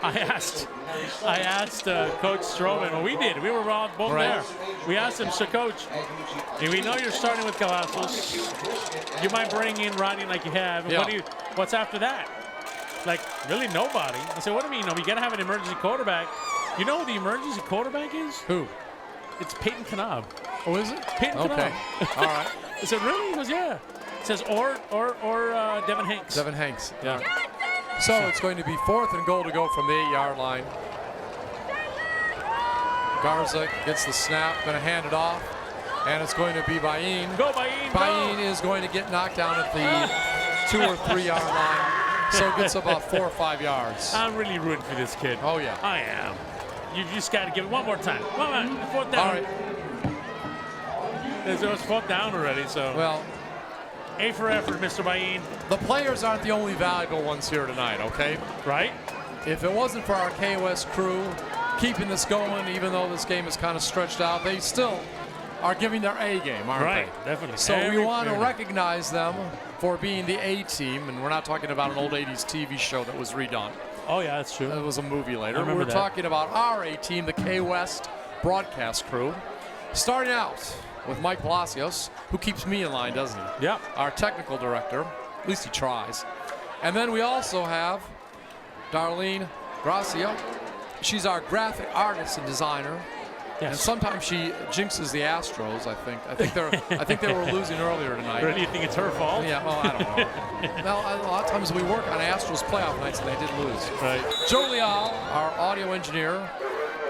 I asked Coach Stroman. Well, we did. We were all both there. We asked him, so Coach, we know you're starting with Cavazos. You might bring in Rodney like you have. And what's after that? Like, really nobody. I said, what do you mean? No, we got to have an emergency quarterback. You know who the emergency quarterback is? Who? It's Peyton Kanab. Oh, is it? Peyton Okay. Kanab. All right. Is it really? It was, yeah. It says or Devin Hanks. Devin Hanks. Yeah. So it's going to be 4th and goal to go from the 8-yard line. Garza gets the snap, going to hand it off, and it's going to be Bain. Go, Bain, Bain is going to get knocked down at the 2 or 3 yard line, so it gets about 4 or 5 yards. I'm really rooting for this kid. Oh, yeah. I am. You just got to give it one more time. One more, 4th down. All right. It was 4th down already, so. Well, A for effort, Mr. Bain. the players aren't the only valuable ones here tonight, okay? Right. If it wasn't for our KOS crew keeping this going, even though this game is kind of stretched out, they still are giving their A game, aren't Right, they? definitely. So we want to recognize them for being the A team, and we're not talking about an old 80s TV show that was redone. Oh, yeah, that's true. It was a movie later. We're talking about our A team, the K-West broadcast crew. Starting out with Mike Palacios, who keeps me in line, doesn't he? Yeah. Our technical director. At least he tries. And then we also have Darlene Gracia. She's our graphic artist and designer. Yes. And sometimes she jinxes the Astros, I think. I think they were losing earlier tonight. Really, you think it's her fault? Yeah, well, I don't know. Well, a lot of times we work on Astros playoff nights and they did lose. Right. Joe Leal, our audio engineer,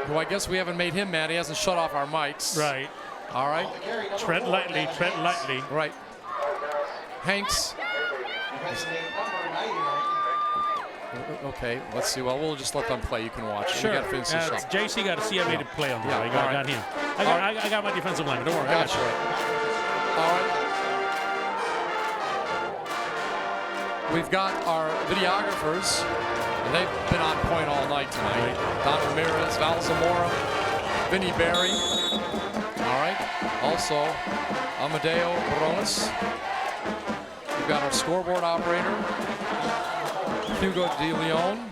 who I guess we haven't made him mad. He hasn't shut off our mics. Right. All right. Tread lightly, tread lightly. Right. Hanks. Okay, let's see. Well, we'll just let them play. You can watch. Sure. We got to finish this shot. JC got to see I made a play on this. Yeah, I got him. I got my defensive line. Don't worry. I got Gotcha. you. All right. We've got our videographers, and they've been on point all night tonight. Don Ramirez, Val Zamora, Vinny Berry. All right. Also, Amadeo Barones. We've got our scoreboard operator, Hugo De Leon.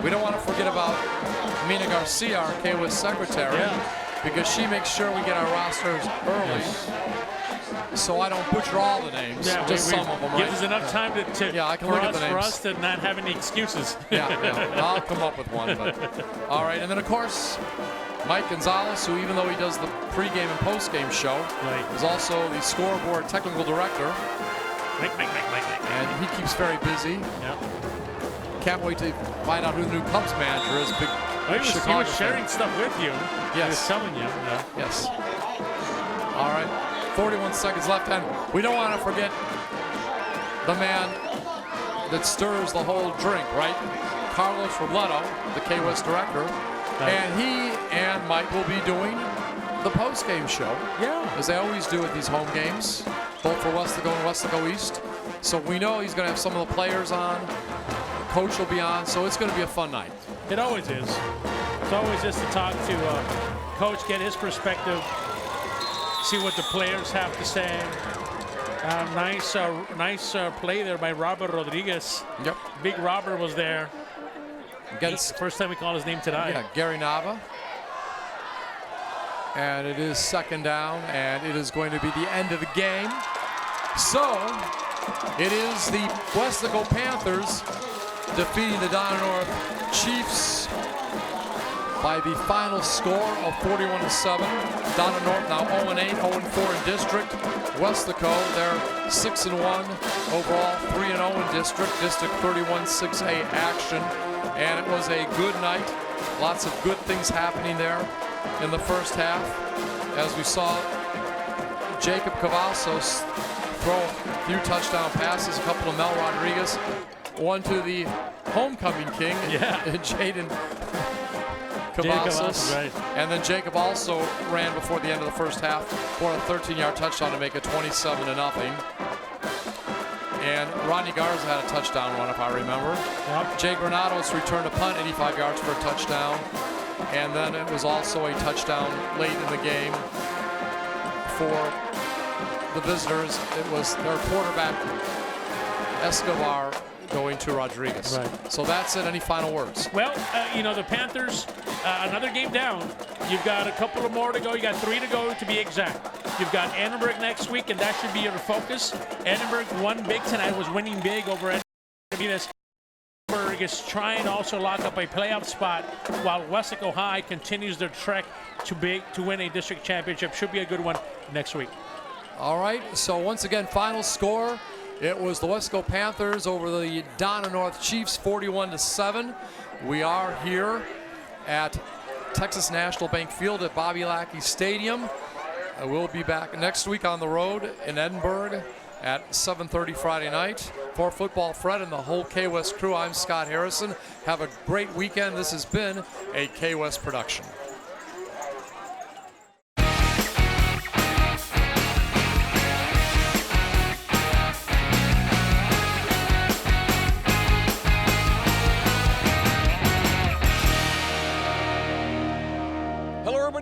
We don't want to forget about Mina Garcia, our KWIS secretary, because she makes sure we get our rosters early. So I don't butcher all the names, just some of them, right? Gives us enough time I can look at the names. for us to not have any excuses. Yeah. I'll come up with one. But. All right, and then of course, Mike Gonzalez, who even though he does the pregame and postgame show, is also the scoreboard technical director. Mike. And he keeps very busy. Yeah. Can't wait to find out who the new Cubs manager is. Big he Chicago was sharing fan. stuff with you. Yes. He was telling you. Yeah. Yes. All right. 41 seconds left, and we don't want to forget the man that stirs the whole drink, right? Carlos Robledo, the K-West director, and he and Mike will be doing the post-game show, as they always do at these home games, both for Weslaco and Weslaco East. So we know he's going to have some of the players on, the coach will be on, so it's going to be a fun night. It always is. It's always just to talk to Coach, get his perspective, see what the players have to say. Nice play there by Robert Rodriguez. Yep. Big Robert was there. First time we call his name tonight. Yeah, Gary Nava. And it is second down, and it is going to be the end of the game. So, it is the Weslaco Panthers defeating the Donna North Chiefs by the final score of 41-7. Donna North now 0-8, 0-4 in district. Weslaco, they're 6-1 overall, 3-0 in district. District 31-6A action. And it was a good night. Lots of good things happening there in the first half. As we saw Jacob Cavazos throw a few touchdown passes, a couple to Mel Rodriguez, one to the homecoming king, Jaden Cavazos. Right. And then Jacob also ran before the end of the first half for a 13-yard touchdown to make it 27-0. And Rodney Garza had a touchdown run, if I remember. Yep. Jay Granados returned a punt, 85 yards for a touchdown. And then it was also a touchdown late in the game for the visitors. It was their quarterback, Escobar, going to Rodriguez. Right. So that's it. Any final words? Well, the Panthers, another game down. You've got a couple of more to go. You got 3 to go to be exact. You've got Edinburgh next week, and that should be your focus. Edinburgh won big tonight, was winning big over Edinburgh is trying to also lock up a playoff spot while Weslaco High continues their trek to win a district championship. Should be a good one next week. All right, so once again, final score. It was the Weslaco Panthers over the Donna North Chiefs, 41-7. We are here at Texas National Bank Field at Bobby Lackey Stadium. We'll be back next week on the road in Edinburgh at 7:30 Friday night. For Football Fred and the whole K-West crew, I'm Scott Harrison. Have a great weekend. This has been a K-West production.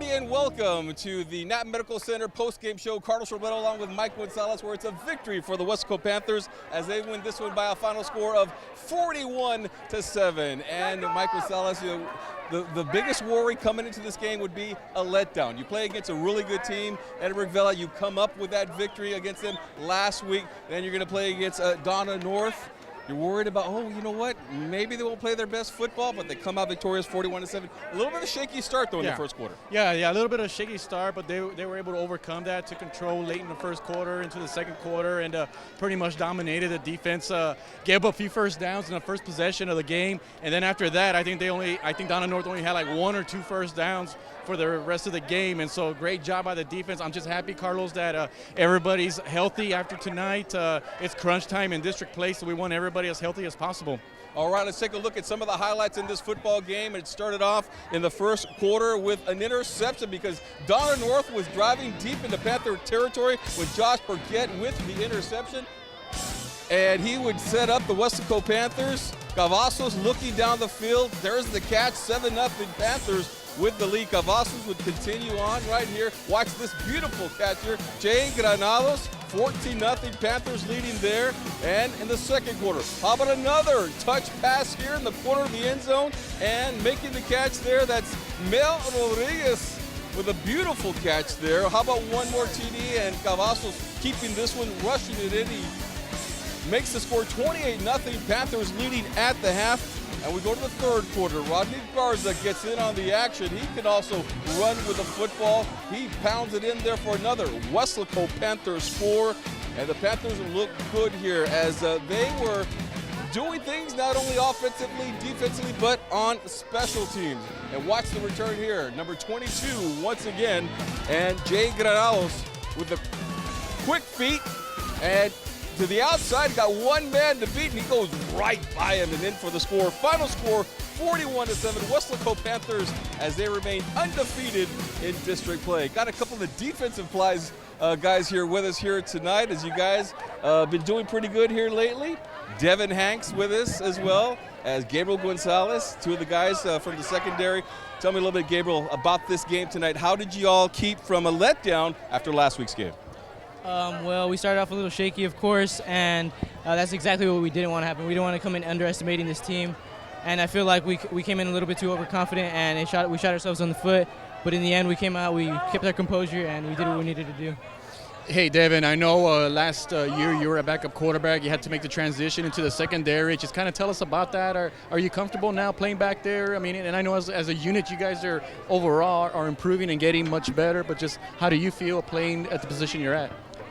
And welcome to the Knapp Medical Center post-game show. Carlos Robledo along with Mike Gonzalez, where it's a victory for the Weslaco Panthers as they win this one by a final score of 41-7. And Mike Gonzalez, you know, the biggest worry coming into this game would be a letdown. You play against a really good team, Edinburgh Villa. You come up with that victory against them last week. Then you're going to play against Donna North. You're worried about, oh, you know what? Maybe they won't play their best football, but they come out victorious 41-7. A little bit of a shaky start, though, in the first quarter. Yeah, a little bit of a shaky start, but they were able to overcome that, to control late in the first quarter into the second quarter, and pretty much dominated the defense. Gave up a few first downs in the first possession of the game, and then after that, I think Donna North only had like 1 or 2 first downs for the rest of the game, and so great job by the defense. I'm just happy, Carlos, that everybody's healthy after tonight. It's crunch time in district play, so we want everybody as healthy as possible. All right, let's take a look at some of the highlights in this football game. It started off in the first quarter with an interception because Donna North was driving deep into Panther territory with Josh Burkett with the interception. And he would set up the Weslaco Panthers. Cavazos looking down the field. There's the catch, 7-0 Panthers with the lead. Cavazos would continue on right here. Watch this beautiful catch here. Jay Granados, 14-0 Panthers leading there. And in the second quarter, how about another touch pass here in the corner of the end zone? And making the catch there, that's Mel Rodriguez with a beautiful catch there. How about one more TD, and Cavazos keeping this one, rushing it in. He makes the score 28-0, Panthers leading at the half. And we go to the third quarter. Rodney Garza gets in on the action. He can also run with the football. He pounds it in there for another Weslaco Panthers score. And the Panthers look good here as they were doing things not only offensively, defensively, but on special teams. And watch the return here. Number 22 once again. And Jay Granados with the quick feet and to the outside, got one man to beat, and he goes right by him and in for the score. Final score, 41-7, Weslaco Panthers as they remain undefeated in district play. Got a couple of defensive guys here with us here tonight, as you guys been doing pretty good here lately. Devin Hanks with us as well as Gabriel Gonzalez, two of the guys from the secondary. Tell me a little bit, Gabriel, about this game tonight. How did you all keep from a letdown after last week's game? Well, we started off a little shaky, of course, and that's exactly what we didn't want to happen. We didn't want to come in underestimating this team, and I feel like we came in a little bit too overconfident, and we shot ourselves on the foot. But in the end, we came out, we kept our composure, and we did what we needed to do. Hey, Devin, I know last year you were a backup quarterback. You had to make the transition into the secondary. Just kind of tell us about that. Are you comfortable now playing back there? I mean, and I know as a unit you guys are overall are improving and getting much better, but just how do you feel playing at the position you're at?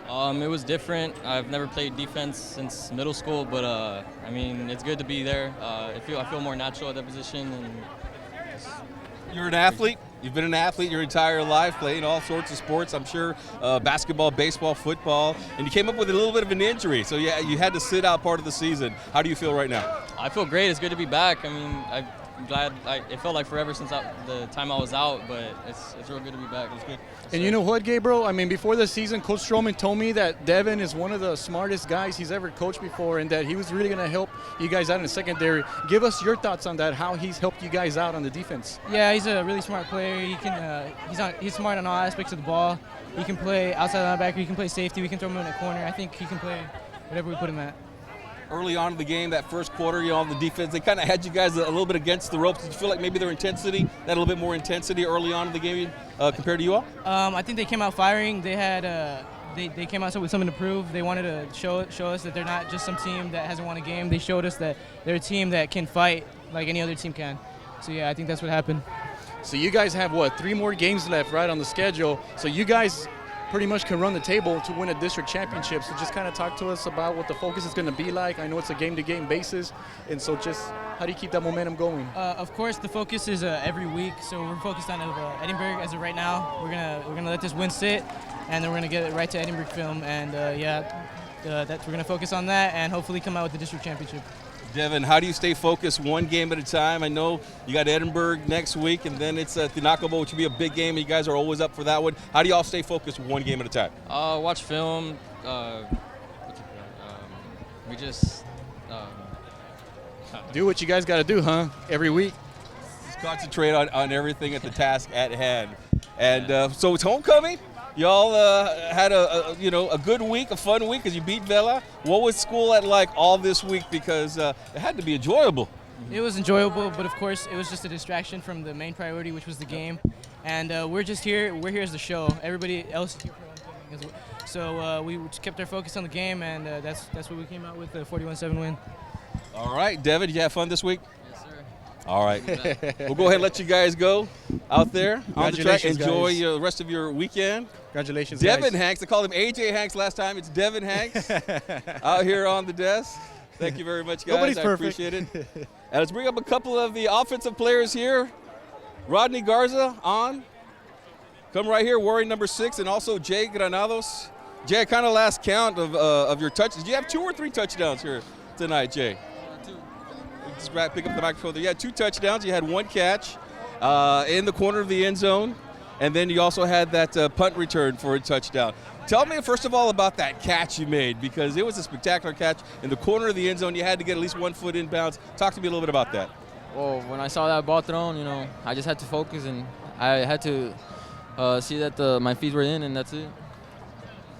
It was different. I've never played defense since middle school, but I mean, it's good to be there. I feel more natural at that position. And you're an athlete. You've been an athlete your entire life, playing all sorts of sports, I'm sure, basketball, baseball, football, and you came up with a little bit of an injury, so yeah, you had to sit out part of the season. How do you feel right now? I feel great. It's good to be back. I mean, I'm glad. It felt like forever since the time I was out, but it's real good to be back. It's good. And you know what, Gabriel? I mean, before the season, Coach Stroman told me that Devin is one of the smartest guys he's ever coached before, and that he was really going to help you guys out in the secondary. Give us your thoughts on that, how he's helped you guys out on the defense. Yeah, he's a really smart player. He's smart on all aspects of the ball. He can play outside linebacker. He can play safety. We can throw him in a corner. I think he can play whatever we put him at. Early on in the game, that first quarter, the defense, they kind of had you guys a little bit against the ropes. Did you feel like maybe their intensity, that a little bit more intensity early on in the game compared to you all? I think they came out firing. They had they came out with something to prove. They wanted to show us that they're not just some team that hasn't won a game. They showed us that they're a team that can fight like any other team can. So yeah, I think that's what happened. So you guys have, what, 3 more games left, right, on the schedule. So you guys pretty much can run the table to win a district championship. So just kind of talk to us about what the focus is going to be like. I know it's a game-to-game basis. And so just how do you keep that momentum going? Of course, the focus is every week. So we're focused on Edinburgh as of right now. We're gonna let this win sit, and then we're gonna get it right to Edinburgh film. And we're gonna focus on that and hopefully come out with the district championship. Devin, how do you stay focused one game at a time? I know you got Edinburgh next week, and then it's Tinakabo, which will be a big game, and you guys are always up for that one. How do you all stay focused one game at a time? Watch film. We just do what you guys got to do, huh? Every week. Just concentrate on everything at the task at hand. And so it's homecoming. Y'all had a good week, a fun week, as you beat Vela. What was school like all this week? Because it had to be enjoyable. It was enjoyable, but of course it was just a distraction from the main priority, which was the game. And we're just here. We're here as the show. Everybody else is here for homecoming as well. So we just kept our focus on the game, and that's what we came out with, a 41-7 win. All right, Devin, did you have fun this week? Yes, sir. All right. We'll go ahead and let you guys go out there on the track. Enjoy the rest of your weekend. Congratulations, Devin guys. Hanks. I called him AJ Hanks last time. It's Devin Hanks out here on the desk. Thank you very much, guys. Nobody's perfect. I appreciate it. And let's bring up a couple of the offensive players here. Rodney Garza on. Come right here, wearing number 6, and also Jay Granados. Jay, kind of last count of your touches. Did you have 2 or 3 touchdowns here tonight, Jay? 2. Just pick up the microphone there. You had 2 touchdowns. You had 1 catch in the corner of the end zone. And then you also had that punt return for a touchdown. Tell me, first of all, about that catch you made, because it was a spectacular catch in the corner of the end zone. You had to get at least 1 foot inbounds. Talk to me a little bit about that. Well, when I saw that ball thrown, I just had to focus, and I had to see that my feet were in, and that's it.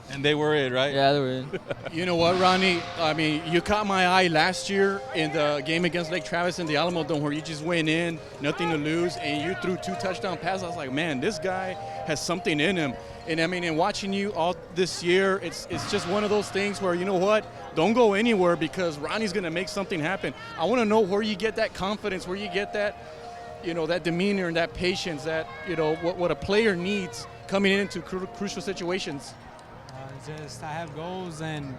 And they were in, right? Yeah, they were in. You know what, Ronnie? I mean, you caught my eye last year in the game against Lake Travis in the Alamo Dome, where you just went in, nothing to lose, and you threw 2 touchdown passes. I was like, man, this guy has something in him. And I mean, in watching you all this year, it's just one of those things where, you know what? Don't go anywhere, because Ronnie's going to make something happen. I want to know where you get that confidence, where you get that, that demeanor and that patience that, what a player needs coming into crucial situations. I have goals, and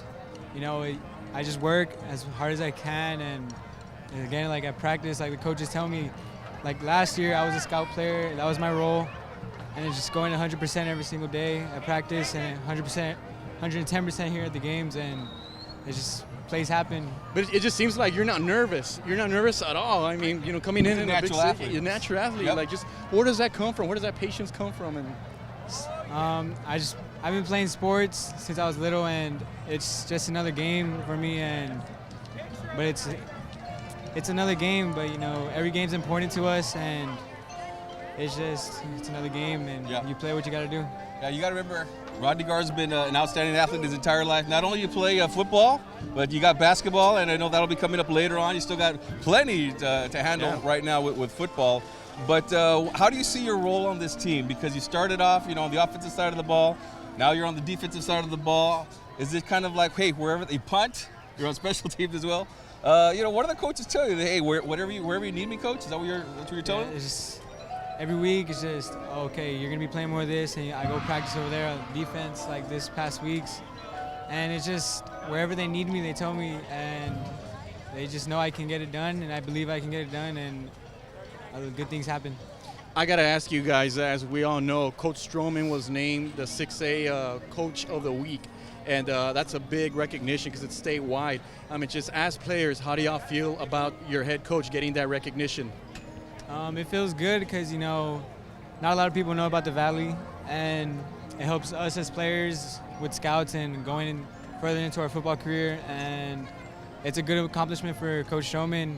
I just work as hard as I can, and again, like, I practice, like the coaches tell me. Like last year I was a scout player, that was my role, and it's just going 100% every single day at practice, and 100%, 110% here at the games, and it just plays happen. But it just seems like you're not nervous. You're not nervous at all. I mean, coming in a big city, you're a natural athlete. Yep. Like, just where does that come from? Where does that patience come from? And I've been playing sports since I was little, and it's just another game for me. But it's another game. But every game's important to us, and it's another game, and you play what you got to do. Yeah, you got to remember, Rodney Garza's been an outstanding athlete his entire life. Not only you play football, but you got basketball, and I know that'll be coming up later on. You still got plenty to handle right now with football. But how do you see your role on this team? Because you started off, on the offensive side of the ball. Now you're on the defensive side of the ball. Is it kind of like, hey, wherever they punt, you're on special teams as well? What do the coaches tell you? Hey, wherever you need me, coach? Is that what you're telling them? It's just every week. It's just, okay, you're gonna be playing more of this, and I go practice over there on defense like this past weeks, and it's just wherever they need me, they tell me, and they just know I can get it done, and I believe I can get it done, and good things happen. I got to ask you guys, as we all know, Coach Stroman was named the 6A Coach of the Week, and that's a big recognition because it's statewide. I mean, just as players, how do y'all feel about your head coach getting that recognition? It feels good because, not a lot of people know about the Valley, and it helps us as players with scouts and going further into our football career, and it's a good accomplishment for Coach Stroman,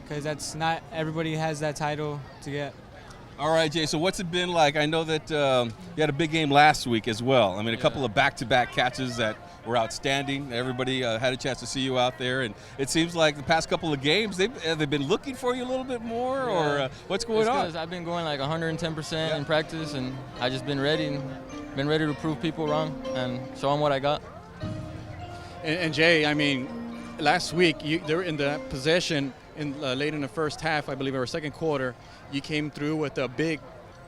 because that's not everybody has that title to get. All right, Jay, so what's it been like? I know that you had a big game last week as well. I mean, a couple of back-to-back catches that were outstanding. Everybody had a chance to see you out there, and it seems like the past couple of games, they've been looking for you a little bit more, or what's going on? I've been going like 110% in practice, and I just been ready. And been ready to prove people wrong and show them what I got. And Jay, I mean, last week they were in the possession late in the first half, I believe, or second quarter. You came through with the big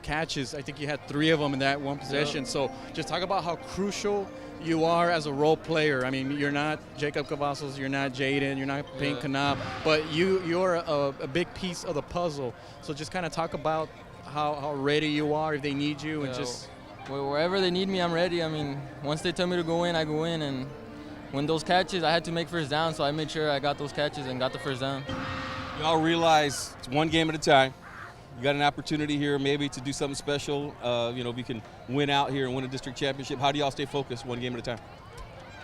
catches. I think you had 3 of them in that one possession. Yeah. So just talk about how crucial you are as a role player. I mean, you're not Jacob Cavazos, you're not Jaden, you're not Peyton Kanab, but you're a big piece of the puzzle. So just kind of talk about how ready you are if they need you, and just wherever they need me, I'm ready. I mean, once they tell me to go in, I go in, and when those catches, I had to make first down, so I made sure I got those catches and got the first down. Y'all realize it's one game at a time. You got an opportunity here maybe to do something special. We can win out here and win a district championship. How do y'all stay focused one game at a time?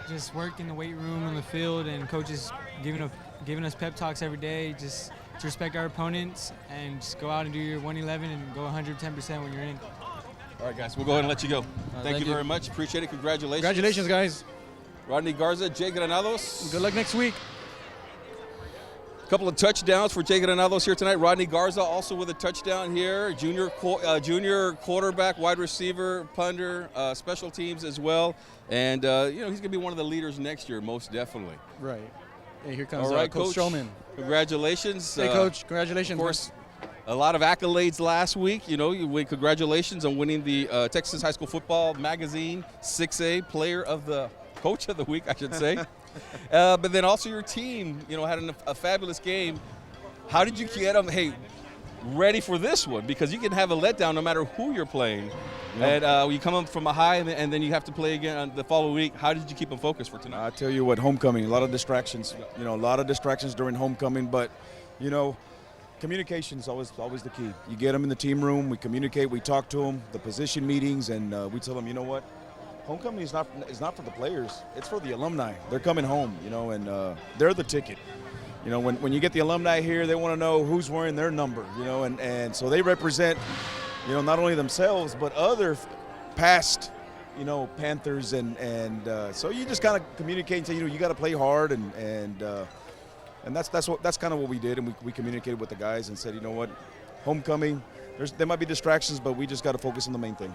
Just work in the weight room, on the field, and coaches giving us pep talks every day. Just to respect our opponents and just go out and do your 111 and go 110% when you're in. All right, guys, we'll go ahead and let you go. Thank you very much. Appreciate it. Congratulations. Congratulations, guys. Rodney Garza, Jay Granados. Good luck next week. A couple of touchdowns for Jay Granados here tonight. Rodney Garza also with a touchdown here. Junior quarterback, wide receiver, punter, special teams as well. And, he's going to be one of the leaders next year, most definitely. Right. And here comes All right, Coach Stroman. Congratulations. Hey, Coach. Congratulations. Of course, a lot of accolades last week. Congratulations on winning the Texas High School Football Magazine 6A Player of the Coach of the Week, I should say. But then also your team, had a fabulous game. How did you get them, ready for this one? Because you can have a letdown no matter who you're playing. Yep. And you come up from a high, and then you have to play again on the following week. How did you keep them focused for tonight? I tell you what, homecoming, a lot of distractions. A lot of distractions during homecoming, but, communication is always the key. You get them in the team room, we communicate, we talk to them, the position meetings, and we tell them, you know what? Homecoming is not for the players. It's for the alumni. They're coming home, and they're the ticket. When you get the alumni here, they want to know who's wearing their number, and so they represent, not only themselves but other past, Panthers, and so you just kind of communicate and say, you got to play hard, and that's kind of what we did, and we communicated with the guys and said, you know what, homecoming, there might be distractions, but we just got to focus on the main thing.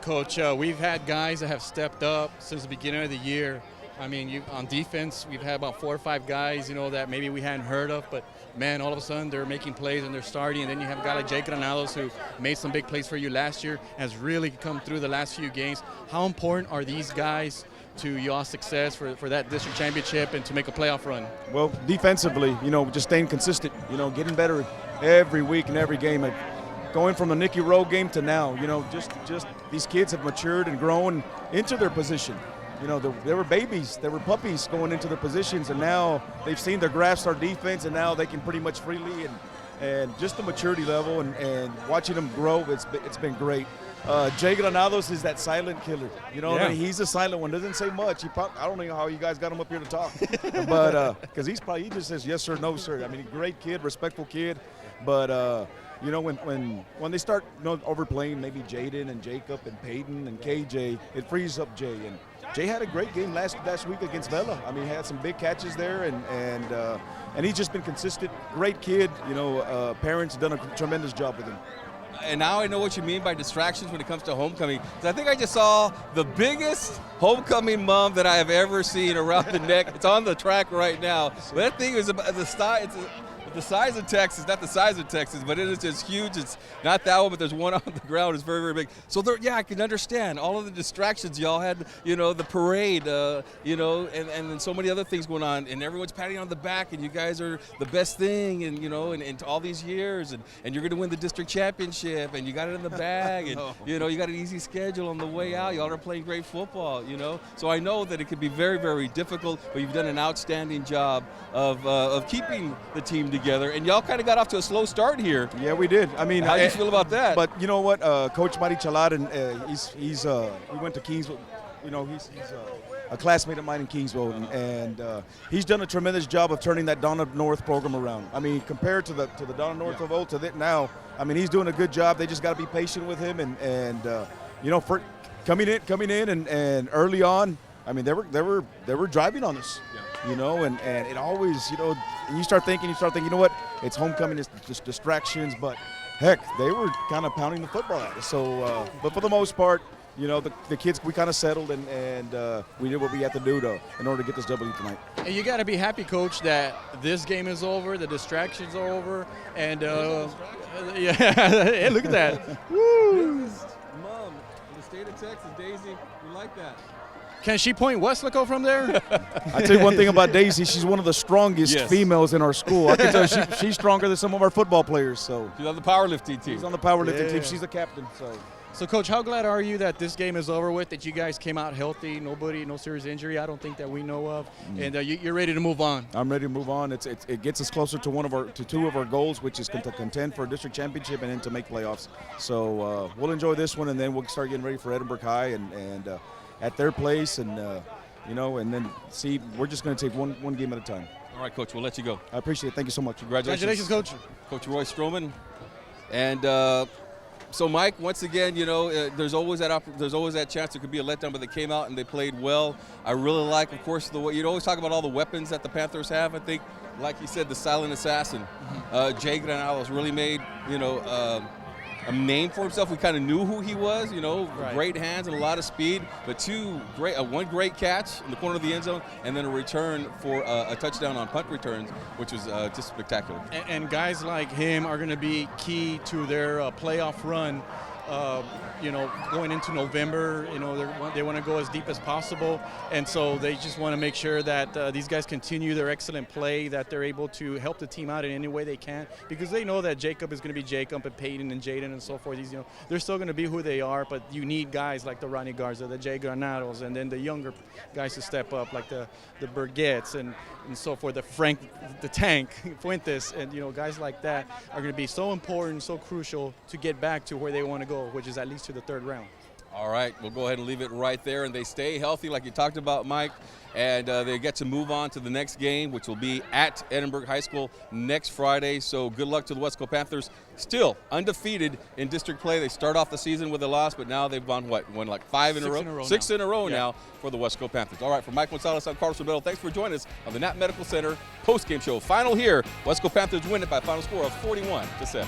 Coach, we've had guys that have stepped up since the beginning of the year. I mean, on defense, we've had about 4 or 5 guys, that maybe we hadn't heard of, but man, all of a sudden they're making plays and they're starting. And then you have a guy like Jake Granados, who made some big plays for you last year, has really come through the last few games. How important are these guys to y'all's success for that district championship and to make a playoff run? Well, defensively, just staying consistent, getting better every week and every game. Going from the Nicky Rowe game to now, just these kids have matured and grown into their position. They were babies, they were puppies going into their positions, and now they've seen their grasp our defense, and now they can pretty much freely, and just the maturity level and watching them grow, it's been great. Jay Granados is that silent killer. I mean? He's a silent one, doesn't say much. I don't know how you guys got him up here to talk, but because he just says yes sir, no sir. I mean, great kid, respectful kid, but. When they start overplaying maybe Jaden and Jacob and Peyton and KJ, it frees up Jay. And Jay had a great game last week against Vela. I mean, he had some big catches there, and he's just been consistent. Great kid. Parents done a tremendous job with him. And now I know what you mean by distractions when it comes to homecoming. I think I just saw the biggest homecoming mom that I have ever seen around the neck. It's on the track right now. But that thing is about the style. The size of Texas, not the size of Texas, but it is just huge. It's not that one, but there's one on the ground. It's very, very big. So, I can understand all of the distractions y'all had, the parade, and then so many other things going on. And everyone's patting on the back, and you guys are the best thing, and, and all these years. And you're going to win the district championship, and you got it in the bag. And, you got an easy schedule on the way out. Y'all are playing great football, So I know that it could be very, very difficult, but you've done an outstanding job of keeping the team together, and y'all kind of got off to a slow start here. Yeah, we did. I mean, how do you feel about that? But you know what, Coach Mari Chalad, we went to Kingsville. He's a classmate of mine in Kingsville, and he's done a tremendous job of turning that Donna North program around. I mean, compared to the Donna North of old to that now, I mean, he's doing a good job. They just got to be patient with him, and for coming in and early on, I mean, they were driving on us. And it always, and you start thinking, you know what, it's homecoming, it's just distractions, but heck, they were kind of pounding the football at us. So, but for the most part, you know, the kids, we kind of settled and we did what we had to do in order to get this W tonight. And you got to be happy, Coach, that this game is over, the distractions are over, and yeah, hey, look at that. Woo! Mom, in the state of Texas, Daisy, we like that. Can she point Weslaco from there? I tell you one thing about Daisy, she's one of the strongest females in our school. I can tell you she's stronger than some of our football players. So she's on the powerlifting team. She's on the powerlifting team. She's the captain. So, Coach, how glad are you that this game is over with, that you guys came out healthy, no serious injury, I don't think that we know of, and you're ready to move on? I'm ready to move on. It gets us closer to two of our goals, which is to contend for a district championship and then to make playoffs. So we'll enjoy this one, and then we'll start getting ready for Edinburgh High and at their place, and you know, and then see. We're just going to take one game at a time. All right, Coach, we'll let you go. I appreciate it. Thank you so much. Congratulations, Coach. Coach Roy Stroman. And so, Mike, once again, you know, there's always that chance there could be a letdown, but they came out and they played well. I really like, of course, you'd always talk about all the weapons that the Panthers have. I think, like you said, the silent assassin, Jay Granados, really made, you know, a name for himself. We kind of knew who he was, you know, great hands and a lot of speed, but one great catch in the corner of the end zone, and then a return for a touchdown on punt returns, which was just spectacular. And guys like him are going to be key to their playoff run. You know, going into November, you know, they want to go as deep as possible, and so they just want to make sure that these guys continue their excellent play, that they're able to help the team out in any way they can, because they know that Jacob is going to be Jacob, and Peyton and Jaden and so forth. You know, they're still going to be who they are, but you need guys like the Ronnie Garza, the Jay Granados, and then the younger guys to step up, like the Burgetts and so forth, the Frank, the Tank, Fuentes, and you know, guys like that are going to be so important, so crucial to get back to where they want to go, which is at least to the third round. All right, we'll go ahead and leave it right there, and they stay healthy like you talked about, Mike, and they get to move on to the next game, which will be at Edinburgh High School next Friday. So good luck to the Weslaco Panthers, still undefeated in district play. They start off the season with a loss, but now they've won like 5 in a row? 6 in a row now for the Weslaco Panthers. All right, for Mike Gonzalez, I'm Carlos Rebelo. Thanks for joining us on the Knapp Medical Center postgame show. Final here, Weslaco Panthers win it by a final score of 41-7.